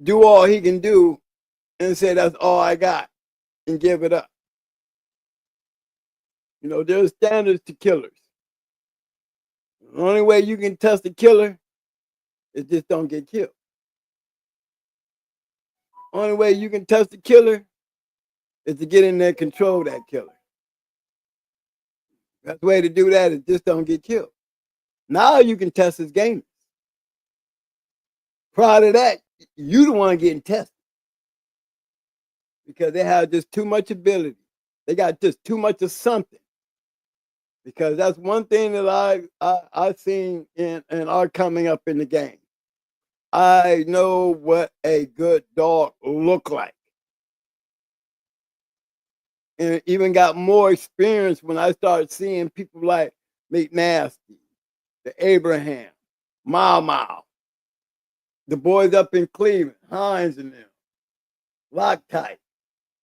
do all he can do and say that's all I got and give it up? You know, there's standards to killers. The only way you can test a killer is just don't get killed. Only way you can test a killer is to get in there and control that killer. That's the way to do that is just don't get killed. Now you can test his game. Prior to that, you the one getting tested. Because they have just too much ability. They got just too much of something. Because that's one thing that I've seen in our coming up in the game. I know what a good dog look like. And even got more experience when I started seeing people like McNasty, the Abraham, Mau, the boys up in Cleveland, Hines and them, Loctite.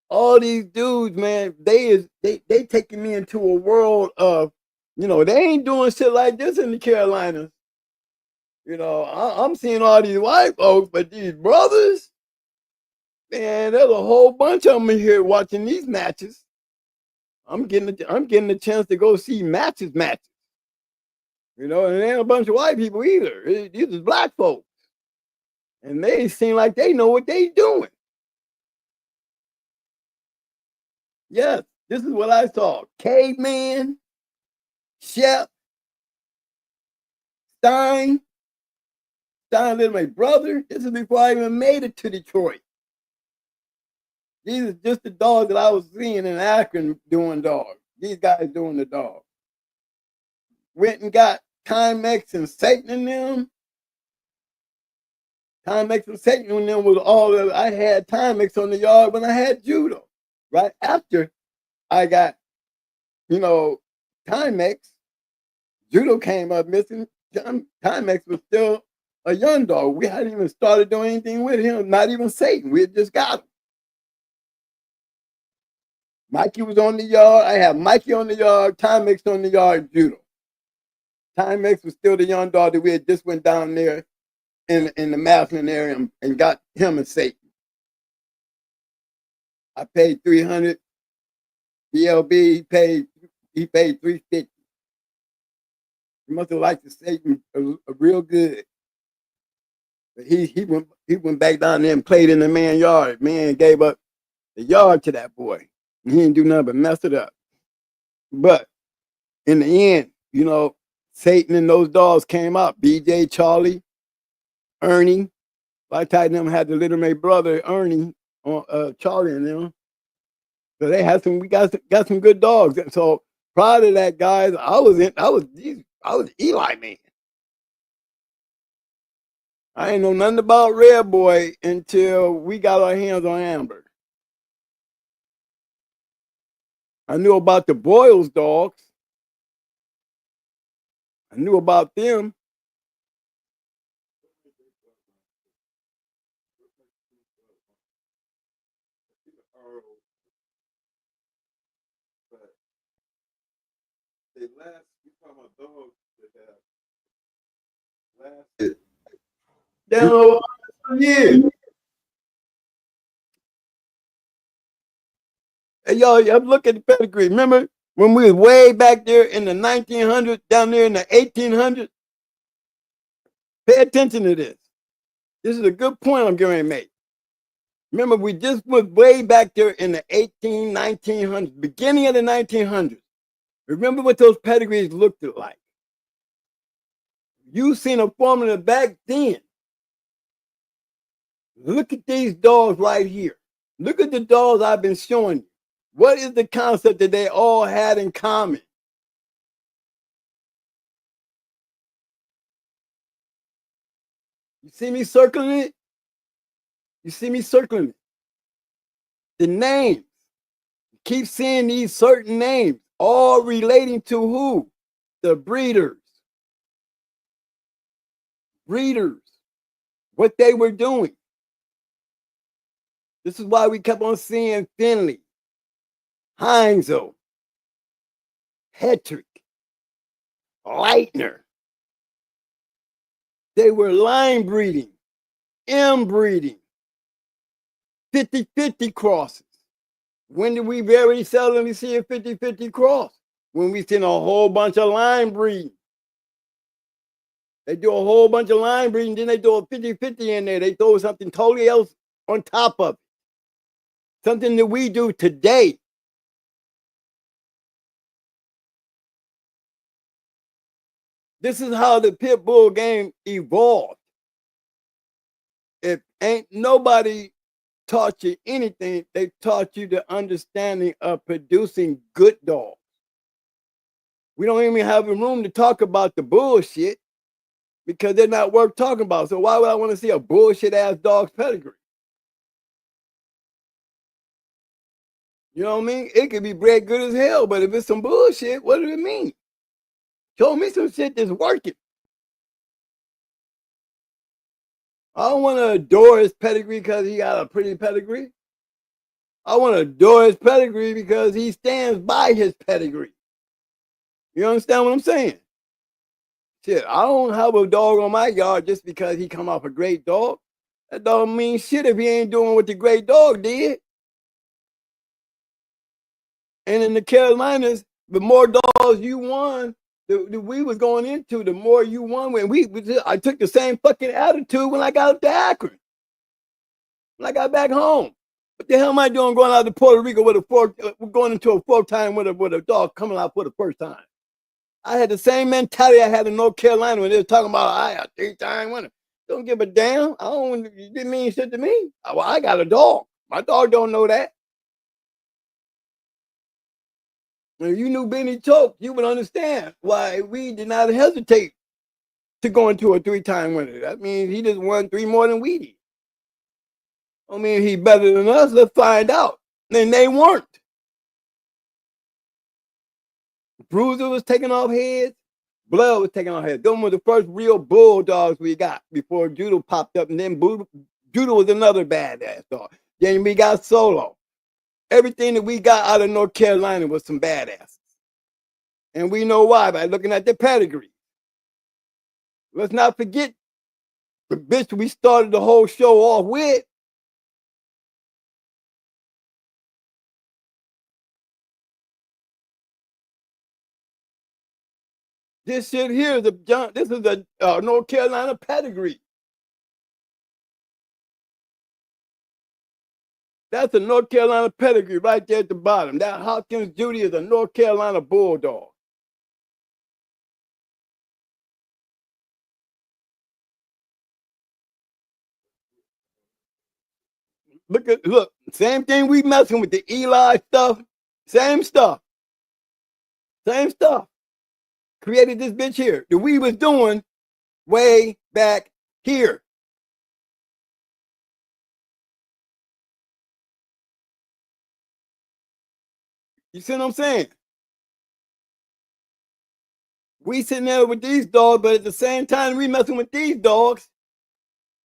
All these dudes, man, they taking me into a world of, you know, they ain't doing shit like this in the Carolinas. You know, I'm seeing all these white folks, but these brothers, man, there's a whole bunch of them in here watching these matches. I'm getting a chance to go see matches. You know, and there ain't a bunch of white people either. These is black folks. And they seem like they know what they doing. Yes, this is what I saw. Caveman, Shep, Stein lived my brother. This is before I even made it to Detroit. These are just the dogs that I was seeing in Akron doing dogs. These guys doing the dog. Went and got Timex and Satan in them. Timex and Satan in them was all that I had. Timex on the yard when I had judo. Right after I got, you know, Timex, judo came up missing. Timex was still a young dog. We hadn't even started doing anything with him, not even Satan. We had just got him. Mikey was on the yard. I had Mikey on the yard, Timex on the yard, Judo. Timex was still the young dog that we had just went down there in the Maslin area and got him and Satan. I paid $300. BLB, he paid $350. He must have liked the Satan a real good. But he went back down there and played in the man yard. Man gave up the yard to that boy. And he didn't do nothing but mess it up. But in the end, you know, Satan and those dogs came out. BJ, Charlie, Ernie. Like them had the little May brother, Ernie, Charlie and them. So they had we got some good dogs. And so prior to that, guys, I was Eli man. I ain't know nothing about Red Boy until we got our hands on Amber. I knew about the Boyles dogs. I knew about them. Down years. Hey, y'all look at the pedigree. Remember when we was way back there in the 1900s, down there in the 1800s? Pay attention to this. This is a good point I'm going to make. Remember, we just was way back there in the 1900s, beginning of the 1900s. Remember what those pedigrees looked like. You seen a formula back then. Look at these dogs right here. Look at the dogs I've been showing you. What is the concept that they all had in common? You see me circling it? You see me circling it? The names. Keep seeing these certain names, all relating to who? The breeders. Breeders. What they were doing. This is why we kept on seeing Finley, Heinzel, Hetrick, Leitner. They were line breeding, inbreeding, 50-50 crosses. When did we very seldomly see a 50-50 cross? When we seen a whole bunch of line breeding. They do a whole bunch of line breeding, then they do a 50-50 in there. They throw something totally else on top of it. Something that we do today. This is how the pit bull game evolved. If ain't nobody taught you anything, they taught you the understanding of producing good dogs. We don't even have a room to talk about the bullshit because they're not worth talking about. So why would I want to see a bullshit ass dog's pedigree? You know what I mean? It could be bred good as hell, but if it's some bullshit, what does it mean? Show me some shit that's working. I don't want to adore his pedigree because he got a pretty pedigree. I want to adore his pedigree because he stands by his pedigree. You understand what I'm saying? Shit, I don't have a dog on my yard just because he come off a great dog. That don't mean shit if he ain't doing what the great dog did. And in the Carolinas, the more dogs you won, we was going into, the more you won. When I took the same fucking attitude when I got up to Akron. When I got back home. What the hell am I doing going out to Puerto Rico with going into a 4-time with a dog coming out for the first time? I had the same mentality I had in North Carolina when they were talking about I a 3-time winner. Don't give a damn. It didn't mean shit to me. Well, I got a dog. My dog don't know that. If you knew Benny Choke, you would understand why we did not hesitate to go into a 3-time winner. That means he just won 3 more than we did. I mean, he's better than us. Let's find out. And they weren't. Bruiser was taking off heads. Blood was taking our head. Them were the first real bulldogs we got before Judo popped up, and then Judo was another badass dog. Then we got Solo. Everything that we got out of North Carolina was some badasses. And we know why by looking at the pedigree. Let's not forget the bitch we started the whole show off with. This shit here is this is the North Carolina pedigree. That's a North Carolina pedigree right there at the bottom. That Hopkins Judy is a North Carolina bulldog. Look, same thing we messing with the Eli stuff. Same stuff. Same stuff. Created this bitch here that we was doing way back here. You see what I'm saying? We sitting there with these dogs, but at the same time we messing with these dogs,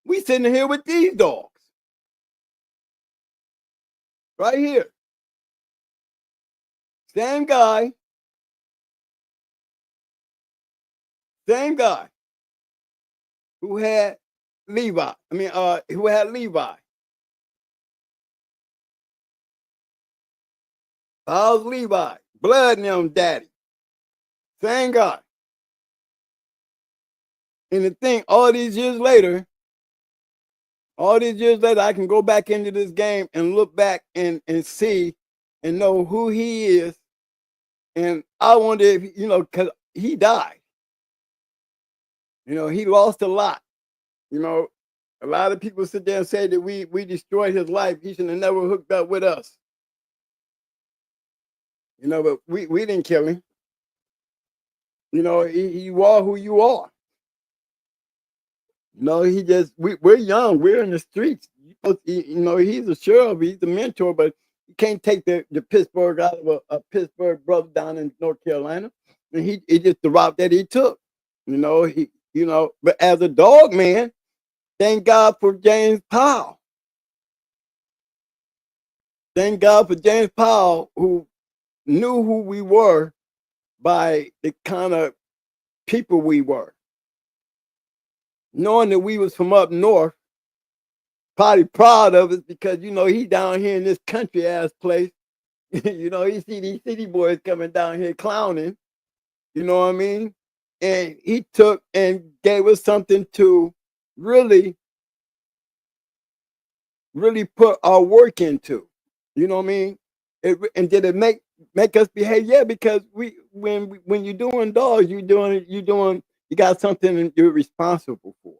we sitting here with these dogs. Right here. Same guy. Same guy who had Levi. Who had Levi. How's Levi? Blood and them daddy. Same guy. And the thing, all these years later, I can go back into this game and look back and see and know who he is. And I wonder if, because he died. He lost a lot. A lot of people sit there and say that we destroyed his life. He should have never hooked up with us. But we didn't kill him. You are who you are. We're young. We're in the streets. He's a sheriff. He's a mentor, but you can't take the Pittsburgh out of a Pittsburgh brother down in North Carolina. And he just the route that he took. But as a dog man, thank God for James Powell. Thank God for James Powell, who knew who we were by the kind of people we were. Knowing that we was from up north, probably proud of us because, he down here in this country ass place. He see these city boys coming down here clowning. You know what I mean? And he took and gave us something to really, really put our work into. You know what I mean? And did it make us behave? Yeah, because when you're doing dogs, you got something you're responsible for.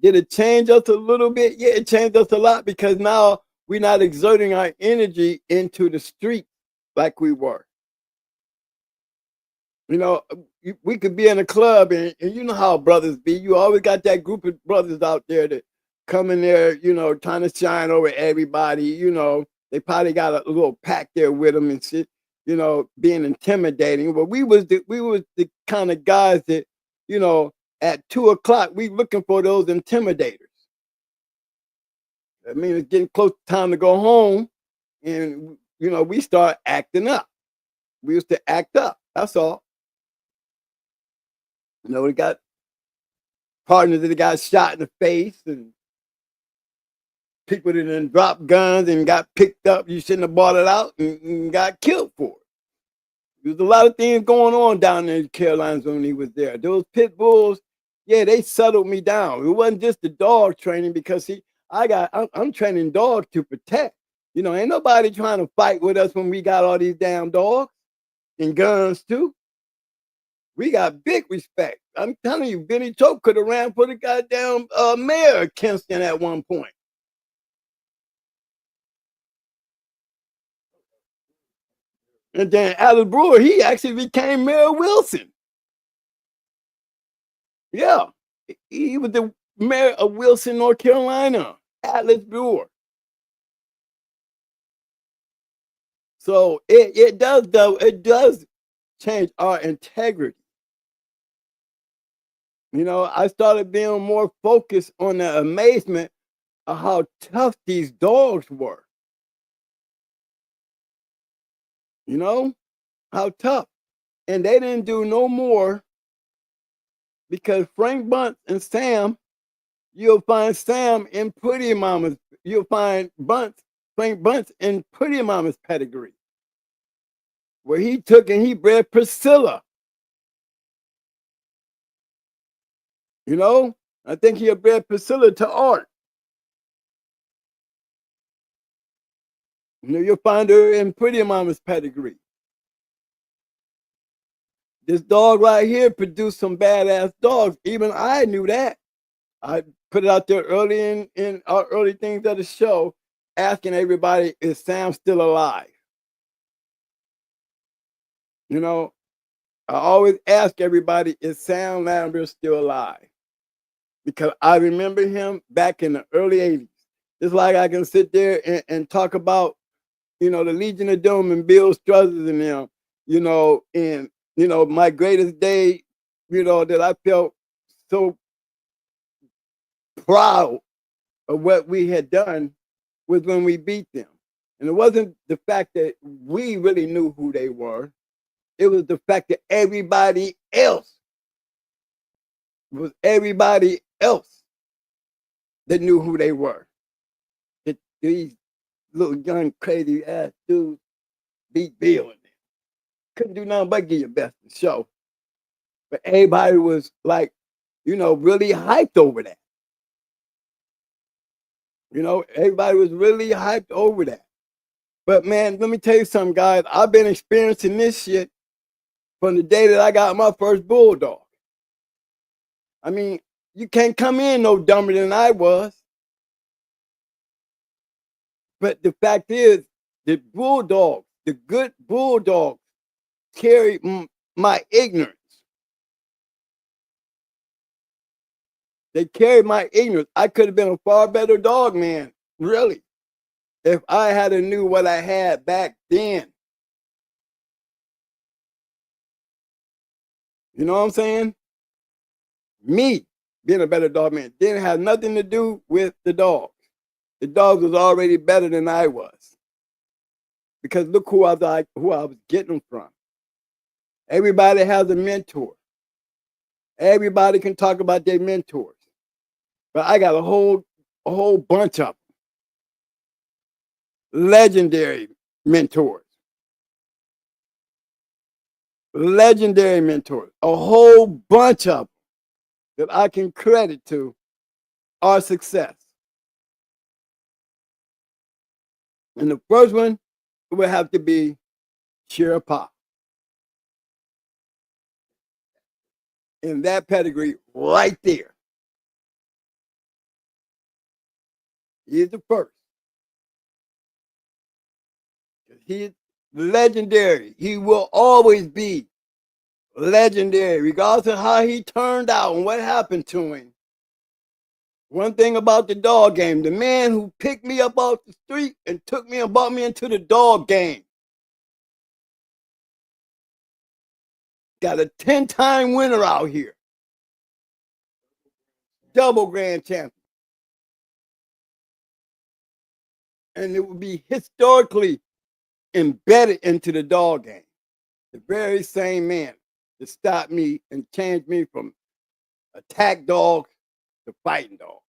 Did it change us a little bit? Yeah, it changed us a lot because now we're not exerting our energy into the street like we were. We could be in a club and you know how brothers be. You always got that group of brothers out there that come in there, trying to shine over everybody. They probably got a little pack there with them and shit, being intimidating. But we was the kind of guys that, at 2 o'clock, we looking for those intimidators. I mean, it's getting close to time to go home, and we start acting up. We used to act up. That's all. We got partners that got shot in the face, and people that done dropped guns and got picked up. You shouldn't have bought it out and got killed for it. There's a lot of things going on down there in the Carolinas when he was there. Those pit bulls, yeah, they settled me down. It wasn't just the dog training because I'm training dogs to protect. Ain't nobody trying to fight with us when we got all these damn dogs and guns too. We got big respect. I'm telling you, Benny Choke could have ran for the goddamn mayor of Kinston at one point. And then Alice Brewer, he actually became Mayor Wilson. Yeah, he was the mayor of Wilson, North Carolina, Atlas Brewer. So it does changed our integrity. You know, I started being more focused on the amazement of how tough these dogs were. You know, how tough. And they didn't do no more because Frank Bunch and Sam, you'll find Sam in Pretty Mama's, you'll find Frank Bunch in Pretty Mama's pedigree, where he took and he bred Priscilla. You know, I think he bred Priscilla to Art. You know, you'll find her in Pretty Mama's pedigree. This dog right here produced some badass dogs. Even I knew that. I put it out there early in our early things of the show, asking everybody, is Sam still alive? You know, I always ask everybody, is Sam Lambert still alive? Because I remember him back in the early 80s. Just like I can sit there and talk about, you know, the Legion of Doom and Bill Struthers and them, you know, and, you know, my greatest day, you know, that I felt so proud of what we had done was when we beat them. And it wasn't the fact that we really knew who they were. It was the fact that everybody else that knew who they were. That these little young crazy ass dudes beat Bill in them. Couldn't do nothing but give your best to show. But everybody was like, you know, really hyped over that. You know, everybody was really hyped over that. But man, let me tell you something, guys. I've been experiencing this shit from the day that I got my first bulldog. I mean, you can't come in no dumber than I was. But the fact is, the bulldogs, the good bulldogs, carry my ignorance. They carried my ignorance. I could have been a far better dog man, really, if I had knew what I had back then. You know what I'm saying? Me being a better dog man didn't have nothing to do with the dogs. The dogs was already better than I was. Because look who I was getting them from. Everybody has a mentor. Everybody can talk about their mentors. But I got a whole bunch of them. Legendary mentors. Legendary mentors. A whole bunch of them that I can credit to our success. And the first one would have to be Sheriff Pop. In that pedigree right there. He's the first. He's legendary. He will always be legendary, regardless of how he turned out and what happened to him. One thing about the dog game, the man who picked me up off the street and took me and brought me into the dog game got a 10-time winner out here. Double grand champion. And it would be historically embedded into the dog game. The very same man that stopped me and changed me from attack dogs to fighting dogs.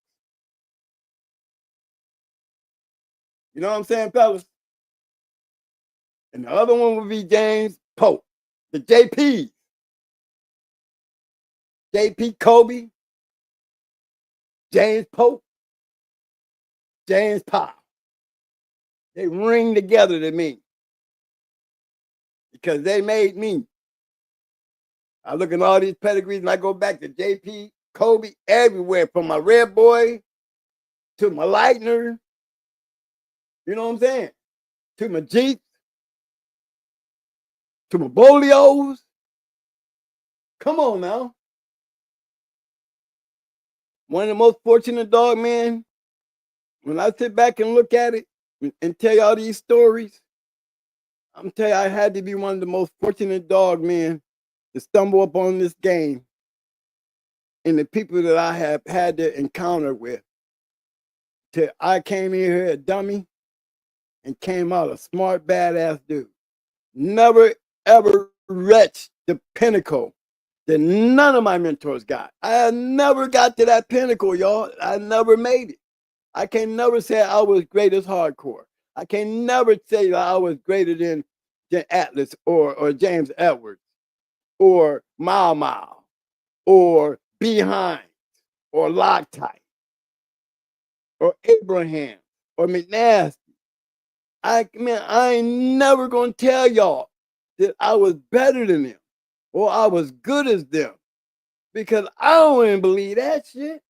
You know what I'm saying, fellas? And the other one would be James Pope, the JP's. JP Kobe, James Pope, James Powell. They ring together to me because they made me. I look at all these pedigrees and I go back to JP, Kobe, everywhere, from my REDBOY to my Lightner, you know what I'm saying? To my Jeeps, to my Bolios. Come on now. One of the most fortunate dog, man, when I sit back and look at it and tell y'all these stories, I'm telling you, I had to be one of the most fortunate dog men to stumble upon this game and the people that I have had to encounter with. I came in here a dummy and came out a smart, badass dude. Never, ever reached the pinnacle that none of my mentors got. I never got to that pinnacle, y'all. I never made it. I can never say I was great as hardcore. I can never say that I was greater than Atlas or James Edwards or Mile Mile or Behind or Loctite or Abraham or McNasty. I ain't never gonna tell y'all that I was better than them or I was good as them because I don't even believe that shit.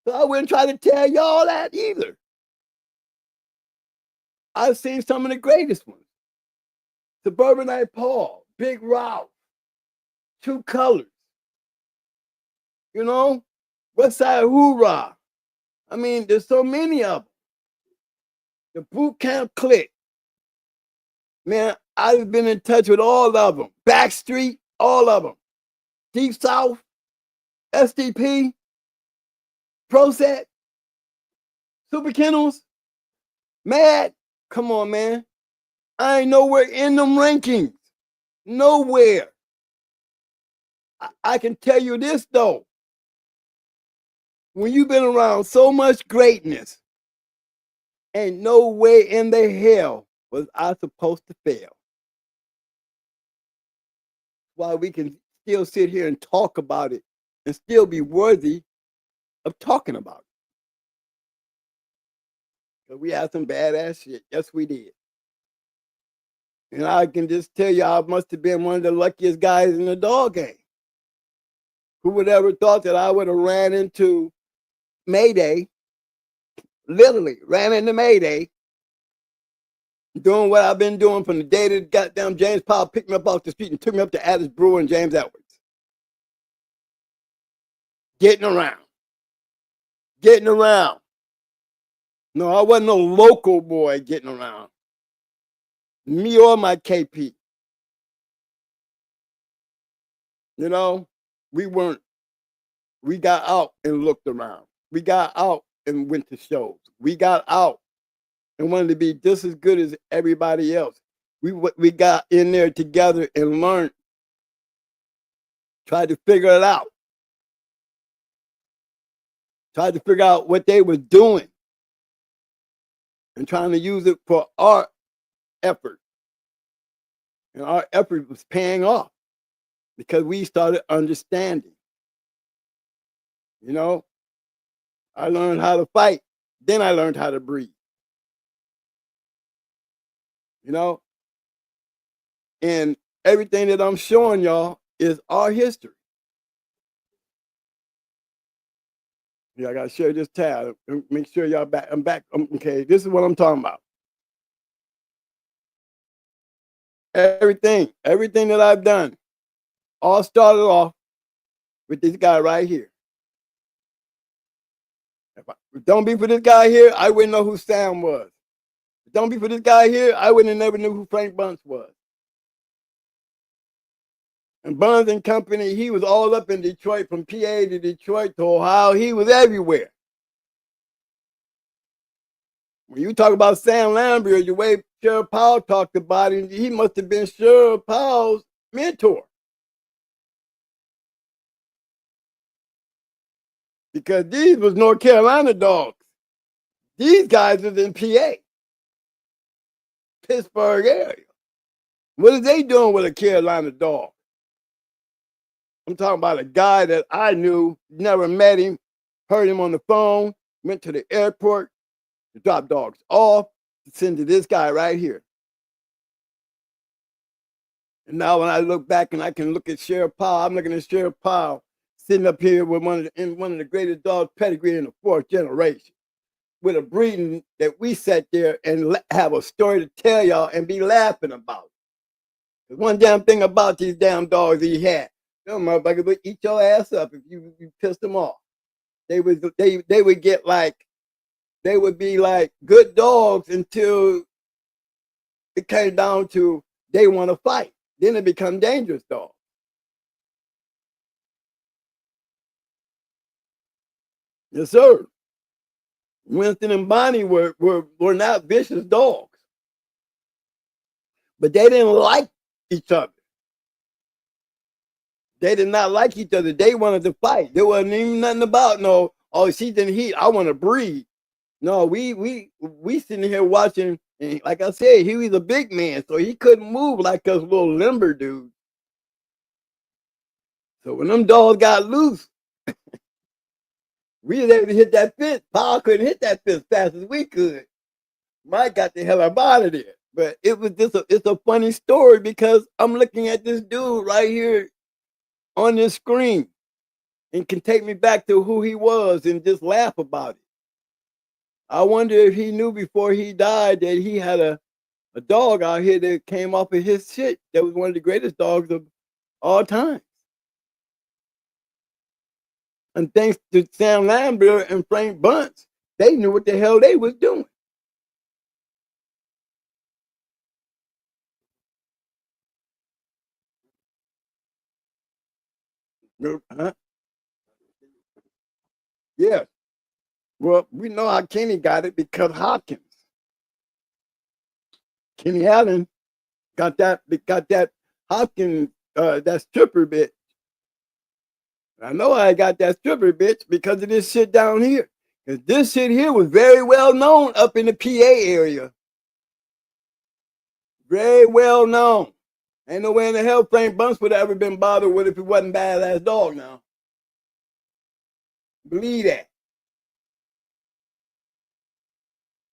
So I wouldn't try to tell y'all that either. I've seen some of the greatest ones. Suburbanite Paul, Big Ralph, Two Colors, you know, Westside Hoorah. I mean, there's so many of them. The Boot Camp Clique. Man, I've been in touch with all of them. Backstreet, all of them. Deep South, SDP, Proset, Super Kennels, Mad. Come on, man. I ain't nowhere in them rankings. Nowhere. I can tell you this, though. When you've been around so much greatness, ain't no way in the hell was I supposed to fail. Why we can still sit here and talk about it and still be worthy of talking about it. Because we had some badass shit. Yes, we did. And I can just tell you, I must have been one of the luckiest guys in the dog game. Who would ever thought that I would have ran into Mayday, literally ran into Mayday, doing what I've been doing from the day that goddamn James Powell picked me up off the street and took me up to Alice Brewer and James Edwards. Getting around. Getting around. No, I wasn't no local boy getting around. Me or my KP. You know, we got out and looked around. We got out and went to shows. We got out and wanted to be just as good as everybody else. We got in there together and learned, tried to figure it out. Tried to figure out what they were doing and trying to use it for our effort. And our effort was paying off because we started understanding. You know, I learned how to fight. Then I learned how to breathe. You know, and everything that I'm showing y'all is our history. Yeah, I gotta share this tab. Make sure y'all back. I'm back. Okay, this is what I'm talking about. Everything that I've done, all started off with this guy right here. If don't be for this guy here, I wouldn't know who Sam was. If don't be for this guy here, I wouldn't have never knew who Frank Bunch was. And Buns and Company, he was all up in Detroit, from PA to Detroit to Ohio. He was everywhere. When you talk about Sam Lambert, the way Sheriff Powell talked about him, he must have been Sheriff Powell's mentor. Because these was North Carolina dogs. These guys was in PA, Pittsburgh area. What are they doing with a Carolina dog? I'm talking about a guy that I knew, never met him, heard him on the phone, went to the airport to drop dogs off, to send to this guy right here. And now when I look back and I can look at Sheriff Powell, I'm looking at Sheriff Powell sitting up here with one of the greatest dogs pedigree in the 4th generation, with a breeding that we sat there and have a story to tell y'all and be laughing about. The one damn thing about these damn dogs he had, them motherfuckers would eat your ass up if you pissed them off. They would get like, they would be like good dogs until it came down to they want to fight. Then it become dangerous dogs. Yes, sir. Winston and Bonnie were not vicious dogs, but they didn't like each other. They did not like each other. They wanted to fight. There wasn't even nothing about no, oh, she's in heat, I want to breed. No, we sitting here watching, and like I said, he was a big man, so he couldn't move like us little limber dudes. So when them dogs got loose, we was able to hit that fence. Paul couldn't hit that fence fast as we could. Mike got the hell out of there. But it was just it's a funny story because I'm looking at this dude right here on this screen and can take me back to who he was and just laugh about it. I wonder if he knew before he died that he had a dog out here that came off of his shit that was one of the greatest dogs of all time. And thanks to Sam Lambert and Frank Bunch, they knew what the hell they was doing. Huh? Yeah. Well, we know how Kenny got it because Hopkins. Kenny Allen got that Hopkins, that stripper bitch. I know I got that stripper bitch because of this shit down here. Because this shit here was very well known up in the PA area. Very well known. Ain't no way in the hell Frank Bunch would have ever been bothered with if it wasn't badass dog now. Believe that.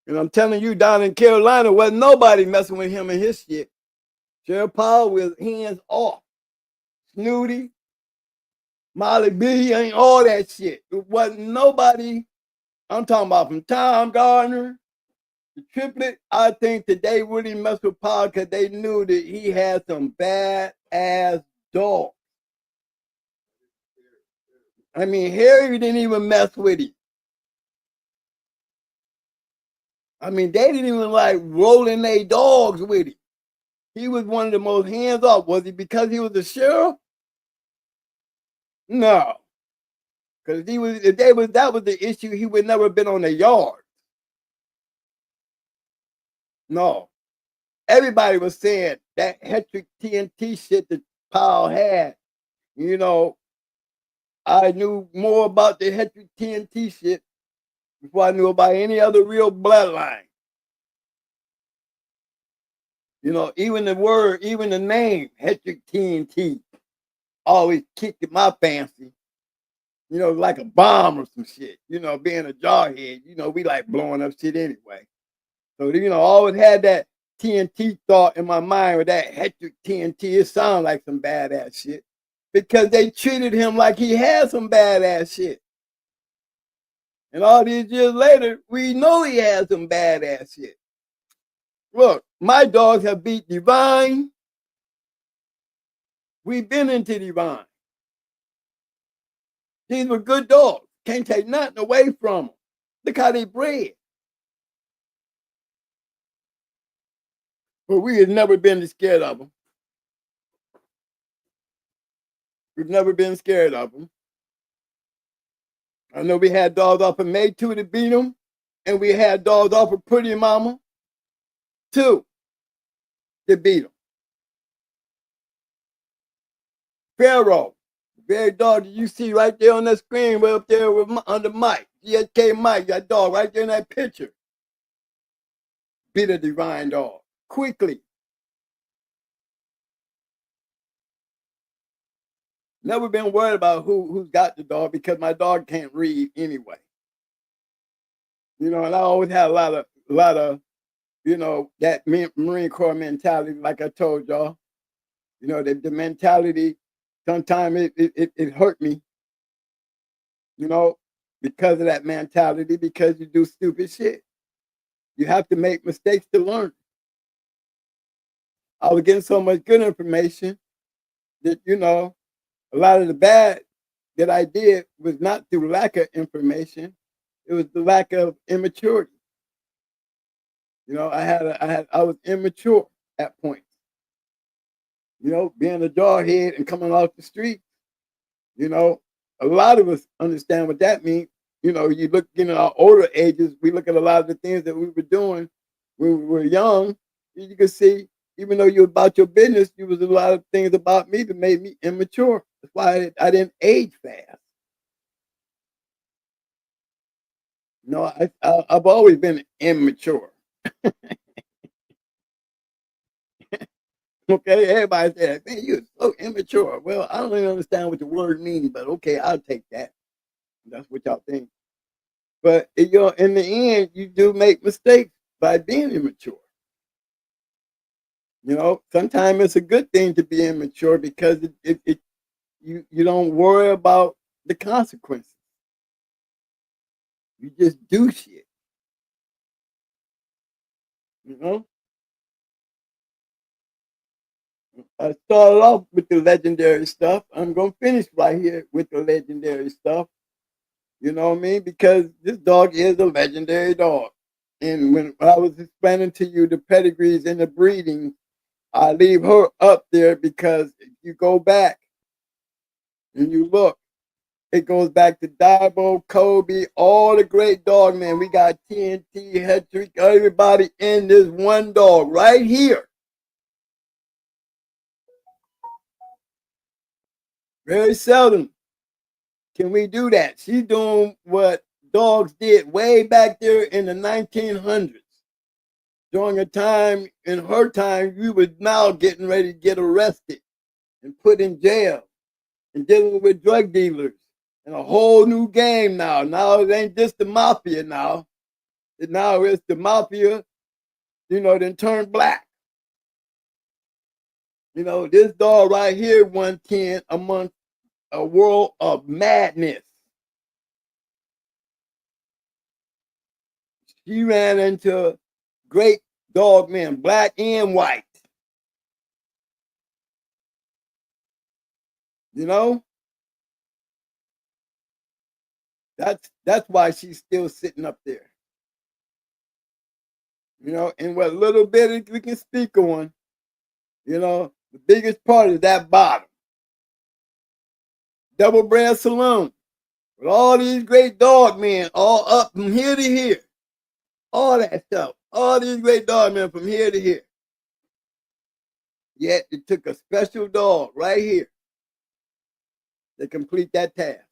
And I'm telling you, down in Carolina, wasn't nobody messing with him and his shit. Sheriff Powell was hands off. Snooty, Molly B, ain't all that shit. It wasn't nobody. I'm talking about from Tom Gardner, the triplet. I think that they really messed with Powell because they knew that he had some bad ass dogs. I mean, Harry didn't even mess with him. I mean, they didn't even like rolling their dogs with him. He was one of the most hands off. Was he because he was the sheriff? No. Because that was the issue, he would never have been on the yard. No. Everybody was saying that Hetrick TNT shit that Powell had. You know, I knew more about the Hetrick TNT shit before I knew about any other real bloodline. You know, even the name, Hetrick TNT, always kicked at my fancy. You know, like a bomb or some shit. You know, being a jarhead, you know, we like blowing up shit anyway. So, you know, I always had that TNT thought in my mind with that Hetrick TNT. It sounded like some badass shit. Because they treated him like he had some badass shit. And all these years later, we know he had some badass shit. Look, my dogs have beat Divine. We've been into Divine. These were good dogs. Can't take nothing away from them. Look how they bred. But we had never been scared of them. We've never been scared of them. I know we had dogs off of May 2 to beat them, and we had dogs off of Pretty Mama 2 to beat them. Pharaoh, the very dog that you see right there on that screen, right up there with under Mike, GSK Mike, that dog right there in that picture, beat a Divine dog quickly. Never been worried about who's got the dog because my dog can't read anyway. You know, and I always had a lot of, you know, that Marine Corps mentality, like I told y'all. You know, the mentality, sometimes it hurt me, you know, because of that mentality, because you do stupid shit. You have to make mistakes to learn. I was getting so much good information that, you know, a lot of the bad that I did was not through lack of information. It was the lack of immaturity. You know, I was immature. at points. You know, being a jarhead and coming off the street, you know, a lot of us understand what that means. You know, you look in our older ages, we look at a lot of the things that we were doing when we were young. You can see, even though you're about your business, there was a lot of things about me that made me immature. That's why I didn't age fast. No, I've always been immature. Okay, everybody says, man, you're so immature. Well, I don't even understand what the word means, but okay, I'll take that. That's what y'all think. But you know, in the end, you do make mistakes by being immature. You know, sometimes it's a good thing to be immature because you don't worry about the consequences. You just do shit. You know? I started off with the legendary stuff. I'm gonna finish right here with the legendary stuff. You know what I mean? Because this dog is a legendary dog. And when I was explaining to you the pedigrees and the breeding, I leave her up there because if you go back and you look, it goes back to DIBO, Kobe, all the great dog, man. We got TNT, Hetrick, everybody in this one dog right here. Very seldom can we do that. She's doing what dogs did way back there in the 1900s. During a time, in her time, we were now getting ready to get arrested and put in jail and dealing with drug dealers and a whole new game now. Now it ain't just the mafia now. Now it's the mafia, you know, then turned black. You know, this dog right here, 110 amongst a world of madness. She ran into great dog men, black and white. You know? That's why she's still sitting up there. You know, and what little bit we can speak on, you know, the biggest part is that bottom. Double Bread Saloon. With all these great dog men all up from here to here. All that stuff. All these great dog men from here to here. Yet it took a special dog right here to complete that task.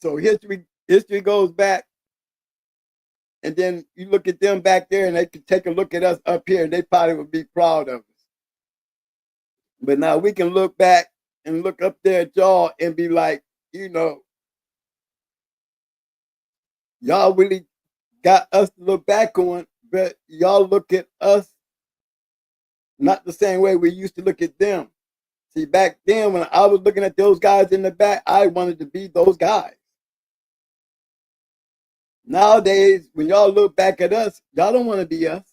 So history goes back, and then you look at them back there and they could take a look at us up here and they probably would be proud of us. But now we can look back and look up there at y'all and be like, you know, y'all really got us to look back on, but y'all look at us not the same way we used to look at them. See, back then when I was looking at those guys in the back, I wanted to be those guys. Nowadays, when y'all look back at us, y'all don't want to be us.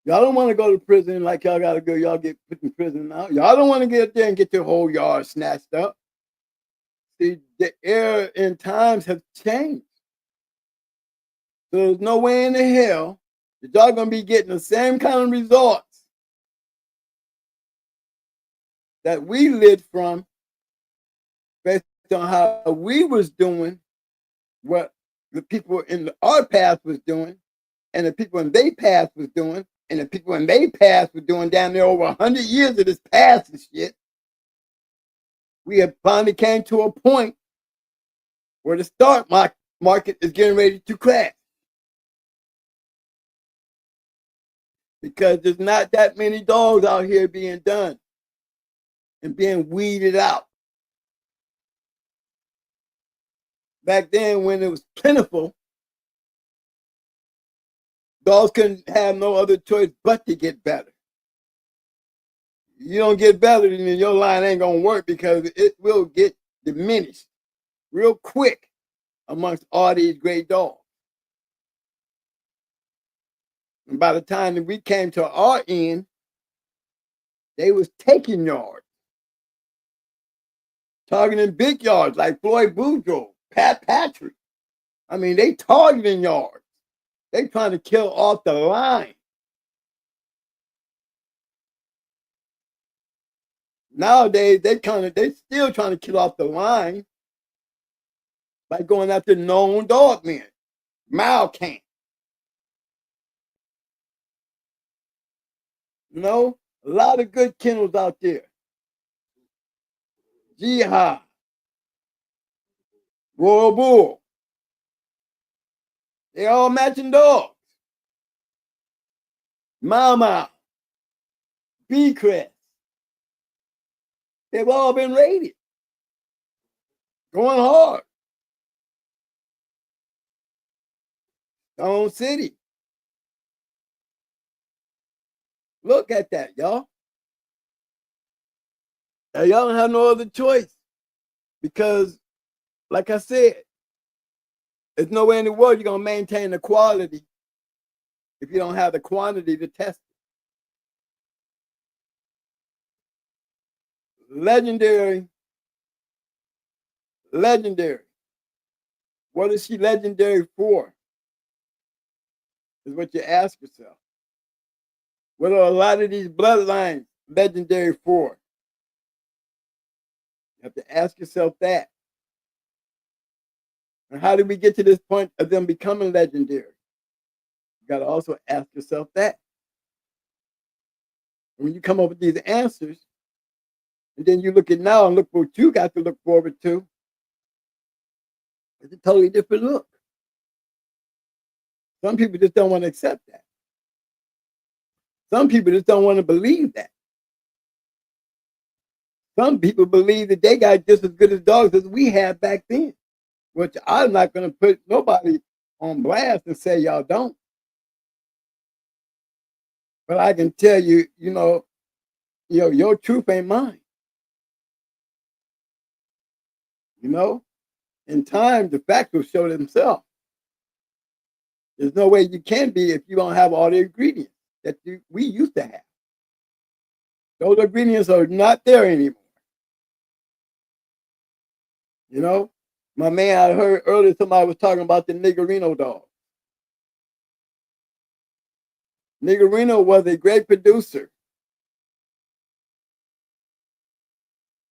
Y'all don't want to go to prison like y'all got to go. Y'all get put in prison now. Y'all don't want to get there and get your whole yard snatched up. See, the era and times have changed. So there's no way in the hell that y'all going to be getting the same kind of results that we lived from based on how we was doing what the people in our past was doing, and the people in their past was doing, and the people in their past were doing down there over 100 years of this past and shit. We have finally came to a point where the stock market is getting ready to crash. Because there's not that many dogs out here being done and being weeded out. Back then, when it was plentiful, dogs couldn't have no other choice but to get better. You don't get better, then your line ain't going to work because it will get diminished real quick amongst all these great dogs. And by the time that we came to our end, they was taking yards, targeting big yards like Floyd Boudreaux Pat Patrick. I mean, they targeting yards. They trying to kill off the line. Nowadays, they still trying to kill off the line by going after known dog men. Malcamp. You know, a lot of good kennels out there. Jihad. Royal Bull. They all matching dogs. Mama. B-Crest. They've all been rated. Going hard. Stone City. Look at that, y'all. Now, y'all don't have no other choice because, like I said, there's no way in the world you're going to maintain the quality if you don't have the quantity to test it. Legendary. Legendary. What is she legendary for? Is what you ask yourself. What are a lot of these bloodlines legendary for? You have to ask yourself that. And how did we get to this point of them becoming legendary? You got to also ask yourself that. And when you come up with these answers, and then you look at now and look what you got to look forward to, it's a totally different look. Some people just don't want to accept that. Some people just don't want to believe that. Some people believe that they got just as good as dogs as we had back then, which I'm not going to put nobody on blast and say y'all don't. But I can tell you, your truth ain't mine. In time, the facts will show themselves. There's no way you can be if you don't have all the ingredients that we used to have. Those ingredients are not there anymore. My man, I heard earlier somebody was talking about the Niggerino dog. Niggerino was a great producer.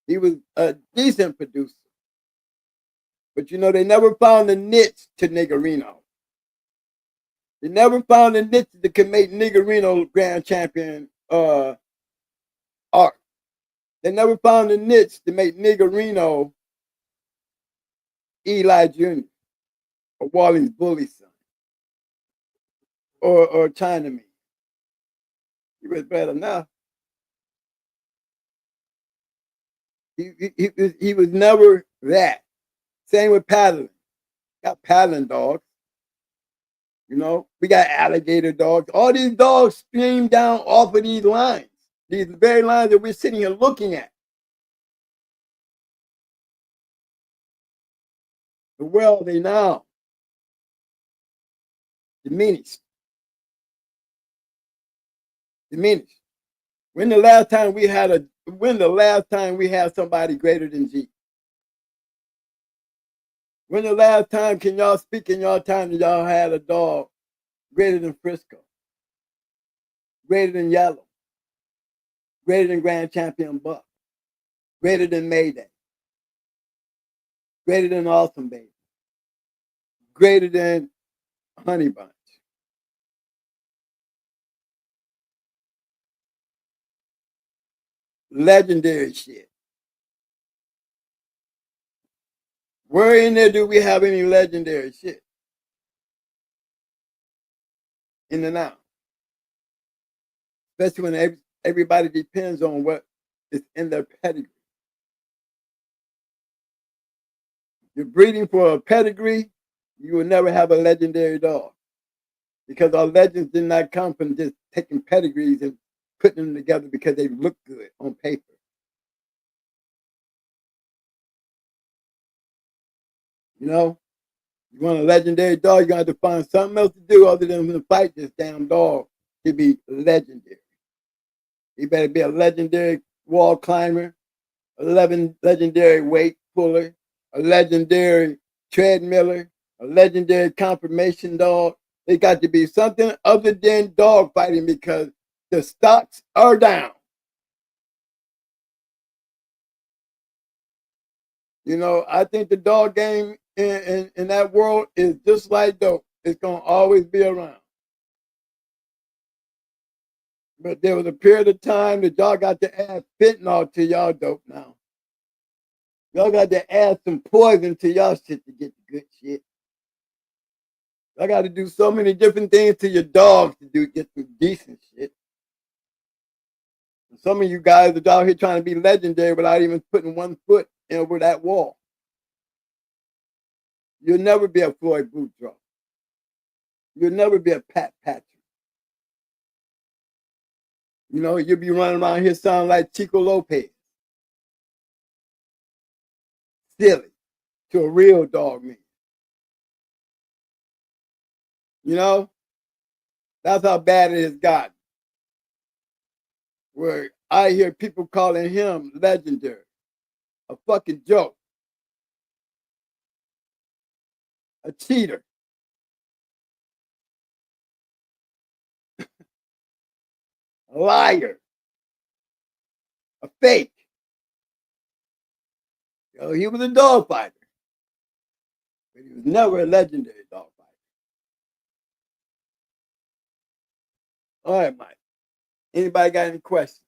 He was a decent producer. But they never found a niche to Niggerino. They never found a niche that could make Niggerino grand champion art. They never found a niche to make Niggerino Eli Jr. or Wally's bully son or Chinaman. He was better now. He was never that. Same with paddling. Got paddling dogs. We got alligator dogs. All these dogs stream down off of these lines. These very lines that we're sitting here looking at. But where are they now? Diminished. When the last time we had somebody greater than G? When the last time can y'all speak in y'all time that y'all had a dog greater than Frisco, greater than Yellow, greater than Grand Champion Buck, greater than Mayday, greater than Awesome Baby, greater than Honeybunch? Legendary shit. Where in there do we have any legendary shit? In the now. Especially when everybody depends on what is in their pedigree. You're breeding for a pedigree, you will never have a legendary dog. Because our legends did not come from just taking pedigrees and putting them together because they look good on paper. You want a legendary dog, you're going to have to find something else to do other than to fight this damn dog to be legendary. You better be a legendary wall climber, a legendary weight puller, a legendary treadmiller, a legendary confirmation dog. They got to be something other than dog fighting because the stocks are down. You know, I think the dog game in that world is just like dope. It's going to always be around. But there was a period of time that y'all got to add fentanyl to y'all dope now. Y'all got to add some poison to y'all shit to get the good shit. I got to do so many different things to your dogs to get some decent shit. Some of you guys are out here trying to be legendary without even putting one foot over that wall. You'll never be a Floyd Boudreaux. You'll never be a Pat Patrick. You know, you'll be running around here sounding like Chico Lopez. Silly to a real dog man. You know, that's how bad it has gotten. Where I hear people calling him legendary. A fucking joke. A cheater. A liar. A fake. You know, he was a dog fighter. But he was never a legendary dog fighter. All right, Mike. Anybody got any questions?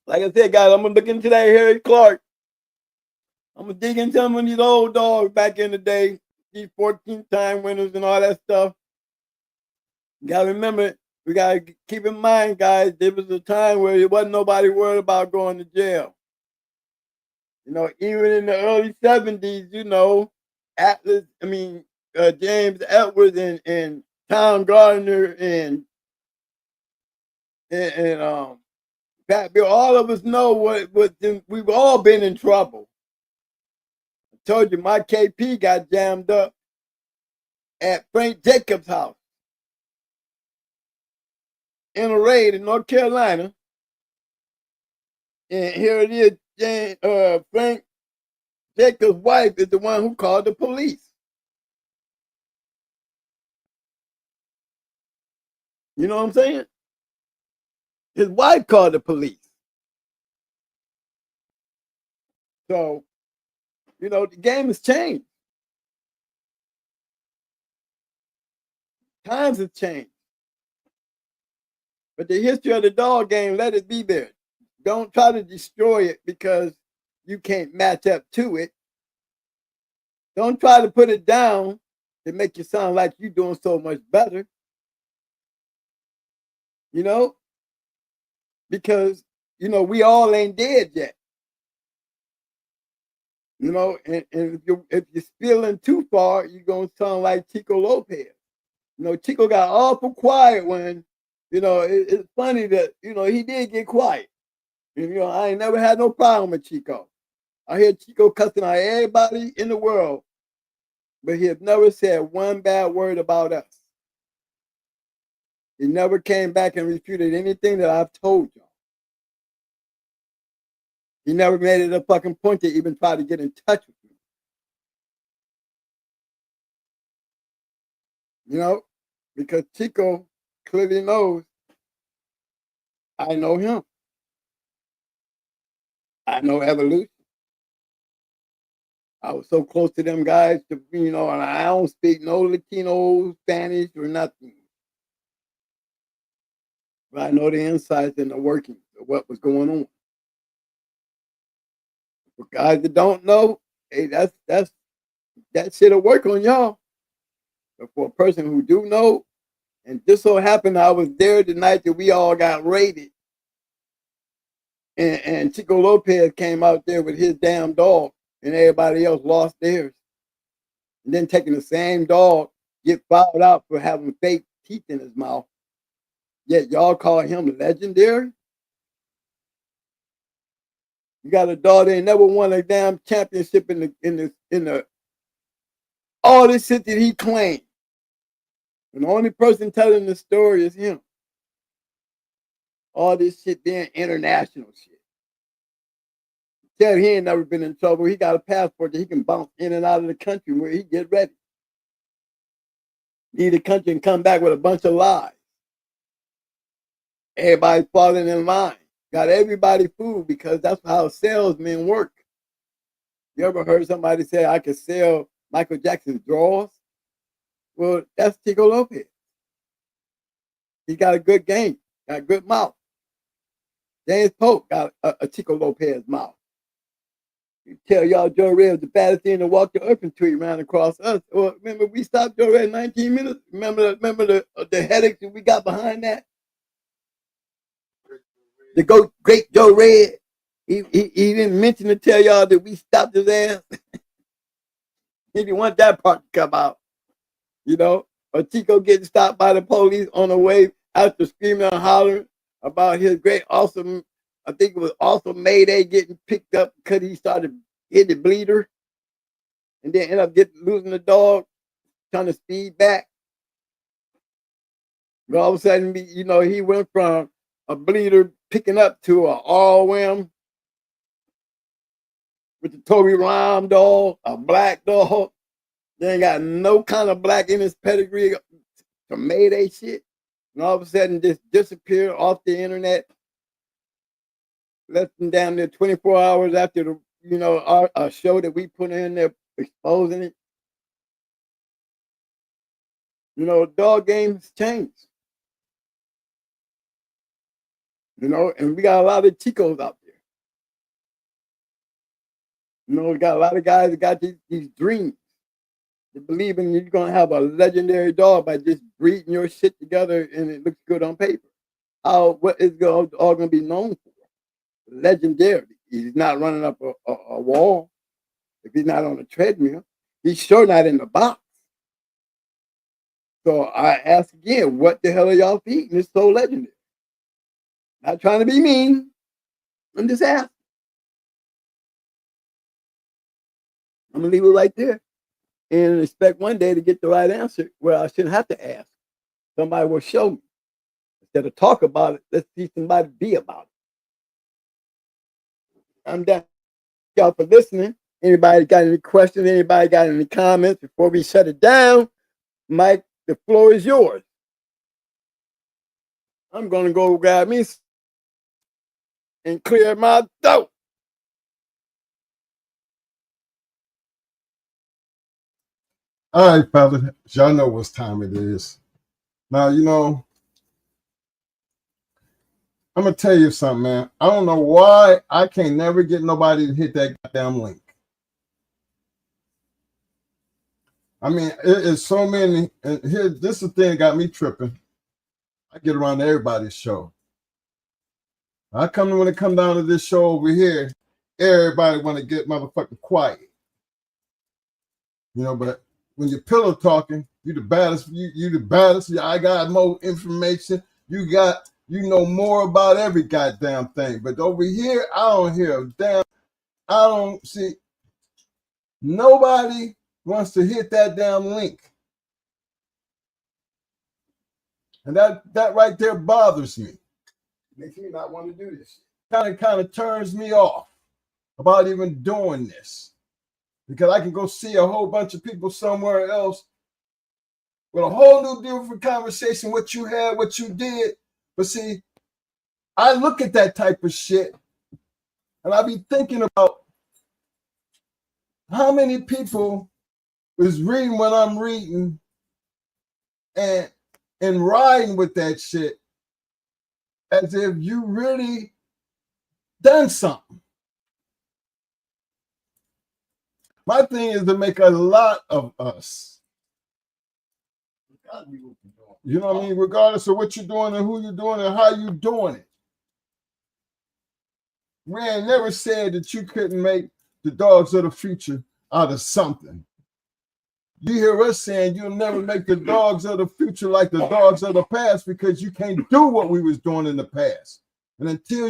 Like I said, guys, I'm going to look into that Harry Clark. I'm going to dig into some of these old dogs back in the day. These 14-time winners and all that stuff. You got to remember, we got to keep in mind, guys, there was a time where there wasn't nobody worried about going to jail. You know, even in the early 70s, you know, James Edwards and Tom Gardner and Pat Bill, all of us know what we've all been in trouble. I told you my KP got jammed up at Frank Jacobs' house in a raid in North Carolina. And here it is, Frank Jacobs' wife is the one who called the police. You know what I'm saying? His wife called the police. So, you know, the game has changed. Times have changed. But the history of the dog game, let it be there. Don't try to destroy it because you can't match up to it. Don't try to put it down to make you sound like you're doing so much better. You know? Because, you know, we all ain't dead yet. You know, and if you're spilling too far, you're going to sound like Chico Lopez. You know, Chico got awful quiet when, you know, it's funny that, you know, he did get quiet. And, you know, I ain't never had no problem with Chico. I hear Chico cussing out everybody in the world, but he has never said one bad word about us. He never came back and refuted anything that I've told y'all. He never made it a fucking point to even try to get in touch with me. You know, because Chico clearly knows I know him. I know evolution. I was so close to them guys, you know, and I don't speak no Latino, Spanish, or nothing. But I know the insights and the workings of what was going on. For guys that don't know, hey, that shit'll work on y'all. But for a person who do know, and just so happened I was there the night that we all got raided, and Chico Lopez came out there with his damn dog, and everybody else lost theirs. And then taking the same dog, get fouled out for having fake teeth in his mouth. Yet y'all call him legendary? You got a dog that ain't never won a damn championship in the all this shit that he claimed. And the only person telling the story is him. All this shit being international shit. tell he ain't never been in trouble. He got a passport that he can bounce in and out of the country where he get ready. Leave the country and come back with a bunch of lies. Everybody falling in line. Got everybody fooled because that's how salesmen work. You ever heard somebody say, I could sell Michael Jackson's drawers? Well, that's Chico Lopez. He got a good game, got a good mouth. James Polk got a Chico Lopez mouth. You tell y'all Joe Red was the baddest thing to walk the earth and tweet around across us. Well, remember we stopped Joe Red in 19 minutes? Remember the headaches that we got behind that? The great Joe Red. He didn't mention to tell y'all that we stopped his ass. He didn't want that part to come out. You know? Or Chico getting stopped by the police on the way after screaming and hollering about his great awesome, I think it was awesome Mayday getting picked up because he started hitting the bleeder and then ended up losing the dog, trying to speed back. But all of a sudden, you know, he went from a bleeder picking up to an all-wham with the Toby Rhyme dog, a black dog. They ain't got no kind of black in his pedigree to Mayday shit. And all of a sudden just disappeared off the internet. Less than down there 24 hours after the, you know, our show that we put in there exposing it. You know, dog games change. You know, and we got a lot of Chicos out there. You know, we got a lot of guys that got these dreams. They believe in you're going to have a legendary dog by just breeding your shit together and it looks good on paper. What is the dog going to be known for? Legendary. He's not running up a wall. If he's not on a treadmill, he's sure not in the box. So I ask again, what the hell are y'all feeding? It's so legendary. Not trying to be mean. I'm just asking. I'm going to leave it right there and expect one day to get the right answer where I shouldn't have to ask. Somebody will show me. Instead of talk about it, let's see somebody be about it. I'm done. Y'all for listening. Anybody got any questions? Anybody got any comments before we shut it down? Mike, the floor is yours. I'm going to go grab me and clear my throat. All right, fellas, y'all know what time it is. Now, you know, I'm going to tell you something, man. I don't know why I can't never get nobody to hit that goddamn link. I mean, it is so many. And here, this is the thing that got me tripping. I get around to everybody's show. When it come down to this show over here, everybody want to get motherfucking quiet. You know, but when you're pillow talking, you the baddest. You the baddest. I got more information. You know more about every goddamn thing. But over here, I don't hear a damn. I don't see. Nobody wants to hit that damn link. And that right there bothers me. Makes me not want to do this. Kind of turns me off about even doing this. Because I can go see a whole bunch of people somewhere else with a whole new different conversation, what you had, what you did. But see, I look at that type of shit and I be thinking about how many people is reading what I'm reading and riding with that shit as if you really done something. My thing is to make a lot of us. You know what I mean? Regardless of what you're doing and who you're doing and how you're doing it. We ain't never said that you couldn't make the dogs of the future out of something. You hear us saying you'll never make the dogs of the future like the dogs of the past because you can't do what we was doing in the past. And until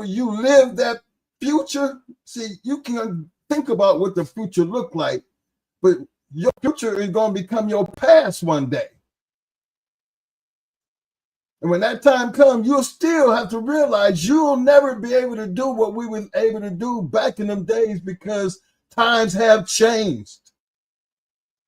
you live that future, see, you can think about what the future look like, but your future is going to become your past one day. And when that time comes, you'll still have to realize you'll never be able to do what we were able to do back in them days because times have changed.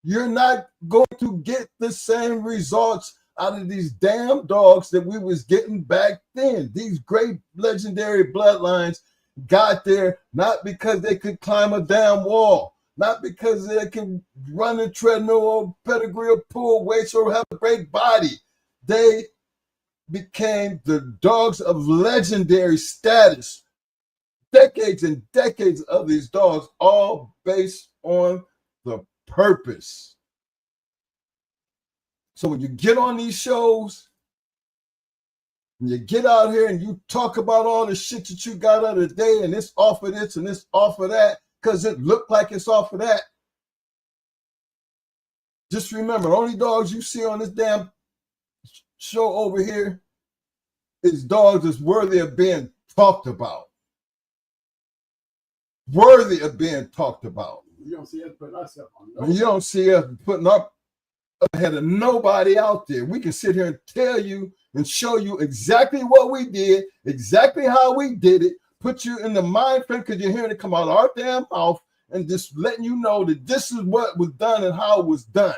You're not going to get the same results out of these damn dogs that we was getting back then. These great legendary bloodlines got there not because they could climb a damn wall, not because they could run a treadmill or pedigree or pull weights or have a great body. They became the dogs of legendary status. Decades and decades of these dogs, all based on the purpose. So when you get on these shows, when you get out here and you talk about all the shit that you got out of the day and it's off of this and it's off of that because it looked like it's off of that, just remember, the only dogs you see on this damn show over here is dogs that's worthy of being talked about. Worthy of being talked about. You don't see us putting ourselves on. No. You don't see us putting up ahead of nobody out there. We can sit here and tell you and show you exactly what we did, exactly how we did it, put you in the mind frame because you're hearing it come out of our damn mouth and just letting you know that this is what was done and how it was done.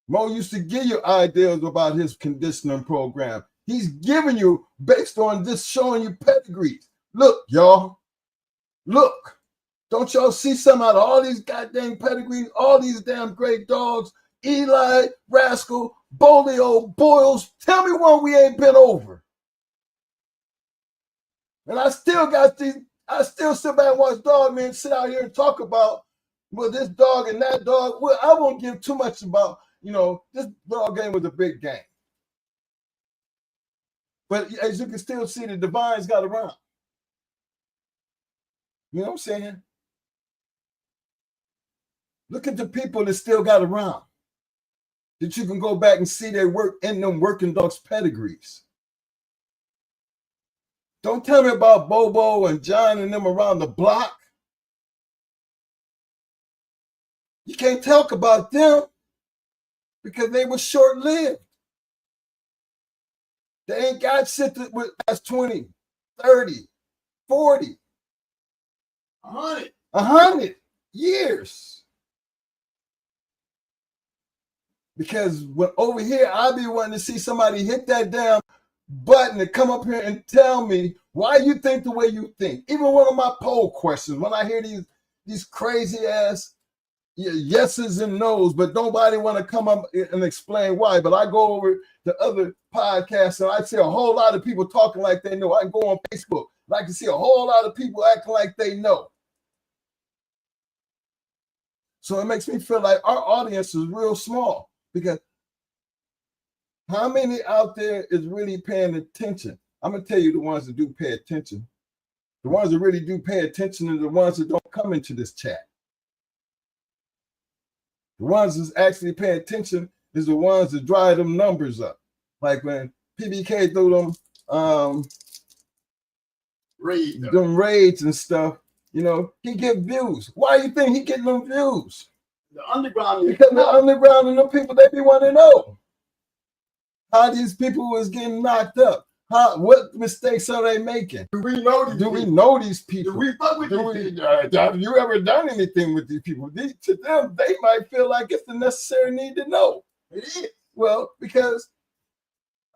Mo used to give you ideas about his conditioning program. He's giving you based on just showing you pedigrees. Look, y'all. Look. Don't y'all see some out of all these goddamn pedigrees, all these damn great dogs? Eli, Rascal, Bolio, Boyles. Tell me one we ain't been over. And I still got these, I still sit back and watch dog men sit out here and talk about, well, this dog and that dog. Well, I won't give too much about, you know, this dog game was a big game. But as you can still see, the Divines got around. You know what I'm saying? Look at the people that still got around. That you can go back and see their work in them working dogs pedigrees. Don't tell me about Bobo and John and them around the block. You can't talk about them because they were short-lived. They ain't got shit that was 20, 30, 40, 100 years. Because when over here, I be wanting to see somebody hit that damn button to come up here and tell me why you think the way you think. Even one of my poll questions, when I hear these crazy ass yeses and nos, but nobody want to come up and explain why. But I go over to other podcasts and I see a whole lot of people talking like they know. I can go on Facebook and I can see a whole lot of people acting like they know. So it makes me feel like our audience is real small. Because how many out there is really paying attention? I'm going to tell you the ones that do pay attention. The ones that really do pay attention are the ones that don't come into this chat. The ones that's actually paying attention is the ones that drive them numbers up. Like when PBK threw them raids and stuff, you know, he get views. Why do you think he getting them views? The underground. Because the underground and the people, they be want to know how these people was getting knocked up. What mistakes are they making? Do we know these people? We know these people? Do we fuck with these people? Have you ever done anything with these people? To them, they might feel like it's the necessary need to know. It is. Well, because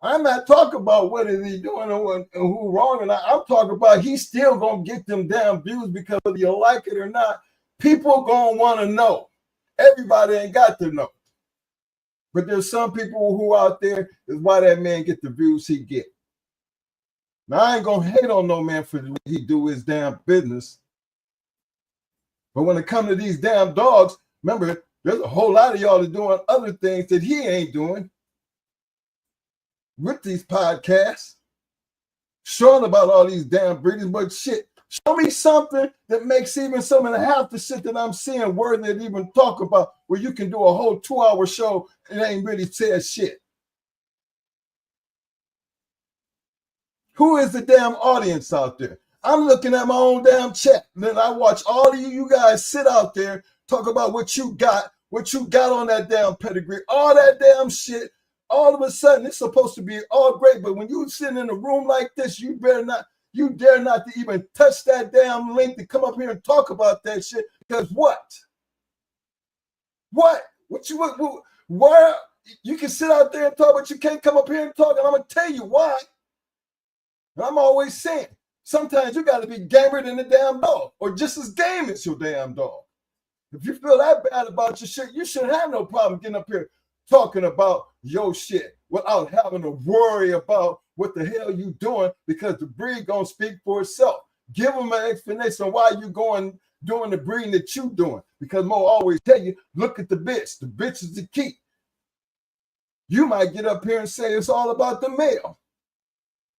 I'm not talking about what is he doing and who wrong or not. I'm talking about he's still going to get them damn views because whether you like it or not, people going to want to know. Everybody ain't got to know. But there's some people who out there is why that man get the views he get. Now, I ain't going to hate on no man for what he do his damn business. But when it comes to these damn dogs, remember, there's a whole lot of y'all that doing other things that he ain't doing with these podcasts. Showing about all these damn breeders, but shit. Show me something that makes even some and a half the shit that I'm seeing worthy to even talk about, where you can do a whole 2-hour show and ain't really said shit. Who is the damn audience out there? I'm looking at my own damn chat. Then I watch all of you guys sit out there, talk about what you got on that damn pedigree, all that damn shit. all of a sudden it's supposed to be all great, but when you sitting in a room like this, you dare not to even touch that damn link to come up here and talk about that shit. Because what why you can sit out there and talk, but you can't come up here and talk, and I'm gonna tell you why. And I'm always saying, sometimes you got to be gamer than the damn dog, or just as game as your damn dog. If you feel that bad about your shit, you shouldn't have no problem getting up here talking about your shit without having to worry about what the hell you doing, because the breed gonna speak for itself. Give them an explanation why you doing the breeding that you doing, because Mo always tell you, look at the bitch. The bitch is the key. You might get up here and say it's all about the male,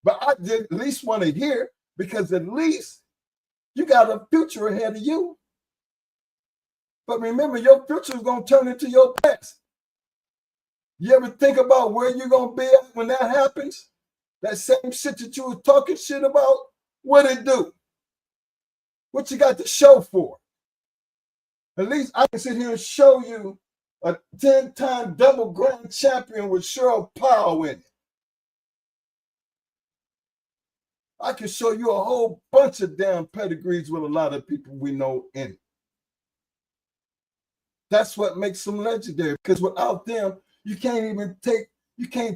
but I did at least want to hear, because at least you got a future ahead of you. But remember, your future is going to turn into your past. You ever think about where you're going to be at when that happens? That same shit that you were talking shit about, what it do? What you got to show for? At least I can sit here and show you a 10-time double grand champion with Cheryl Powell in it. I can show you a whole bunch of damn pedigrees with a lot of people we know in it. That's what makes them legendary, because without them, you can't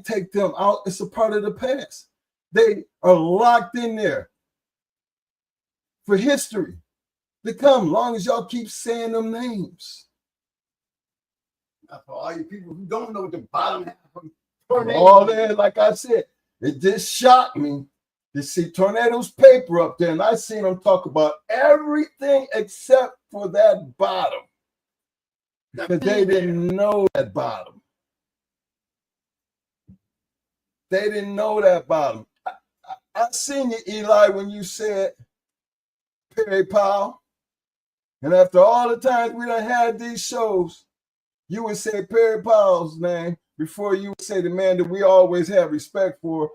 take them out. It's a part of the past. They are locked in there for history to come, long as y'all keep saying them names. Now, for all you people who don't know the bottom half of all that, like I said, it just shocked me to see Tornado's paper up there, and I seen them talk about everything except for that bottom, because they didn't know that bottom. They didn't know that bottom. I seen you, Eli, when you said Perry Powell, and after all the times we done had these shows, you would say Perry Powell's name before you would say the man that we always have respect for,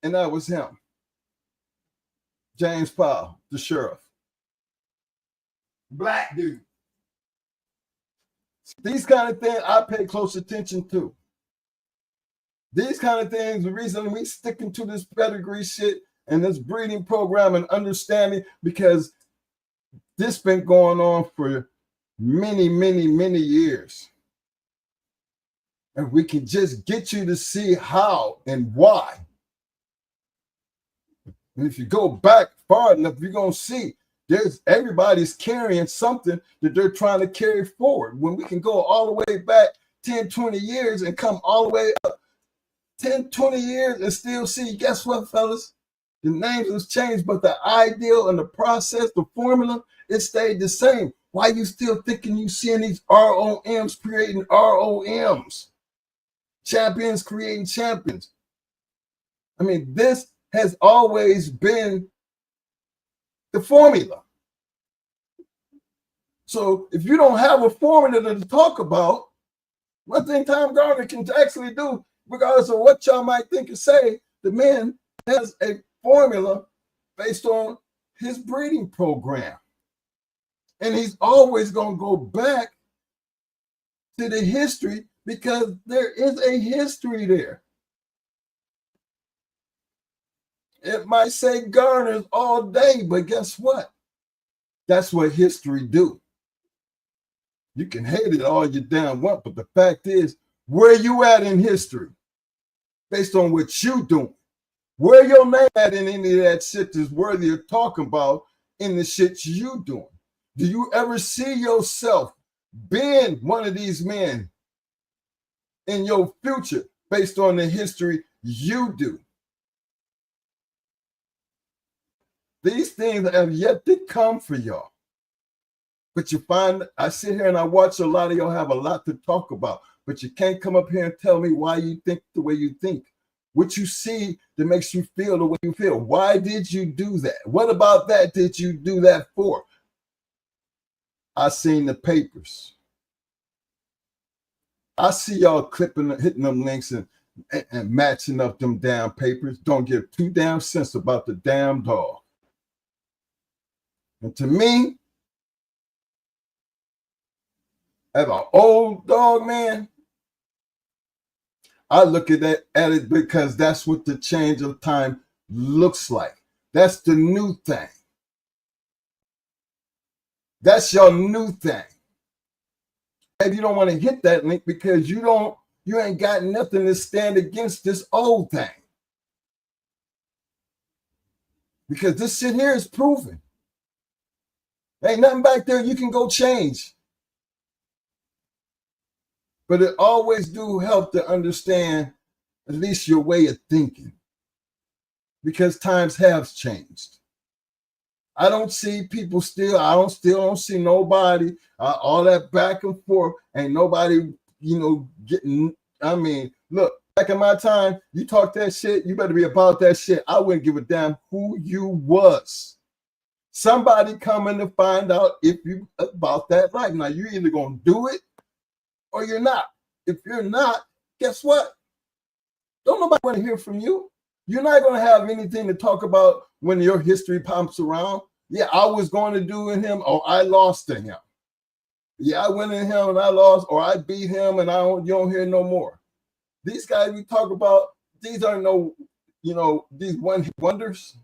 and that was him. James Powell, the sheriff. Black dude. These kind of things I pay close attention to. These kind of things, the reason we sticking to this pedigree shit and this breeding program and understanding, because this been going on for many, many, many years. And we can just get you to see how and why. And if you go back far enough, you're going to see everybody's carrying something that they're trying to carry forward. When we can go all the way back 10, 20 years and come all the way up 10, 20 years and still see, guess what, fellas? The names has changed, but the ideal and the process, the formula, it stayed the same. Why you still thinking you seeing these ROMs creating ROMs? Champions creating champions. I mean, this has always been the formula. So if you don't have a formula to talk about, one thing Tom Garner can actually do, regardless of what y'all might think and say, the man has a formula based on his breeding program. And he's always going to go back to the history, because there is a history there. It might say Garners all day, but guess what? That's what history do. You can hate it all you damn want, but the fact is, where you at in history, based on what you doing, where your name at in any of that shit is worthy of talking about in the shit you doing. Do you ever see yourself being one of these men in your future based on the history you do? These things have yet to come for y'all. But you find, I sit here and I watch a lot of y'all have a lot to talk about, but you can't come up here and tell me why you think the way you think. What you see that makes you feel the way you feel. Why did you do that? What about that did you do that for? I seen the papers. I see y'all hitting them links and matching up them damn papers. Don't give two damn cents about the damn dog. And to me, as an old dog man, I look at it because that's what the change of time looks like. That's the new thing. That's your new thing. And you don't want to hit that link because you ain't got nothing to stand against this old thing. Because this shit here is proven. Ain't nothing back there you can go change. But it always do help to understand at least your way of thinking. Because times have changed. I don't see people still don't see nobody, all that back and forth. Ain't nobody, getting, look, back in my time, you talk that shit, you better be about that shit. I wouldn't give a damn who you was. Somebody coming to find out if you about that life. Now, you're either going to do it or you're not. If you're not, guess what? Don't nobody want to hear from you. You're not going to have anything to talk about when your history pops around. Yeah, I was going to do in him, or I lost to him. Yeah, I went in him and I lost, or I beat him and you don't hear no more. These guys we talk about, these aren't no, these one-hit wonders.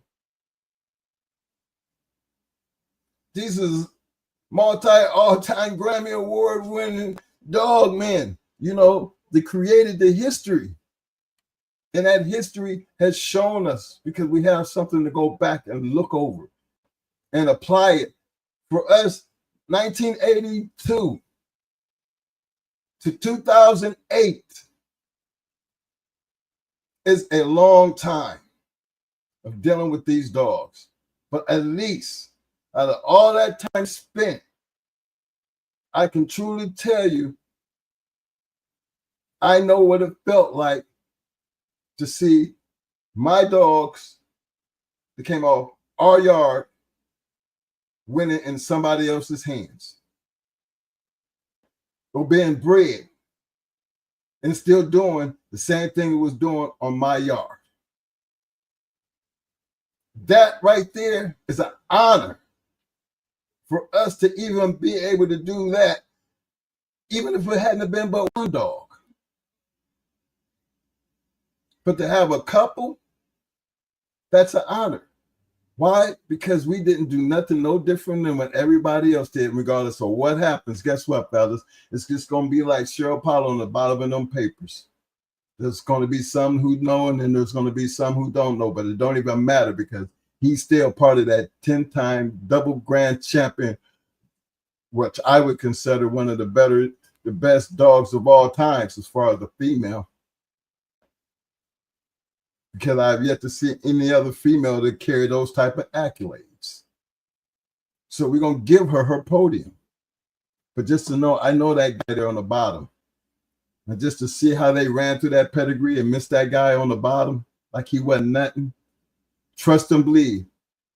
These is all-time Grammy Award winning dog men, they created the history. And that history has shown us, because we have something to go back and look over and apply it. For us, 1982 to 2008 is a long time of dealing with these dogs. But at least out of all that time spent, I can truly tell you, I know what it felt like to see my dogs that came off our yard winning in somebody else's hands, or being bred and still doing the same thing it was doing on my yard. That right there is an honor for us to even be able to do that, even if it hadn't been but one dog. But to have a couple, that's an honor. Why? Because we didn't do nothing no different than what everybody else did, regardless of what happens. Guess what, fellas? It's just going to be like Cheryl Powell on the bottom of them papers. There's going to be some who know, and then there's going to be some who don't know, but it don't even matter because he's still part of that 10-time double grand champion, which I would consider one of the best dogs of all times as far as the female. Because I've yet to see any other female that carry those type of accolades. So we're going to give her podium. But just to know, I know that guy there on the bottom. And just to see how they ran through that pedigree and missed that guy on the bottom like he wasn't nothing. Trust and believe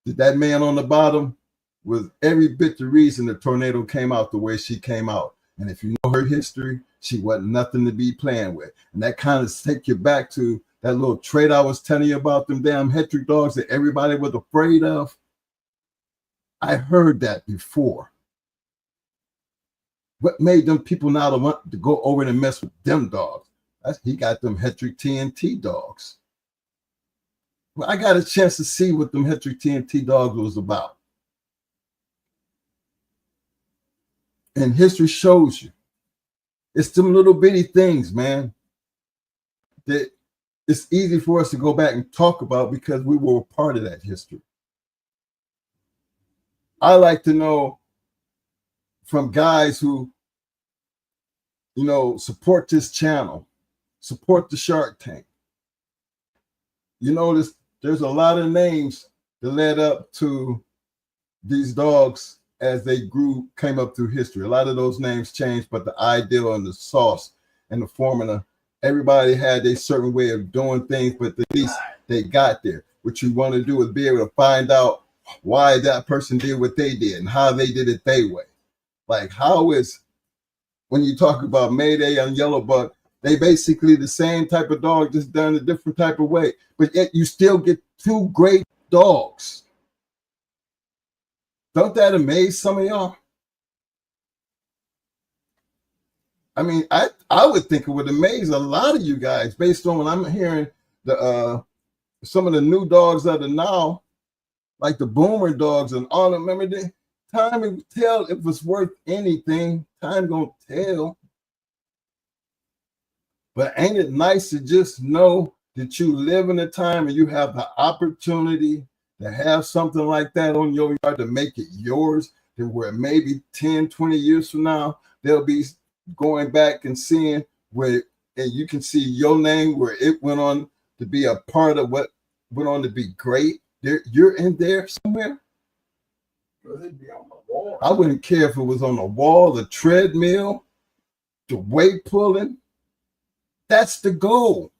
that man on the bottom was every bit the reason the tornado came out the way she came out. And if you know her history, she wasn't nothing to be playing with. And that kind of take you back to that little trait I was telling you about, them damn Hetrick dogs that everybody was afraid of. I heard that before. What made them people now want to go over and mess with them dogs? He got them Hetrick TNT dogs. Well, I got a chance to see what them Hetrick TNT dogs was about. And history shows you. It's them little bitty things, man, that it's easy for us to go back and talk about because we were a part of that history. I like to know from guys who, support this channel, support the Shark Tank. You notice there's a lot of names that led up to these dogs as they came up through history. A lot of those names changed, but the ideal and the sauce and the formula, everybody had a certain way of doing things, but at least they got there. What you want to do is be able to find out why that person did what they did and how they did it their way. Like, how is, when you talk about Mayday and Yellow Buck, they basically the same type of dog, just done a different type of way. But yet you still get two great dogs. Don't that amaze some of y'all? I mean, I would think it would amaze a lot of you guys based on what I'm hearing. The some of the new dogs that are now, like the boomer dogs and all them. Remember, time will tell if it's worth anything. Time gonna tell. But ain't it nice to just know that you live in a time and you have the opportunity to have something like that on your yard to make it yours, to where maybe 10, 20 years from now, they'll be going back and seeing where, and you can see your name where it went on to be a part of what went on to be great. You're in there somewhere. It'd be on the wall. I wouldn't care if it was on the wall, the treadmill, the weight pulling. That's the goal.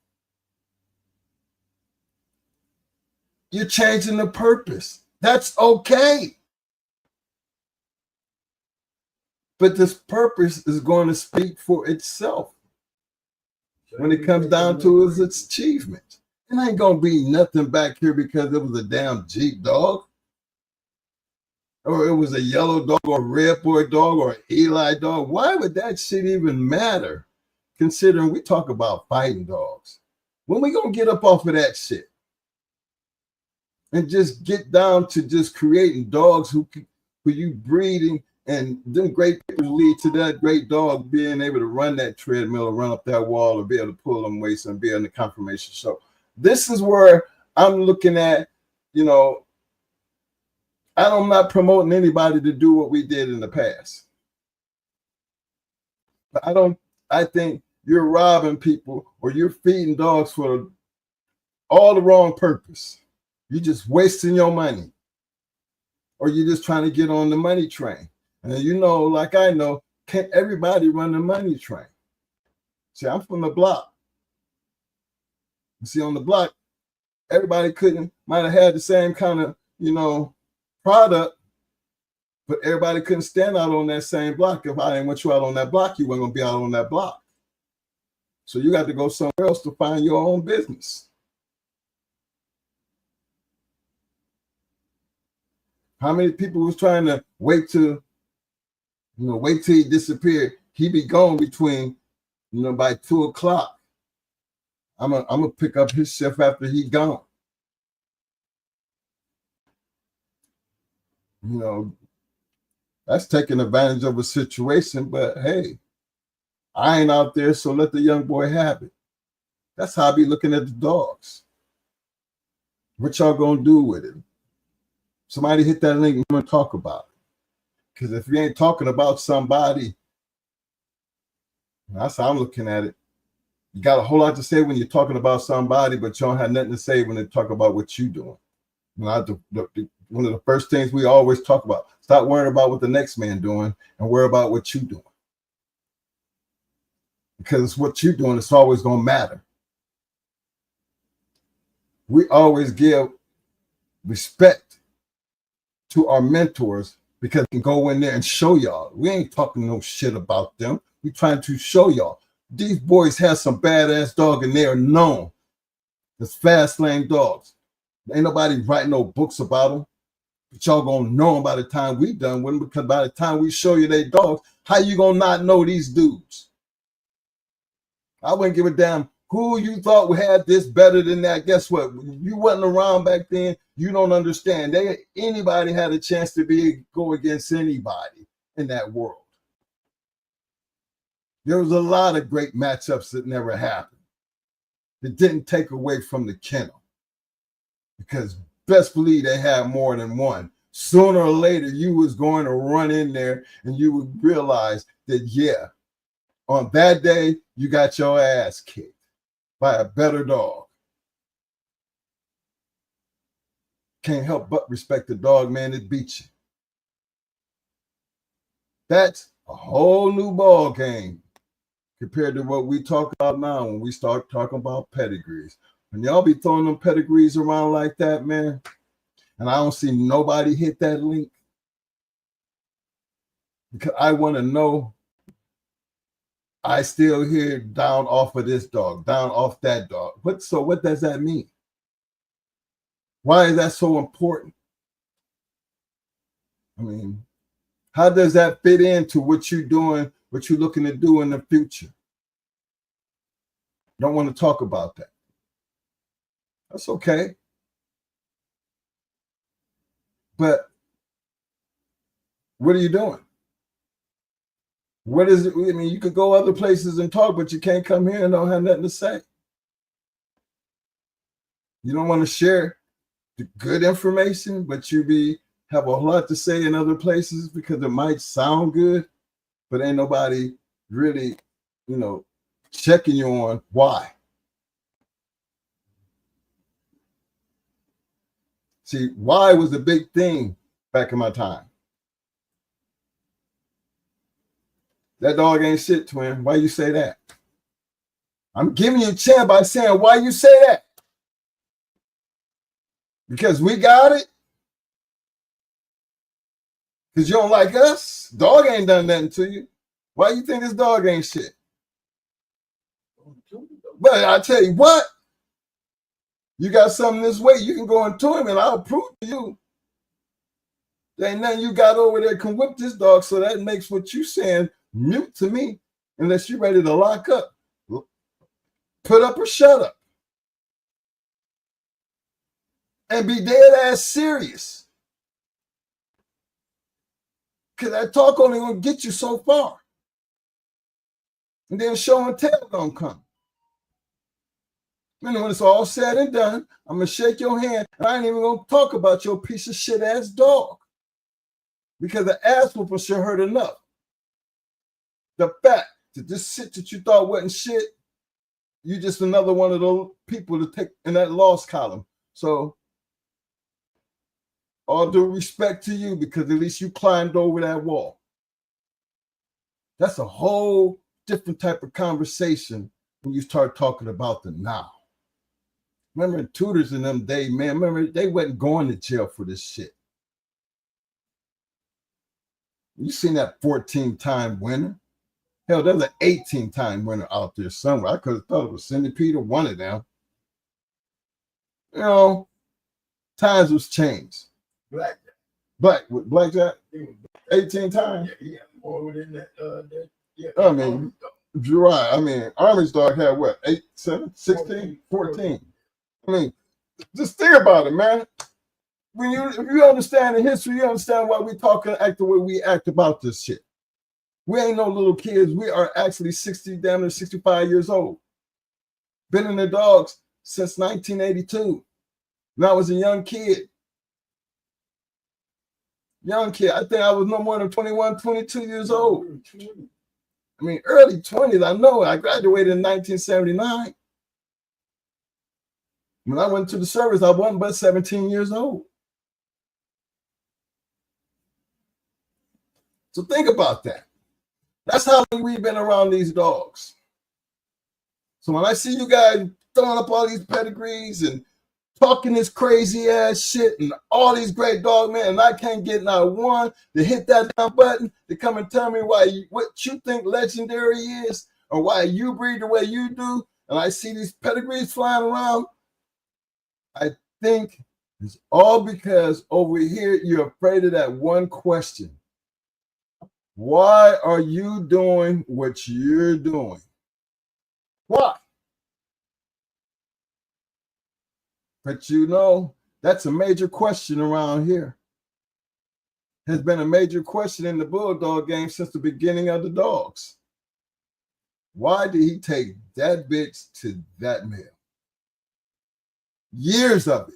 You're changing the purpose. That's okay. But this purpose is going to speak for itself when it comes down to its achievement. It ain't going to be nothing back here because it was a damn Jeep dog, or it was a yellow dog, or a red boy dog, or an Eli dog. Why would that shit even matter, considering we talk about fighting dogs? When we going to get up off of that shit and just get down to just creating dogs who you breeding, and them great people lead to that great dog being able to run that treadmill or run up that wall or be able to pull them weights and be on the confirmation show. This is where I'm looking at, you know, I'm not promoting anybody to do what we did in the past. But I think you're robbing people, or you're feeding dogs for all the wrong purpose. You're just wasting your money, or you're just trying to get on the money train. And you know, like I know, can't everybody run the money train? See, I'm from the block. See, on the block, everybody might have had the same kind of, you know, product, but everybody couldn't stand out on that same block. If I didn't want you out on that block, you weren't going to be out on that block. So you got to go somewhere else to find your own business. How many people was trying to wait till he disappeared? He be gone between, by 2 o'clock. I'm gonna pick up his shift after he gone. That's taking advantage of a situation, but hey, I ain't out there, so let the young boy have it. That's how I be looking at the dogs. What y'all gonna do with it? Somebody hit that link and we're gonna talk about it. Because if you ain't talking about somebody, that's how I'm looking at it. You got a whole lot to say when you're talking about somebody, but you don't have nothing to say when they talk about what you're doing. One of the first things we always talk about, stop worrying about what the next man doing and worry about what you're doing. Because what you're doing is always going to matter. We always give respect to our mentors because we can go in there and show y'all. We ain't talking no shit about them. We trying to show y'all. These boys have some badass dog and they are known as fast lane dogs. Ain't nobody writing no books about them, but y'all gonna know them by the time we done with them, because by the time we show you they dogs, how you gonna not know these dudes? I wouldn't give a damn who you thought had this better than that. Guess what? You wasn't around back then. You don't understand. Anybody had a chance to go against anybody in that world. There was a lot of great matchups that never happened. It didn't take away from the kennel, because best believe they had more than one. Sooner or later, you was going to run in there and you would realize that, yeah, on that day, you got your ass kicked by a better dog. Can't help but respect the dog, man, that beat you. That's a whole new ball game compared to what we talk about now when we start talking about pedigrees. When y'all be throwing them pedigrees around like that, man, and I don't see nobody hit that link, because I want to know, I still hear down off of this dog, down off that dog. So what does that mean? Why is that so important? I mean, how does that fit into what you're doing what you're looking to do in the future. Don't want to talk about that. That's okay. But what are you doing? What is it? I mean, you could go other places and talk, but you can't come here and don't have nothing to say. You don't want to share the good information, but you have a lot to say in other places because it might sound good, but ain't nobody really, checking you on why. See, why was a big thing back in my time. That dog ain't shit, twin. Why you say that? I'm giving you a chance by saying why you say that. Because we got it? Because you don't like us? Dog ain't done nothing to you. Why you think this dog ain't shit? But I tell you what, you got something this way, you can go into him and I'll prove to you. There ain't nothing you got over there can whip this dog, so that makes what you saying mute to me, unless you're ready to lock up. Put up or shut up. And be dead ass serious. Because that talk only gonna get you so far. And then show and tell gonna come. And when it's all said and done, I'm gonna shake your hand, and I ain't even gonna talk about your piece of shit ass dog. Because the ass whooping should hurt enough. The fact that this shit that you thought wasn't shit, you just another one of those people to take in that loss column. So all due respect to you, because at least you climbed over that wall. That's a whole different type of conversation when you start talking about the now. Remember in Tudors in them days, man, remember they wasn't going to jail for this shit. You seen that 14-time winner? Hell, there's an 18-time winner out there somewhere. I could have thought it was Cindy Peter, one of them. Times was changed. Black with blackjack, 18 times. Yeah, more than that. Yeah. I mean, you're right. I mean, Army's dog had what? 8, 7, 16, 14. I mean, just think about it, man. If you understand the history, you understand why we talk and act the way we act about this shit. We ain't no little kids. We are actually 60, damn near 65 years old. Been in the dogs since 1982. When I was a young kid. I think I was no more than 21, 22 years old. I mean, early 20s, I know. I graduated in 1979. When I went to the service, I wasn't but 17 years old. So think about that. That's how long we've been around these dogs. So when I see you guys throwing up all these pedigrees and talking this crazy ass shit and all these great dog, man, and I can't get not one to hit that down button to come and tell me what you think legendary is or why you breed the way you do, and I see these pedigrees flying around, I think it's all because over here you're afraid of that one question. Why are you doing what you're doing? Why? But that's a major question around here. Has been a major question in the Bulldog game since the beginning of the dogs. Why did he take that bitch to that male? Years of it.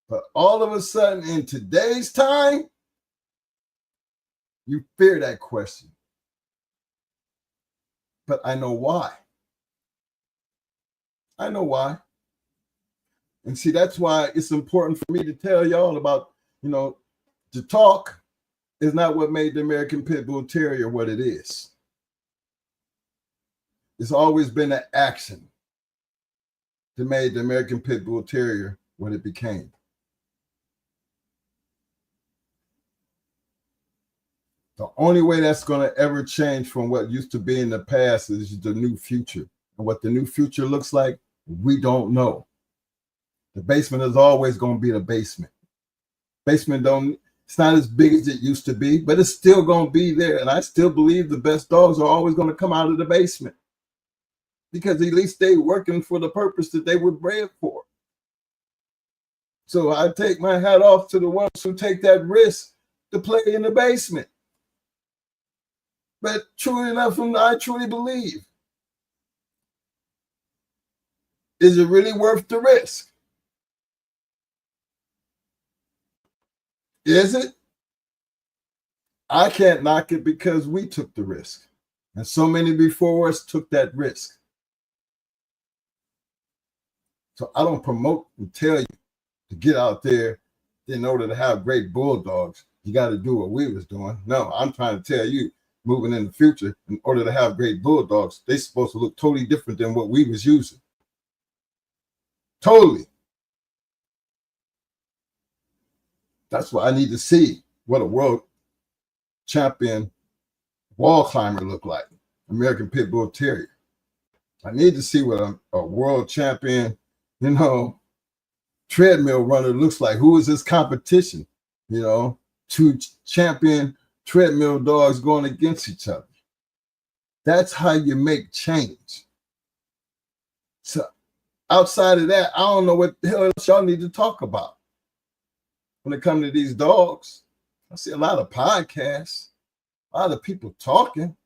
But all of a sudden in today's time, you fear that question. But I know why. And see, that's why it's important for me to tell y'all about, the talk is not what made the American Pit Bull Terrier what it is. It's always been the action that made the American Pit Bull Terrier what it became. The only way that's going to ever change from what used to be in the past is the new future. And what the new future looks like, we don't know. The basement is always going to be the basement. Basement don't It's not as big as it used to be, but it's still going to be there. And I still believe the best dogs are always going to come out of the basement, because at least they're working for the purpose that they were bred for. So I take my hat off to the ones who take that risk to play in the basement. But truly enough, I truly believe, is it really worth the risk? Is it? I can't knock it, because we took the risk. And so many before us took that risk. So I don't promote and tell you to get out there in order to have great bulldogs. You got to do what we was doing. No, I'm trying to tell you, moving in the future, in order to have great bulldogs, they're supposed to look totally different than what we was using. Totally. That's why I need to see what a world champion wall climber look like, American Pit Bull Terrier. I need to see what a world champion, treadmill runner looks like. Who is his competition? Two champion treadmill dogs going against each other. That's how you make change. So outside of that, I don't know what the hell else y'all need to talk about. When it comes to these dogs, I see a lot of podcasts, a lot of people talking.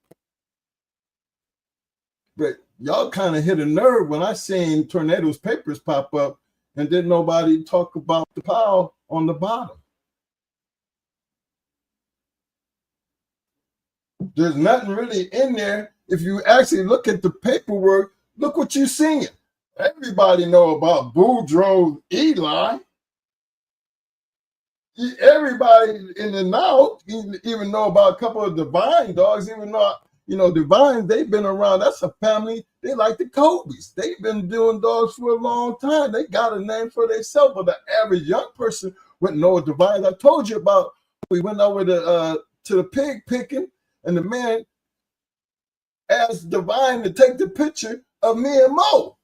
But y'all kind of hit a nerve when I seen Tornado's papers pop up and didn't nobody talk about the pile on the bottom. There's nothing really in there. If you actually look at the paperwork, look what you're seeing. Everybody know about Boudreaux's Eli. Everybody in the now even know about a couple of Divine dogs, even though, Divine, they've been around. That's a family. They like the Kobe's. They've been doing dogs for a long time. They got a name for themselves, but the average young person wouldn't know what Divine. I told you about, we went over to the pig picking, and the man asked Divine to take the picture of me and Mo.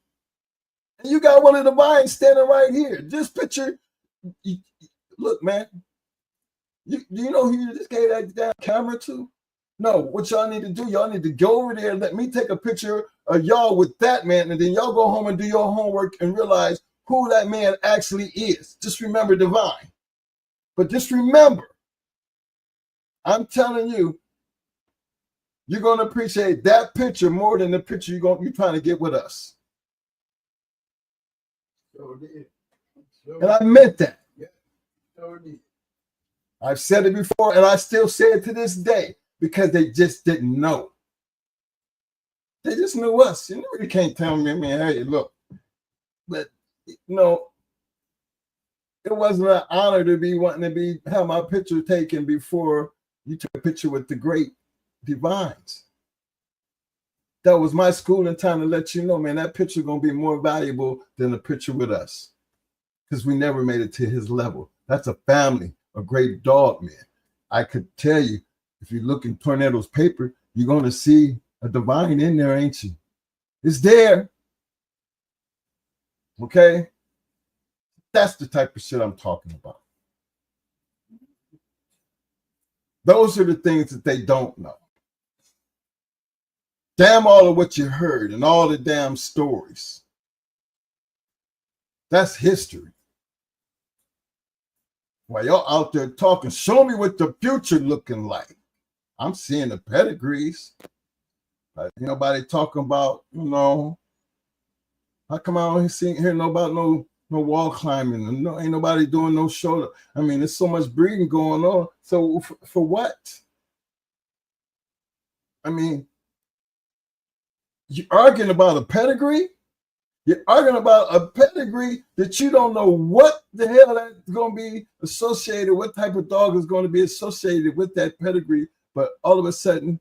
And you got one of the Divines standing right here. This picture, look, man, you know who you just gave that damn camera to? No, what y'all need to do, y'all need to go over there and let me take a picture of y'all with that man, and then y'all go home and do your homework and realize who that man actually is. Just remember Divine. But just remember, I'm telling you, you're going to appreciate that picture more than the picture you're trying to get with us. Sure did. And I meant that. Yeah, sure did. I've said it before, and I still say it to this day, because they just didn't know. They just knew us. You really can't tell me, man, hey, look. But, it wasn't an honor to be wanting to have my picture taken before you took a picture with the great Divines. That was my schooling time to let you know, man, that picture going to be more valuable than a picture with us, because we never made it to his level. That's a family, a great dog, man. I could tell you, if you look in Tornado's paper, you're going to see a Divine in there, ain't you? It's there. Okay? That's the type of shit I'm talking about. Those are the things that they don't know. Damn all of what you heard and all the damn stories. That's history. While y'all out there talking, show me what the future looking like. I'm seeing the pedigrees. Ain't nobody talking about, how come I don't hear about no wall climbing, and ain't nobody doing no shoulder. I mean, there's so much breeding going on. So for what? I mean, you're arguing about a pedigree? You're arguing about a pedigree that you don't know what the hell that's going to be associated, what type of dog is going to be associated with that pedigree, but all of a sudden,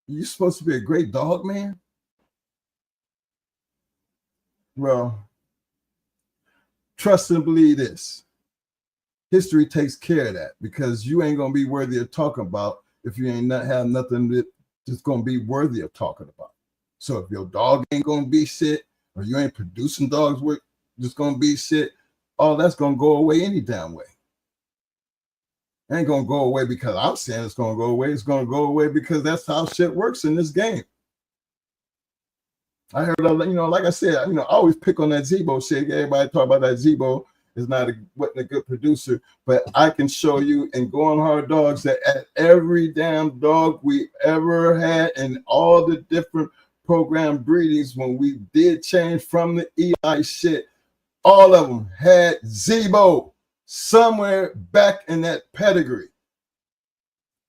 you're supposed to be a great dog, man? Well, trust and believe this. History takes care of that, because you ain't going to be worthy of talking about if you ain't have nothing that's going to be worthy of talking about. So if your dog ain't going to be shit, or you ain't producing dogs with just going to be shit, all that's going to go away any damn way. It ain't gonna go away because I'm saying it's gonna go away. It's gonna go away because that's how shit works in this game. I heard, like I said, I always pick on that Zebo shit. Everybody talk about that Zebo is wasn't a good producer, but I can show you in Going Hard Dogs that at every damn dog we ever had and all the different program breedings when we did change from the EI shit, all of them had Zebo somewhere back in that pedigree.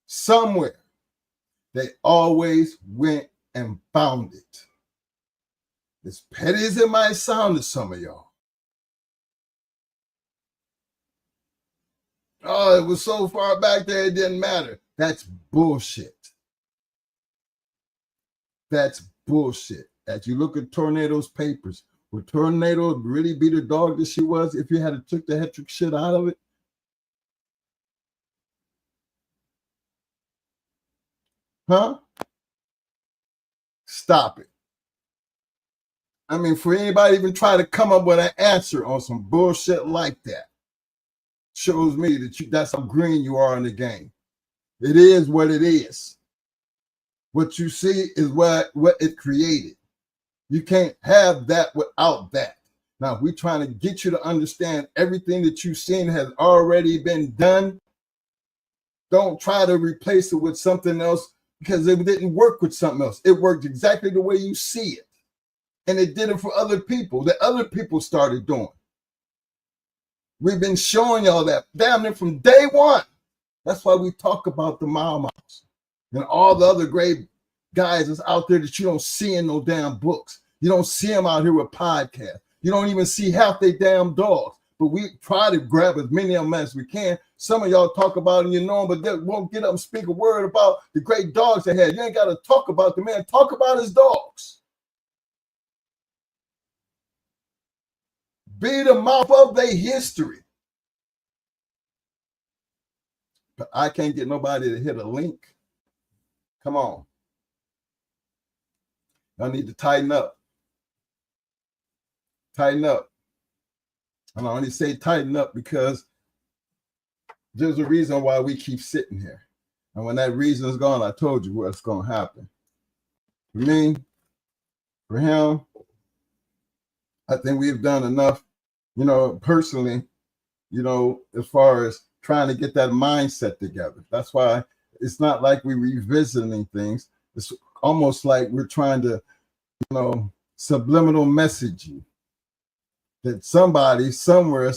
Somewhere. They always went and found it. As petty as it might sound to some of y'all. Oh, it was so far back there it didn't matter. That's bullshit. That's bullshit. As you look at Tornado's papers, would Tornado really be the dog that she was if you had took the Hetrick shit out of it? Huh? Stop it. I mean, for anybody even try to come up with an answer on some bullshit like that, shows me that that's how green you are in the game. It is what it is. What you see is what it created. You can't have that without that. Now, we're trying to get you to understand everything that you've seen has already been done. Don't try to replace it with something else because it didn't work with something else. It worked exactly the way you see it. And it did it for other people that other people started doing. We've been showing y'all that damn near from day one. That's why we talk about the Mau Maus and all the other great guys that's out there that you don't see in no damn books. You don't see them out here with podcasts. You don't even see half their damn dogs. But we try to grab as many of them as we can. Some of y'all talk about it, but they won't get up and speak a word about the great dogs they had. You ain't got to talk about the man. Talk about his dogs. Be the mouth of their history. But I can't get nobody to hit a link. Come on. Y'all need to tighten up. Tighten up. And I only say tighten up because there's a reason why we keep sitting here. And when that reason is gone, I told you what's going to happen. For me, for him, I think we've done enough, personally, as far as trying to get that mindset together. That's why it's not like we're revisiting things. It's almost like we're trying to, subliminal message you that somebody somewhere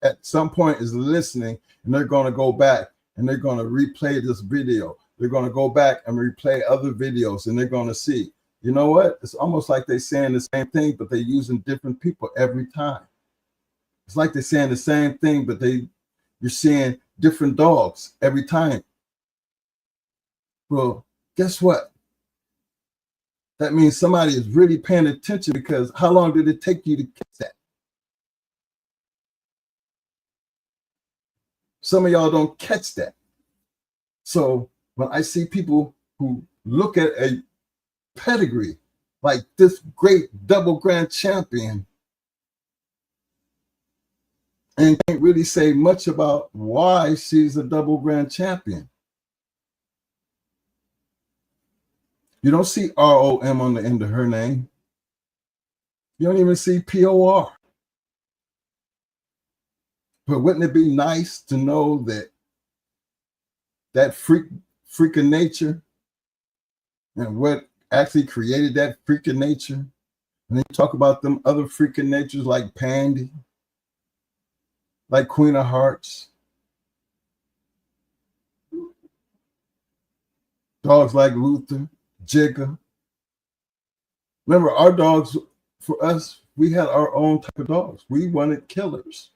at some point is listening and they're going to go back and they're going to replay this video. They're going to go back and replay other videos and they're going to see, you know what? It's almost like they're saying the same thing, but they're using different people every time. It's like they're saying the same thing, but you're seeing different dogs every time. Well, guess what? That means somebody is really paying attention because how long did it take you to catch that? Some of y'all don't catch that. So when I see people who look at a pedigree like this great double grand champion and can't really say much about why she's a double grand champion. You don't see ROM on the end of her name. You don't even see POR. But wouldn't it be nice to know that freak of nature and what actually created that freak of nature? And then you talk about them other freak of natures like Pandy, like Queen of Hearts, dogs like Luther, Jigga. Remember, our dogs, for us, we had our own type of dogs. We wanted killers.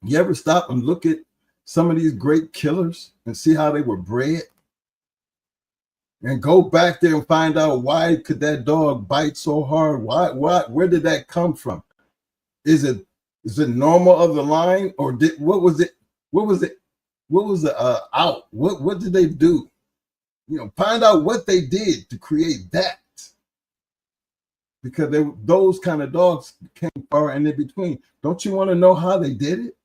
You ever stop and look at some of these great killers and see how they were bred? And go back there and find out why could that dog bite so hard? Where did that come from? Is it normal of the line, or what was it out? What did they do? Find out what they did to create that. Because those kind of dogs came far and in between. Don't you want to know how they did it?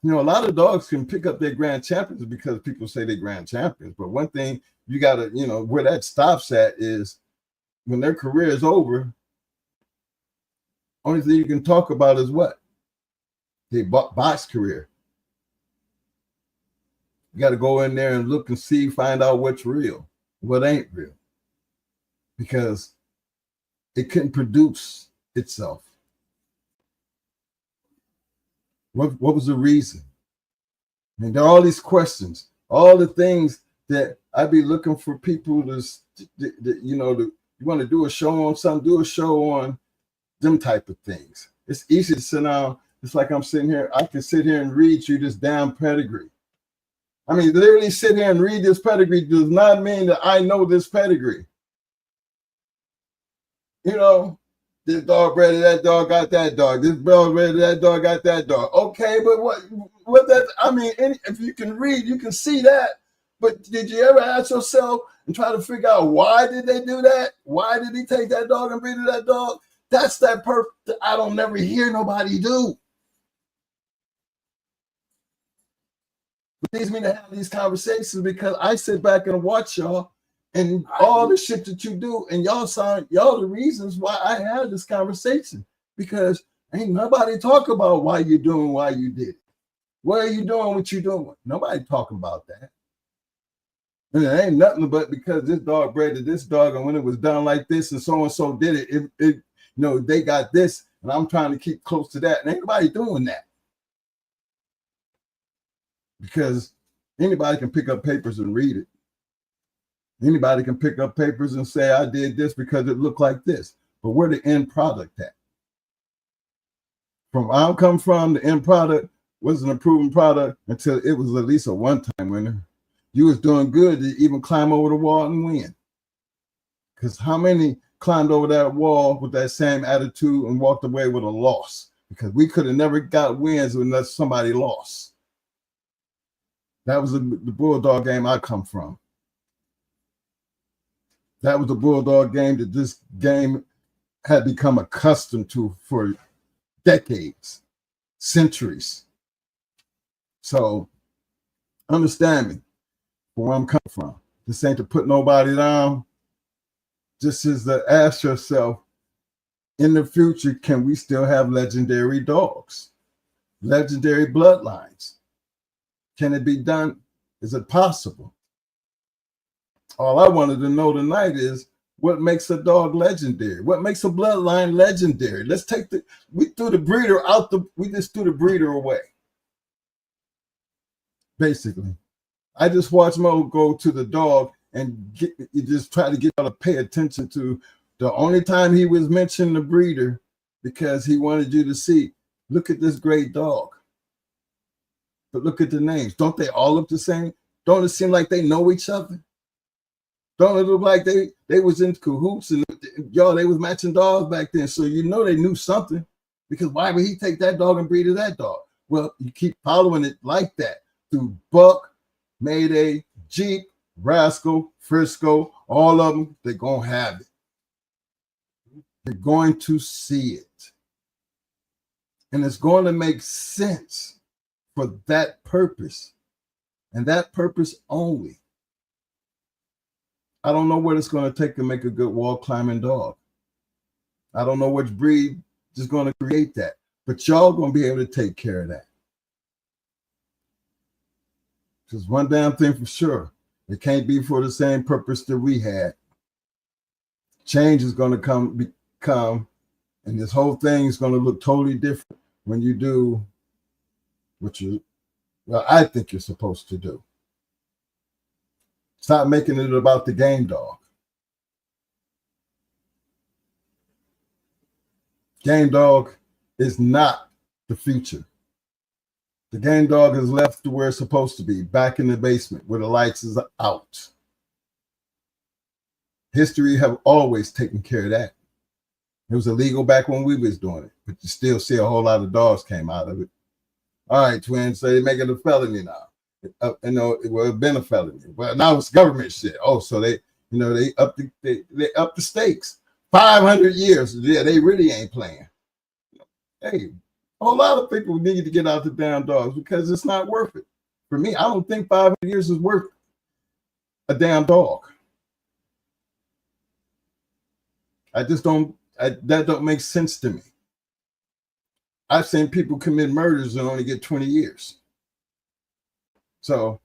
You know, a lot of dogs can pick up their grand champions because people say they're grand champions. But one thing you got to, you know, where that stops at is when their career is over, only thing you can talk about is what? Their box career. You got to go in there and look and see, find out what's real, what ain't real. Because it couldn't produce itself. What was the reason? I mean, there are all these questions, all the things that I'd be looking for people to you know, you want to do a show on something, do a show on them type of things. It's easy to sit down. It's like I'm sitting here. I can sit here and read you this damn pedigree. I mean, literally sit here and read this pedigree does not mean that I know this pedigree. You know, this dog bred to that dog got that dog. This dog bred to that dog got that dog. Okay, but what that? I mean, if you can read, you can see that. But did you ever ask yourself and try to figure out why did they do that? Why did he take that dog and breed to that dog? That's that purpose that I don't never hear nobody do. It leads me to have these conversations because I sit back and watch y'all and all the shit that you do, and y'all the reasons why I had this conversation, because ain't nobody talk about why you're doing why you did it. Why are you doing what you're doing? Nobody talking about that. And it ain't nothing but because this dog bred to this dog, and when it was done like this and so did it, you know, they got this, and I'm trying to keep close to that. And ain't nobody doing that. Because anybody can pick up papers and read it. Anybody can pick up papers and say, I did this because it looked like this. But where the end product at? From where I come from, the end product wasn't a proven product until it was at least a one-time winner. You was doing good to even climb over the wall and win. Because how many climbed over that wall with that same attitude and walked away with a loss? Because we could have never got wins unless somebody lost. That was the Bulldog game I come from. That was the Bulldog game that this game had become accustomed to for decades, centuries. So understand me where I'm coming from. This ain't to put nobody down. Just is to ask yourself, in the future, can we still have legendary dogs? Legendary bloodlines? Can it be done? Is it possible? All I wanted to know tonight is what makes a dog legendary? What makes a bloodline legendary? Let's take we threw the breeder out we just threw the breeder away. Basically. I just watched Mo go to the dog and just try to get y'all to pay attention to the only time he was mentioning the breeder, because he wanted you to see, look at this great dog. But look at the names. Don't they all look the same? Don't it seem like they know each other? Don't it look like they was in cahoots and y'all, they was matching dogs back then. So you know they knew something, because why would he take that dog and breed to that dog? Well, you keep following it like that through Buck, Mayday, Jeep, Rascal, Frisco, all of them, they're going to have it. They're going to see it. And it's going to make sense for that purpose, and that purpose only. I don't know what it's going to take to make a good wall climbing dog. I don't know which breed is going to create that, but y'all going to be able to take care of that. Because one damn thing for sure, it can't be for the same purpose that we had. Change is going to come, and this whole thing is going to look totally different when you do what I think you're supposed to do. Stop making it about the game dog. Game dog is not the future. The game dog is left to where it's supposed to be, back in the basement where the lights is out. History have always taken care of that. It was illegal back when we was doing it, but you still see a whole lot of dogs came out of it. All right, twins, so they make it a felony now. You know, it would have been a felony. Well, now it's government shit. Oh, so they up the stakes. 500 years. Yeah, they really ain't playing. Hey, A lot of people need to get out the damn dogs because it's not worth it. For me, I don't think 500 years is worth a damn dog. I just don't, that don't make sense to me. I've seen people commit murders and only get 20 years. So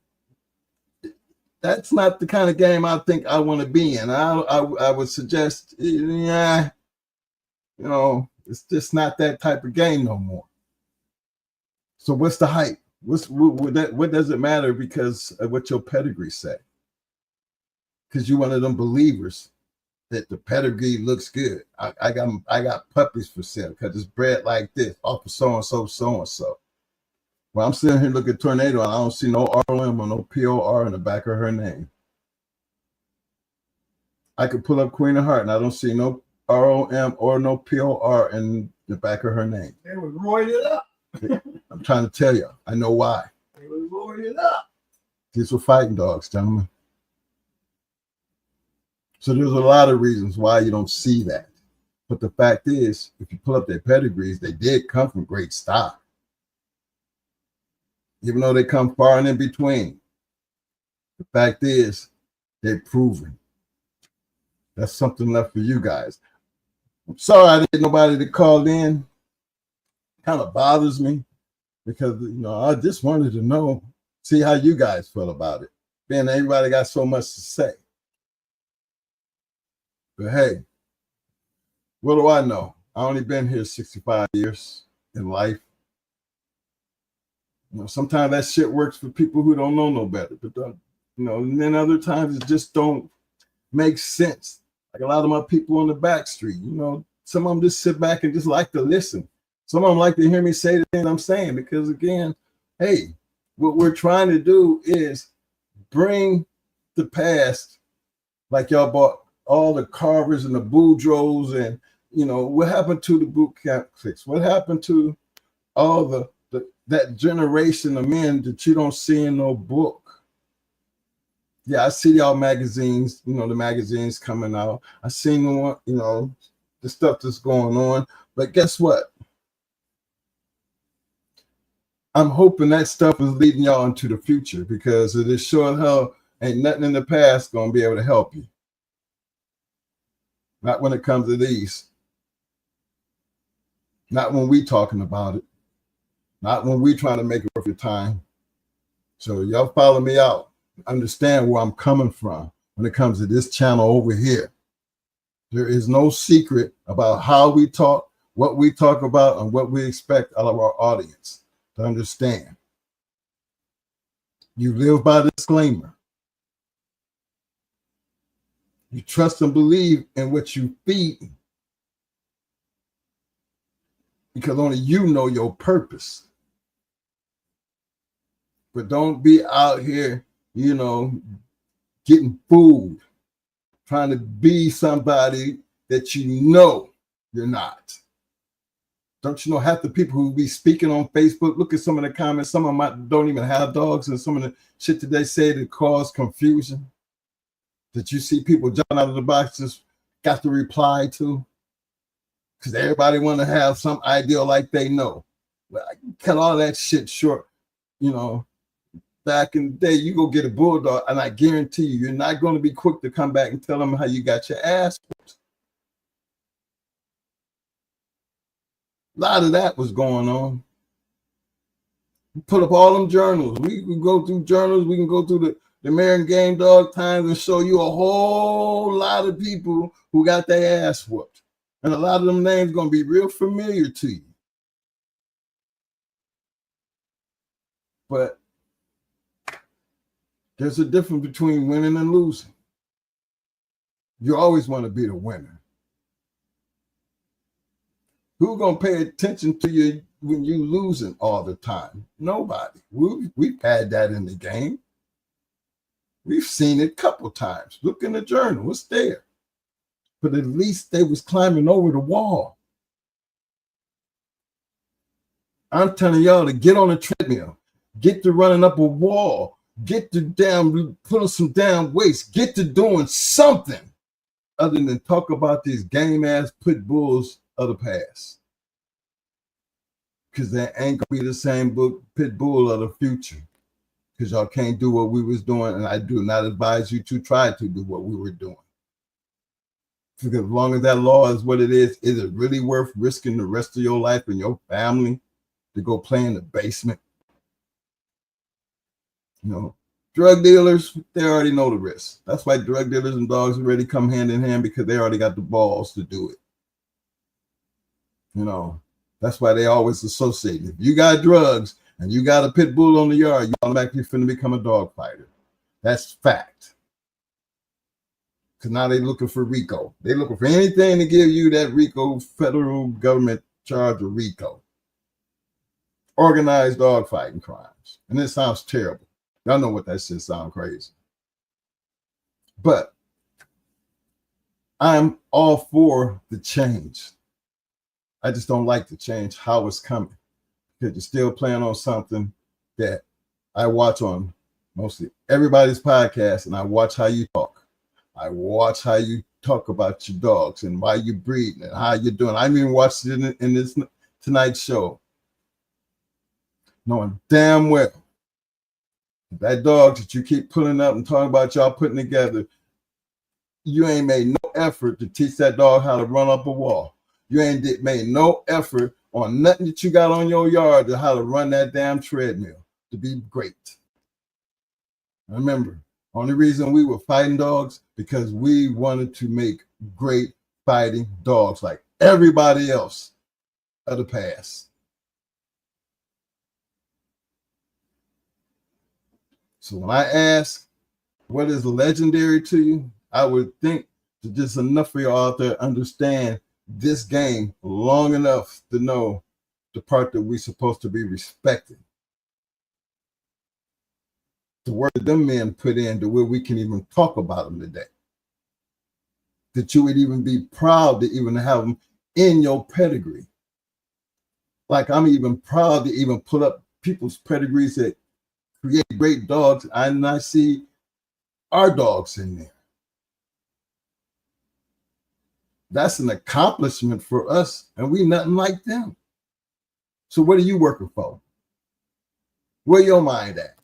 that's not the kind of game I think I want to be in. I would suggest, yeah, you know, it's just not that type of game no more. So what's the hype? What does it matter because of what your pedigree say? Because you're one of them believers that the pedigree looks good. I got puppies for sale because it's bred like this off of so-and-so, so-and-so. Well, I'm sitting here looking at Tornado and I don't see no ROM or no POR in the back of her name. I could pull up Queen of Heart and I don't see no ROM or no POR in the back of her name. They was roided up. I'm trying to tell you, I know why. They was roided up. These were fighting dogs, gentlemen. So there's a lot of reasons why you don't see that. But the fact is, if you pull up their pedigrees, they did come from great stock. Even though they come far and in between. The fact is, they're proven. That's something left for you guys. I'm sorry I didn't get nobody to call in. Kind of bothers me because, you know, I just wanted to know, see how you guys feel about it. Man, everybody got so much to say. But hey, what do I know? I only been here 65 years in life. You know, sometimes that shit works for people who don't know no better, but don't, you know, and then other times it just don't make sense. Like a lot of my people on the back street, you know, some of them just sit back and just like to listen. Some of them like to hear me say the thing I'm saying because, again, hey, what we're trying to do is bring the past, like y'all bought all the Carvers and the Boudreaux and, you know, what happened to the boot camp cliques? What happened to all that generation of men that you don't see in no book? Yeah, I see y'all magazines, you know, the magazines coming out. I seen the, you know, the stuff that's going on. But guess what? I'm hoping that stuff is leading y'all into the future because it is sure as hell ain't nothing in the past going to be able to help you. Not when it comes to these. Not when we talking about it. Not when we trying to make it worth your time. So y'all follow me out. Understand where I'm coming from when it comes to this channel over here. There is no secret about how we talk, what we talk about, and what we expect out of our audience to understand. You live by disclaimer. You trust and believe in what you feed because only you know your purpose. But don't be out here, you know, getting fooled, trying to be somebody that you know you're not. Don't you know half the people who be speaking on Facebook, look at some of the comments, some of them don't even have dogs, and some of the shit that they say that cause confusion. That you see people jumping out of the boxes, got to reply to, because everybody want to have some idea like they know. Well, I cut all that shit short. You know, back in the day, you go get a bulldog, and I guarantee you, you're not going to be quick to come back and tell them how you got your ass whooped. A lot of that was going on. We put up all them journals. We can go through journals. We can go through the American Game Dog Times and show you a whole lot of people who got their ass whooped. And a lot of them names going to be real familiar to you. But there's a difference between winning and losing. You always want to be the winner. Who's going to pay attention to you when you're losing all the time? Nobody. We've had that in the game. We've seen it a couple times. Look in the journal, it's there. But at least they was climbing over the wall. I'm telling y'all to get on a treadmill, get to running up a wall, get to putting some down weights, get to doing something other than talk about these game ass pit bulls of the past. because that ain't gonna be the same pit bull of the future. Because y'all can't do what we was doing, and I do not advise you to try to do what we were doing. Because as long as that law is what it is it really worth risking the rest of your life and your family to go play in the basement? You know, drug dealers, they already know the risk. That's why drug dealers and dogs already come hand in hand, because they already got the balls to do it. You know, that's why they always associate. If you got drugs and you got a pit bull on the yard, you automatically finna become a dog fighter. That's fact. Because now they're looking for RICO. They're looking for anything to give you that RICO, federal government charge of RICO. Organized dog fighting crimes. And it sounds terrible. Y'all know what that shit sounds crazy. But I'm all for the change. I just don't like the change, how it's coming. Because you're still playing on something that I watch on mostly everybody's podcast, and I watch how you talk. I watch how you talk about your dogs and why you're breeding and how you're doing. I even watched it in this tonight's show, knowing damn well that dog that you keep pulling up and talking about y'all putting together, you ain't made no effort to teach that dog how to run up a wall. You ain't made no effort on nothing that you got on your yard to how to run that damn treadmill to be great. Remember, only reason we were fighting dogs because we wanted to make great fighting dogs like everybody else of the past. So when I ask what is legendary to you, I would think that just enough for y'all out there understand this game long enough to know the part that we're supposed to be respecting. The work that them men put in to where we can even talk about them today. That you would even be proud to even have them in your pedigree. Like I'm even proud to even put up people's pedigrees that create great dogs, and I see our dogs in there. That's an accomplishment for us, and we nothing like them. So what are you working for? Where your mind at?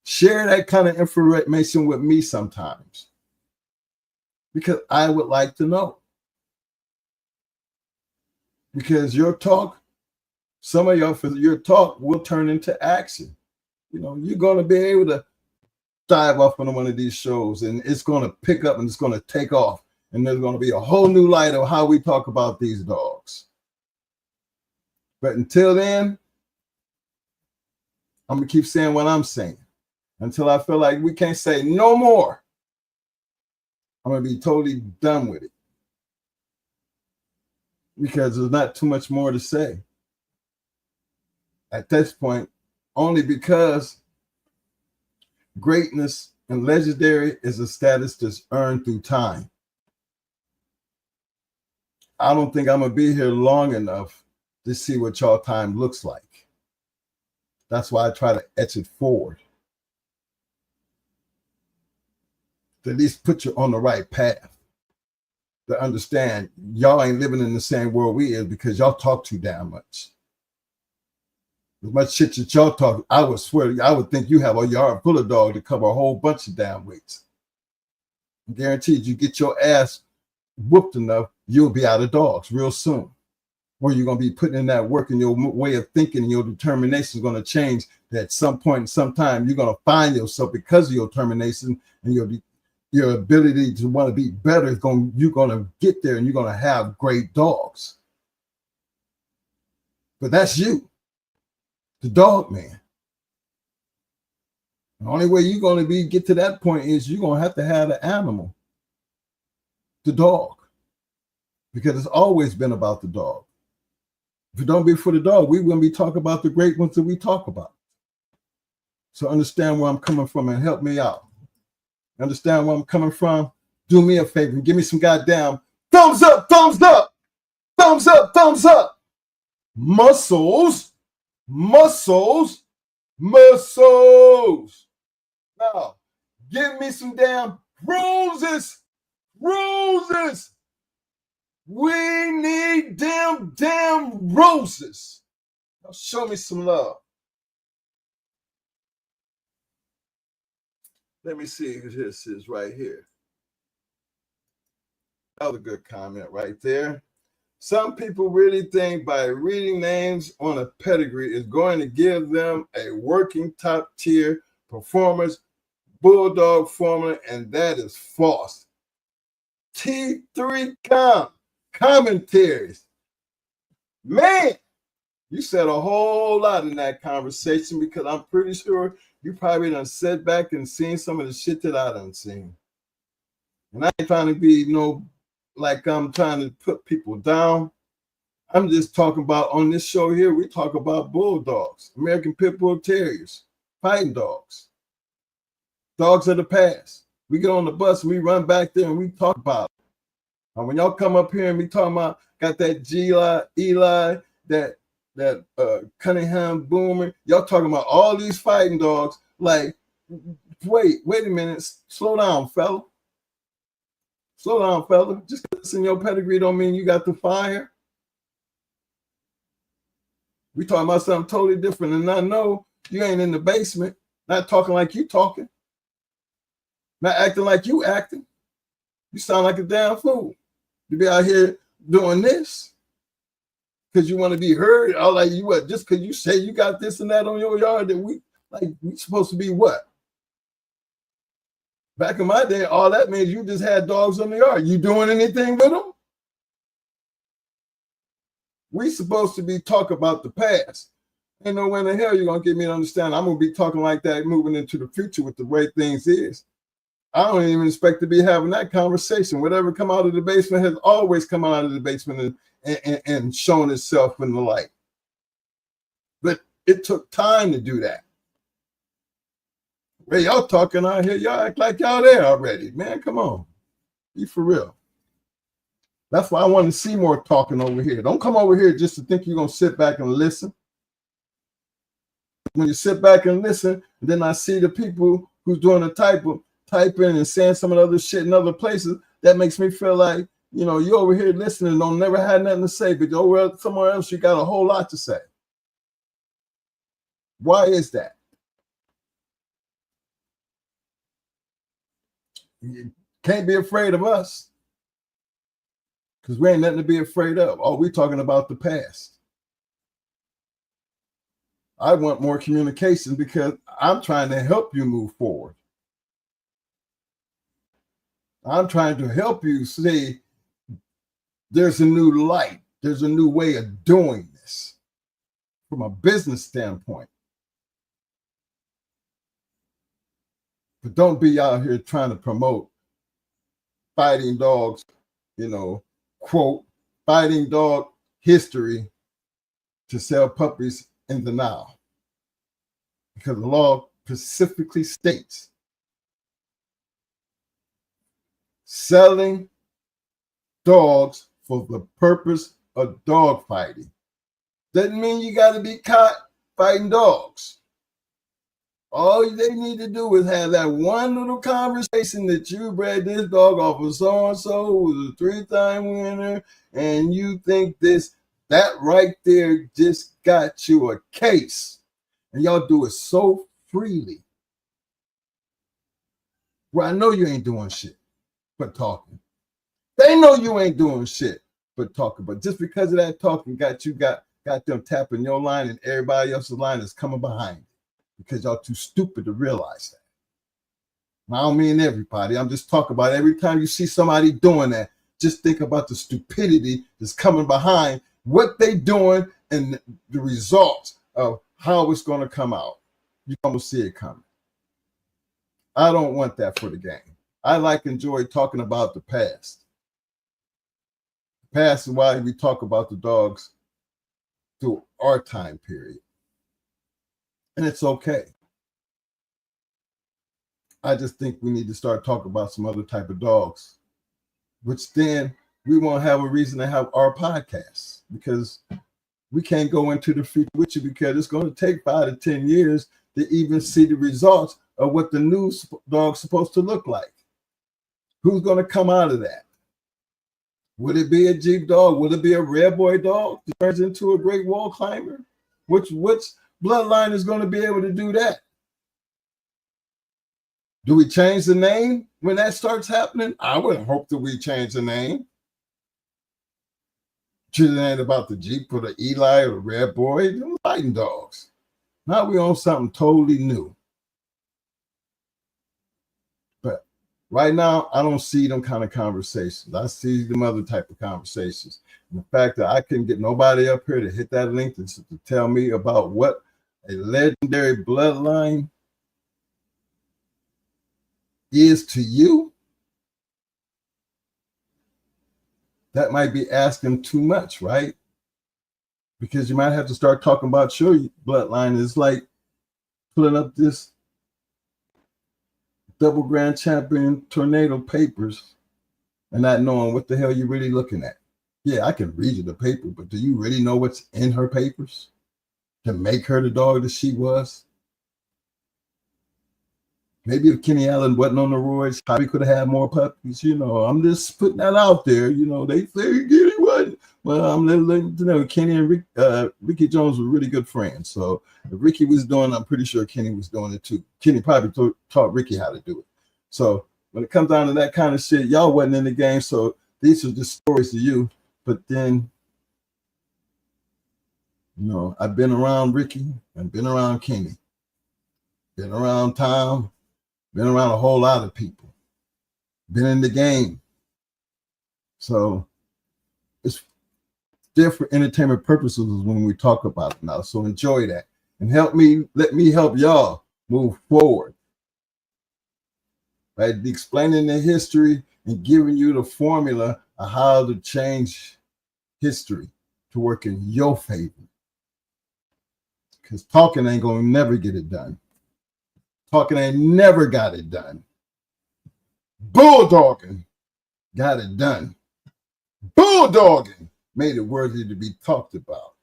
Share that kind of information with me sometimes, because I would like to know. Because your talk, some of your talk will turn into action. You know, you're going to be able to dive off on one of these shows, and it's going to pick up and it's going to take off. And there's going to be a whole new light of how we talk about these dogs. But until then, I'm going to keep saying what I'm saying until I feel like we can't say no more. I'm going to be totally done with it, because there's not too much more to say at this point, only because greatness and legendary is a status that's earned through time. I don't think I'm going to be here long enough to see what y'all time looks like. That's why I try to etch it forward. To at least put you on the right path. To understand y'all ain't living in the same world we is, because y'all talk too damn much. As much shit that y'all talk, I would swear, I would think you have a yard full of dogs to cover a whole bunch of damn weights. Guaranteed you get your ass whooped enough, you'll be out of dogs real soon. Or you're going to be putting in that work, and your way of thinking and your determination is going to change. That at some point in some time, you're going to find yourself, because of your determination and your ability to want to be better, you're going to get there, and you're going to have great dogs. But that's you, the dog man. The only way you're going to get to that point is you're going to have the animal, the dog, because it's always been about the dog. If it don't be for the dog, we wouldn't be talking about the great ones that we talk about. So understand where I'm coming from and help me out. Understand where I'm coming from? Do me a favor and give me some goddamn thumbs up, thumbs up, thumbs up, thumbs up. Muscles, muscles, muscles. Now, give me some damn roses, roses. We need them damn roses. Now show me some love. Let me see who this is right here. Another good comment right there. Some people really think by reading names on a pedigree is going to give them a working top tier performance bulldog formula, and that is false. T3 commentaries. Man, you said a whole lot in that conversation, because I'm pretty sure you probably done sat back and seen some of the shit that I done seen. And I ain't trying to be like I'm trying to put people down. I'm just talking about, on this show here, we talk about bulldogs, American Pit Bull Terriers, fighting dogs, dogs of the past. We get on the bus and we run back there and we talk about it. And when y'all come up here and we talking about, got that Eli, that Cunningham Boomer, y'all talking about all these fighting dogs. Like, wait a minute, slow down, fella. Slow down, fella. Just because it's in your pedigree don't mean you got the fire. We talking about something totally different, and I know you ain't in the basement, not talking like you talking, not acting like you acting. You sound like a damn fool. You be out here doing this because you want to be heard. All like you what? Just because you say you got this and that on your yard, that we supposed to be what? Back in my day, all that means you just had dogs on the yard. You doing anything with them? We supposed to be talking about the past. Ain't no way in the hell you're going to get me to understand. I'm going to be talking like that moving into the future with the way things is. I don't even expect to be having that conversation. Whatever come out of the basement has always come out of the basement and shown itself in the light. But it took time to do that. Well, y'all talking out here, y'all act like y'all there already. Man, come on. Be for real. That's why I want to see more talking over here. Don't come over here just to think you're going to sit back and listen. When you sit back and listen, and then I see the people who's doing the typing and saying some of the other shit in other places, that makes me feel like, you over here listening, don't never had nothing to say, but over somewhere else you got a whole lot to say. Why is that? You can't be afraid of us, because we ain't nothing to be afraid of. Oh, we talking about the past. I want more communication because I'm trying to help you move forward. I'm trying to help you see there's a new light. There's a new way of doing this from a business standpoint. But don't be out here trying to promote fighting dogs, quote, fighting dog history to sell puppies in the now. Because the law specifically states selling dogs for the purpose of dog fighting. Doesn't mean you got to be caught fighting dogs. All they need to do is have that one little conversation that you bred this dog off of so-and-so who was a 3-time winner, and you think that right there just got you a case. And y'all do it so freely. Well, I know you ain't doing shit but talking. They know you ain't doing shit but talking. But just because of that talking got them tapping your line, and everybody else's line is coming behind it. Because y'all too stupid to realize that. I don't mean everybody. I'm just talking about every time you see somebody doing that, just think about the stupidity that's coming behind what they doing and the results of how it's going to come out. You're going to see it coming. I don't want that for the game. I enjoy talking about the past. The past is why we talk about the dogs through our time period. And it's okay. I just think we need to start talking about some other type of dogs, which then we won't have a reason to have our podcasts, because we can't go into the future with you, because it's going to take 5 to 10 years to even see the results of what the new dog's supposed to look like. Who's going to come out of that? Would it be a Jeep dog? Would it be a Red Boy dog that turns into a great wall climber? Which bloodline is going to be able to do that? Do we change the name when that starts happening? I would hope that we change the name. It ain't about the Jeep or the Eli or the Red Boy. They're fighting dogs. Now we on something totally new. But right now, I don't see them kind of conversations. I see them other type of conversations. And the fact that I couldn't get nobody up here to hit that link to tell me about what a legendary bloodline is to you, that might be asking too much, right? Because you might have to start talking about your bloodline. It's like pulling up this double grand champion tornado papers and not knowing what the hell you're really looking at. Yeah, I can read you the paper, but do you really know what's in her papers to make her the dog that she was? Maybe if Kenny Allen wasn't on the roids, probably could have had more puppies. You know, I'm just putting that out there. You know, they say Kenny wasn't. Well, I'm letting you know Kenny and Ricky Jones were really good friends. So if Ricky was doing it, I'm pretty sure Kenny was doing it too. Kenny probably taught Ricky how to do it. So when it comes down to that kind of shit, y'all wasn't in the game. So these are just stories to you. But then, you know, I've been around Ricky and been around Kenny, been around Tom. Been around a whole lot of people. Been in the game. So it's there for entertainment purposes when we talk about it now. So enjoy that. And let me help y'all move forward. Right? Explaining the history and giving you the formula of how to change history to work in your favor. Because talking ain't gonna never get it done. Talking ain't never got it done. Bulldogging got it done. Bulldogging made it worthy to be talked about.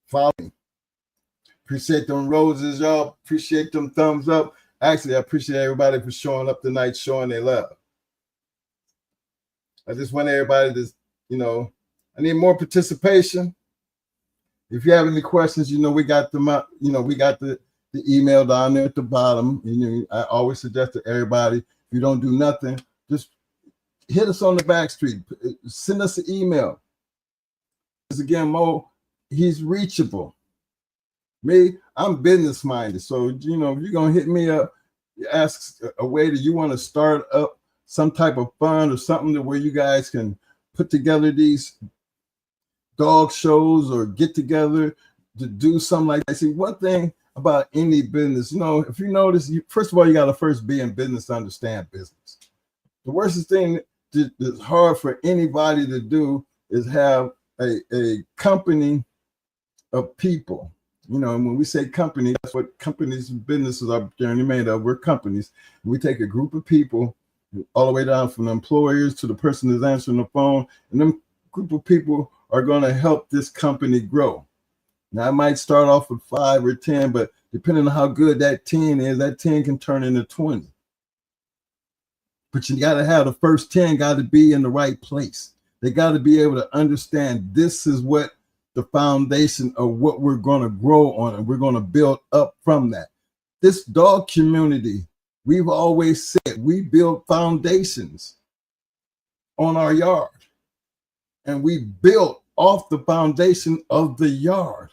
Follow me. Appreciate them roses, y'all. Appreciate them thumbs up. Actually, I appreciate everybody for showing up tonight, showing their love. I just want everybody to, you know, I need more participation. If you have any questions, you know, we got them up, you know, we got the email down there at the bottom. You know, I always suggest to everybody, if you don't do nothing, just hit us on the back street. Send us an email. Because again, Mo, he's reachable. Me, I'm business minded. So, you know, if you're going to hit me up, ask a way that you want to start up some type of fund or something to where you guys can put together these dog shows or get together to do something like that. See, one thing about any business, you know, if you notice, first of all, you got to first be in business to understand business. The worst thing that's hard for anybody to do is have a company of people. You know, and when we say company, that's what companies and businesses are generally made of. We're companies. We take a group of people all the way down from the employers to the person that's answering the phone, and them group of people are going to help this company grow. Now, I might start off with 5 or 10, but depending on how good that 10 is, that 10 can turn into 20. But you got to have the first 10 got to be in the right place. They got to be able to understand this is what the foundation of what we're going to grow on, and we're going to build up from that. This dog community, we've always said we build foundations on our yard, and we built off the foundation of the yard.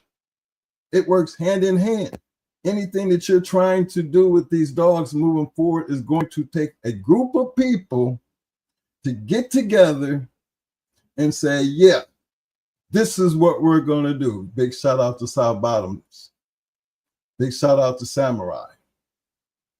It works hand in hand. Anything that you're trying to do with these dogs moving forward is going to take a group of people to get together and say, yeah, this is what we're going to do. Big shout out to South Bottoms. Big shout out to Samurai.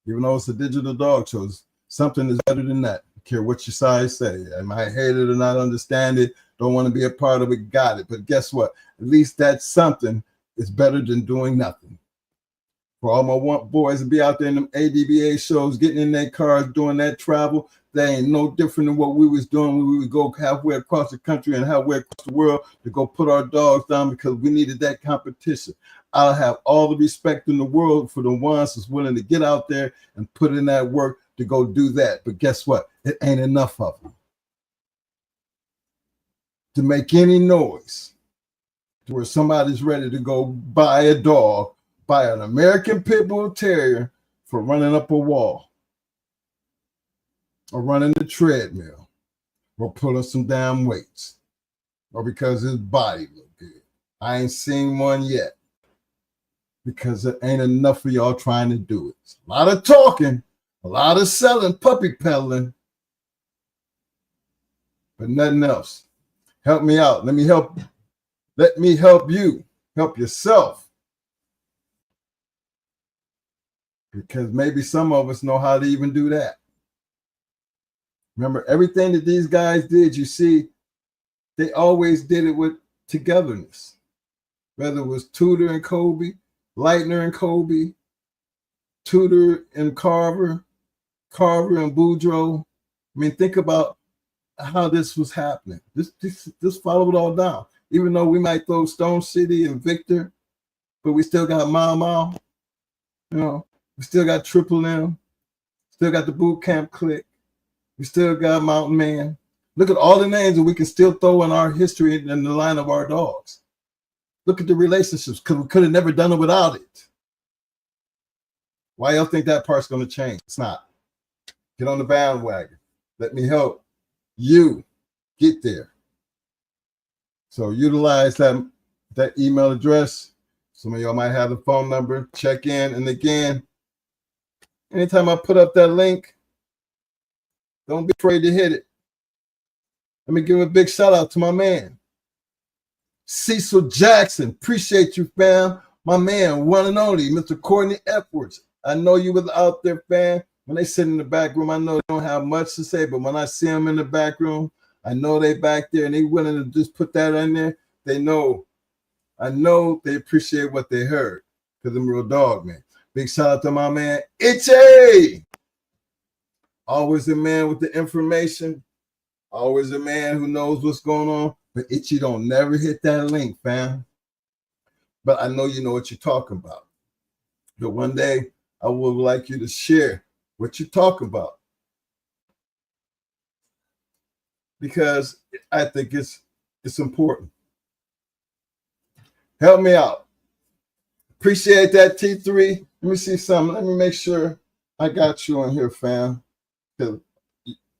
Even though it's a digital dog show, something is better than that. I don't care what your size say. I might hate it or not understand it. Don't want to be a part of it. Got it. But guess what? At least that's something. It's better than doing nothing. For all my boys to be out there in them ADBA shows, getting in their cars, doing that travel, they ain't no different than what we was doing when we would go halfway across the country and halfway across the world to go put our dogs down because we needed that competition. I'll have all the respect in the world for the ones that's willing to get out there and put in that work to go do that. But guess what? It ain't enough of them. to make any noise to where somebody's ready to go buy a dog, buy an American Pit Bull Terrier for running up a wall or running the treadmill or pulling some damn weights or because his body look good. I ain't seen one yet because there ain't enough of y'all trying to do it. It's a lot of talking, a lot of selling, puppy peddling, but nothing else. Help me out. Let me help you. Help yourself. Because maybe some of us know how to even do that. Remember, everything that these guys did, you see, they always did it with togetherness. Whether it was Tudor and Kobe, Leitner and Kobe, Tudor and Carver, Carver and Boudreaux. I mean, think about how this was happening. This followed it all down. Even though we might throw Stone City and Victor, but we still got Mau Mau. You know, we still got Triple M. Still got the Boot Camp Clique. We still got Mountain Man. Look at all the names that we can still throw in our history in the line of our dogs. Look at the relationships, because we could have never done it without it. Why y'all think that part's going to change? It's not. Get on the bandwagon. Let me help you get there. So utilize that email address. Some of y'all might have the phone number. Check in. And again, anytime I put up that link, don't be afraid to hit it. Let me give a big shout out to my man, Cecil Jackson. Appreciate you, fam. My man, one and only, Mr. Courtney Edwards. I know you was out there, fam. When they sit in the back room, I know they don't have much to say, but when I see them in the back room, I know they back there and they willing to just put that in there. They know. I know they appreciate what they heard because I'm a real dog, man. Big shout out to my man, Itchy. Always a man with the information. Always a man who knows what's going on. But Itchy don't never hit that link, fam. But I know you know what you're talking about. But one day, I would like you to share what you're talking about. Because I think it's important. Help me out. Appreciate that, T3. Let me see something. Let me make sure I got you on here, fam. Because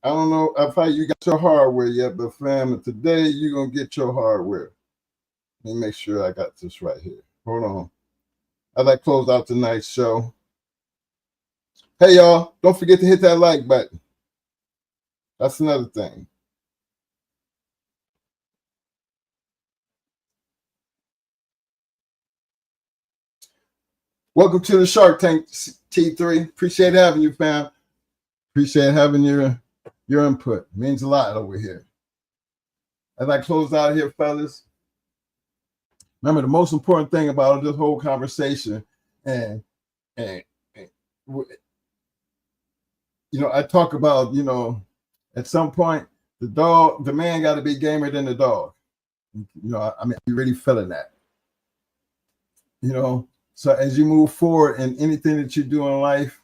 I don't know if you got your hardware yet, but fam, today you're going to get your hardware. Let me make sure I got this right here. Hold on. As I close out tonight's show. Hey, y'all, don't forget to hit that like button. That's another thing. Welcome to the Shark Tank, T3. Appreciate having you, fam. Appreciate having your input. It means a lot over here. As I close out here, fellas, remember the most important thing about this whole conversation, and you know, I talk about, you know, at some point the man got to be gamer than the dog. You know, I mean, you really feeling that. You know, so as you move forward in anything that you do in life,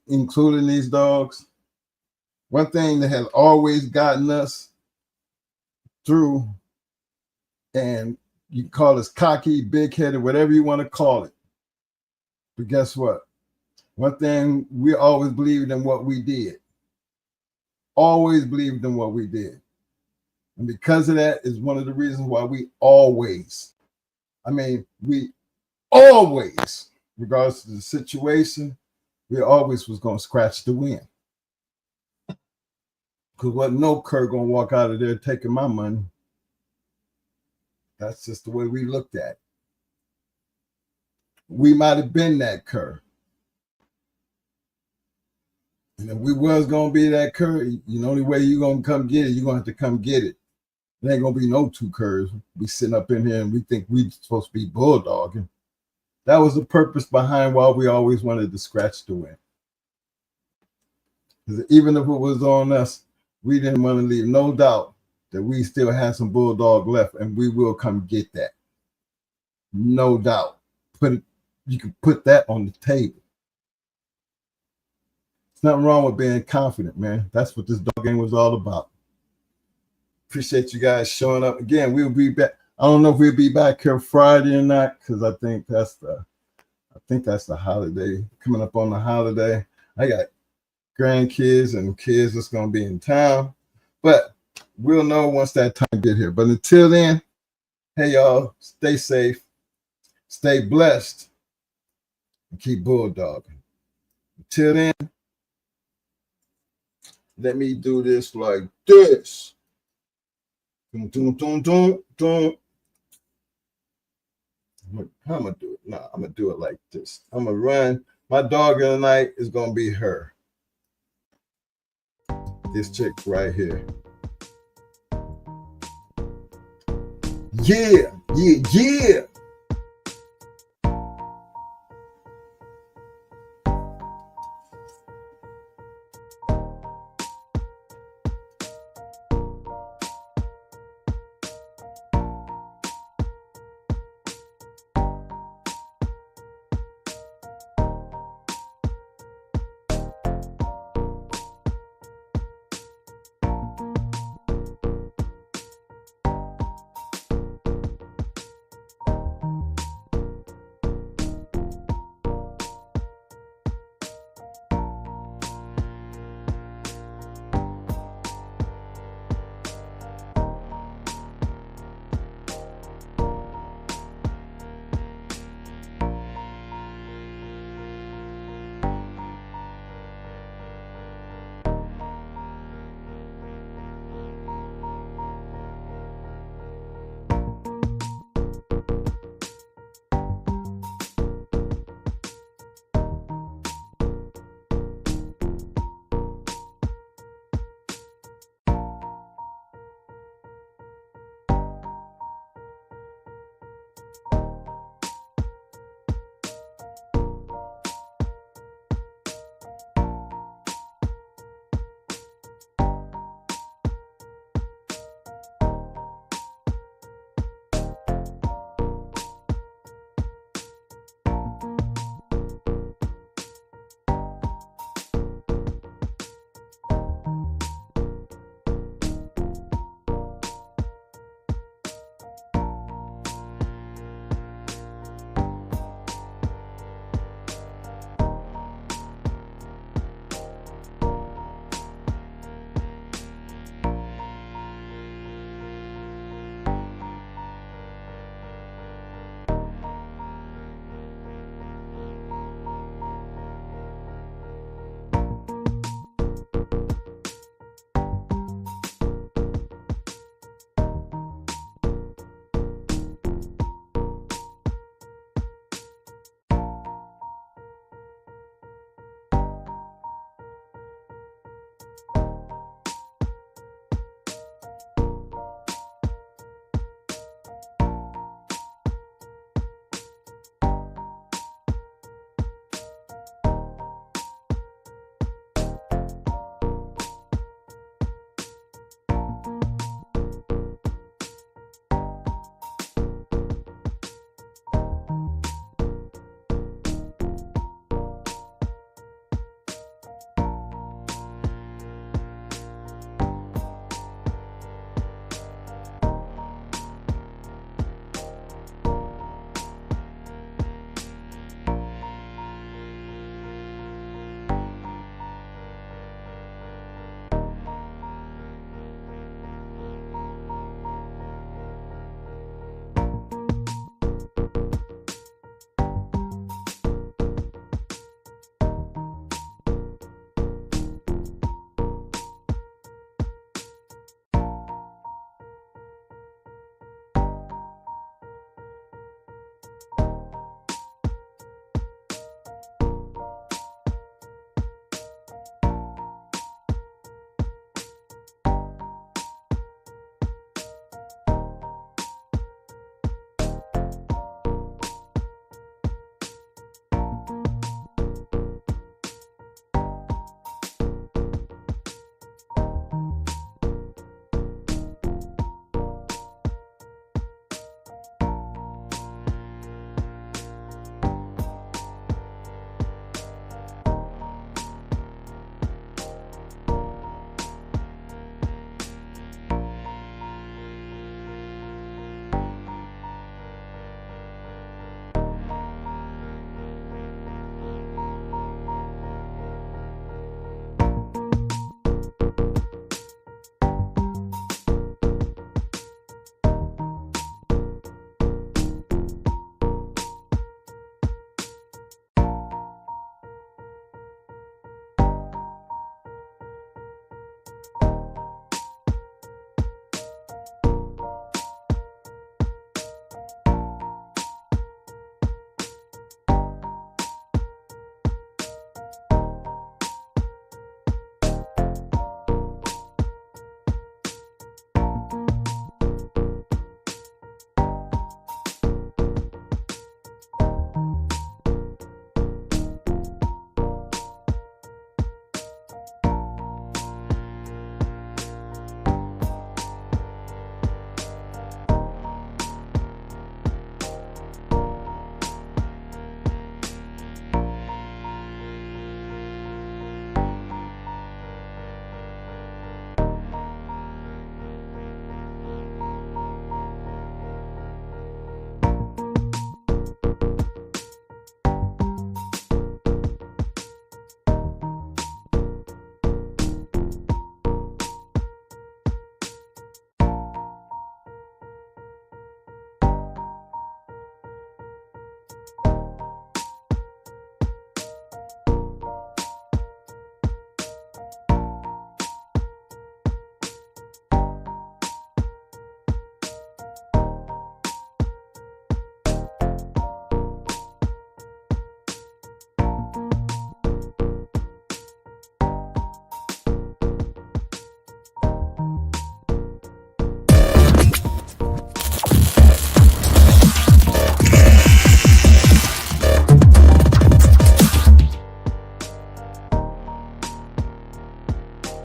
including these dogs, one thing that has always gotten us through, and you can call us cocky, big-headed, whatever you want to call it. But guess what? One thing, we always believed in what we did. Always believed in what we did. And because of that is one of the reasons why we always, regardless of the situation, we always was going to scratch the win. Because wasn't no cur going to walk out of there taking my money. That's just the way we looked at it. We might have been that cur. And if we was going to be that cur, the only way you're going to come get it, you're going to have to come get it. There ain't going to be no two curs. We sitting up in here and we think we supposed to be bulldogging. That was the purpose behind why we always wanted to scratch the win. Because even if it was on us, we didn't want to leave no doubt that we still have some bulldog left, and we will come get that. No doubt. You can put that on the table. There's nothing wrong with being confident, man. That's what this dog game was all about. Appreciate you guys showing up again. We'll be back. I don't know if we'll be back here Friday or not, because I think that's the holiday coming up on the holiday. I got grandkids and kids that's gonna be in town, but we'll know once that time get here. But until then, hey y'all, stay safe, stay blessed, and keep bulldogging. Until then, let me do this like this. Dun, dun, dun, dun, dun. How I'm gonna do it? No, I'm gonna do it like this. I'm gonna run. My dog of the night is gonna be her. This chick right here. Yeah, yeah, yeah.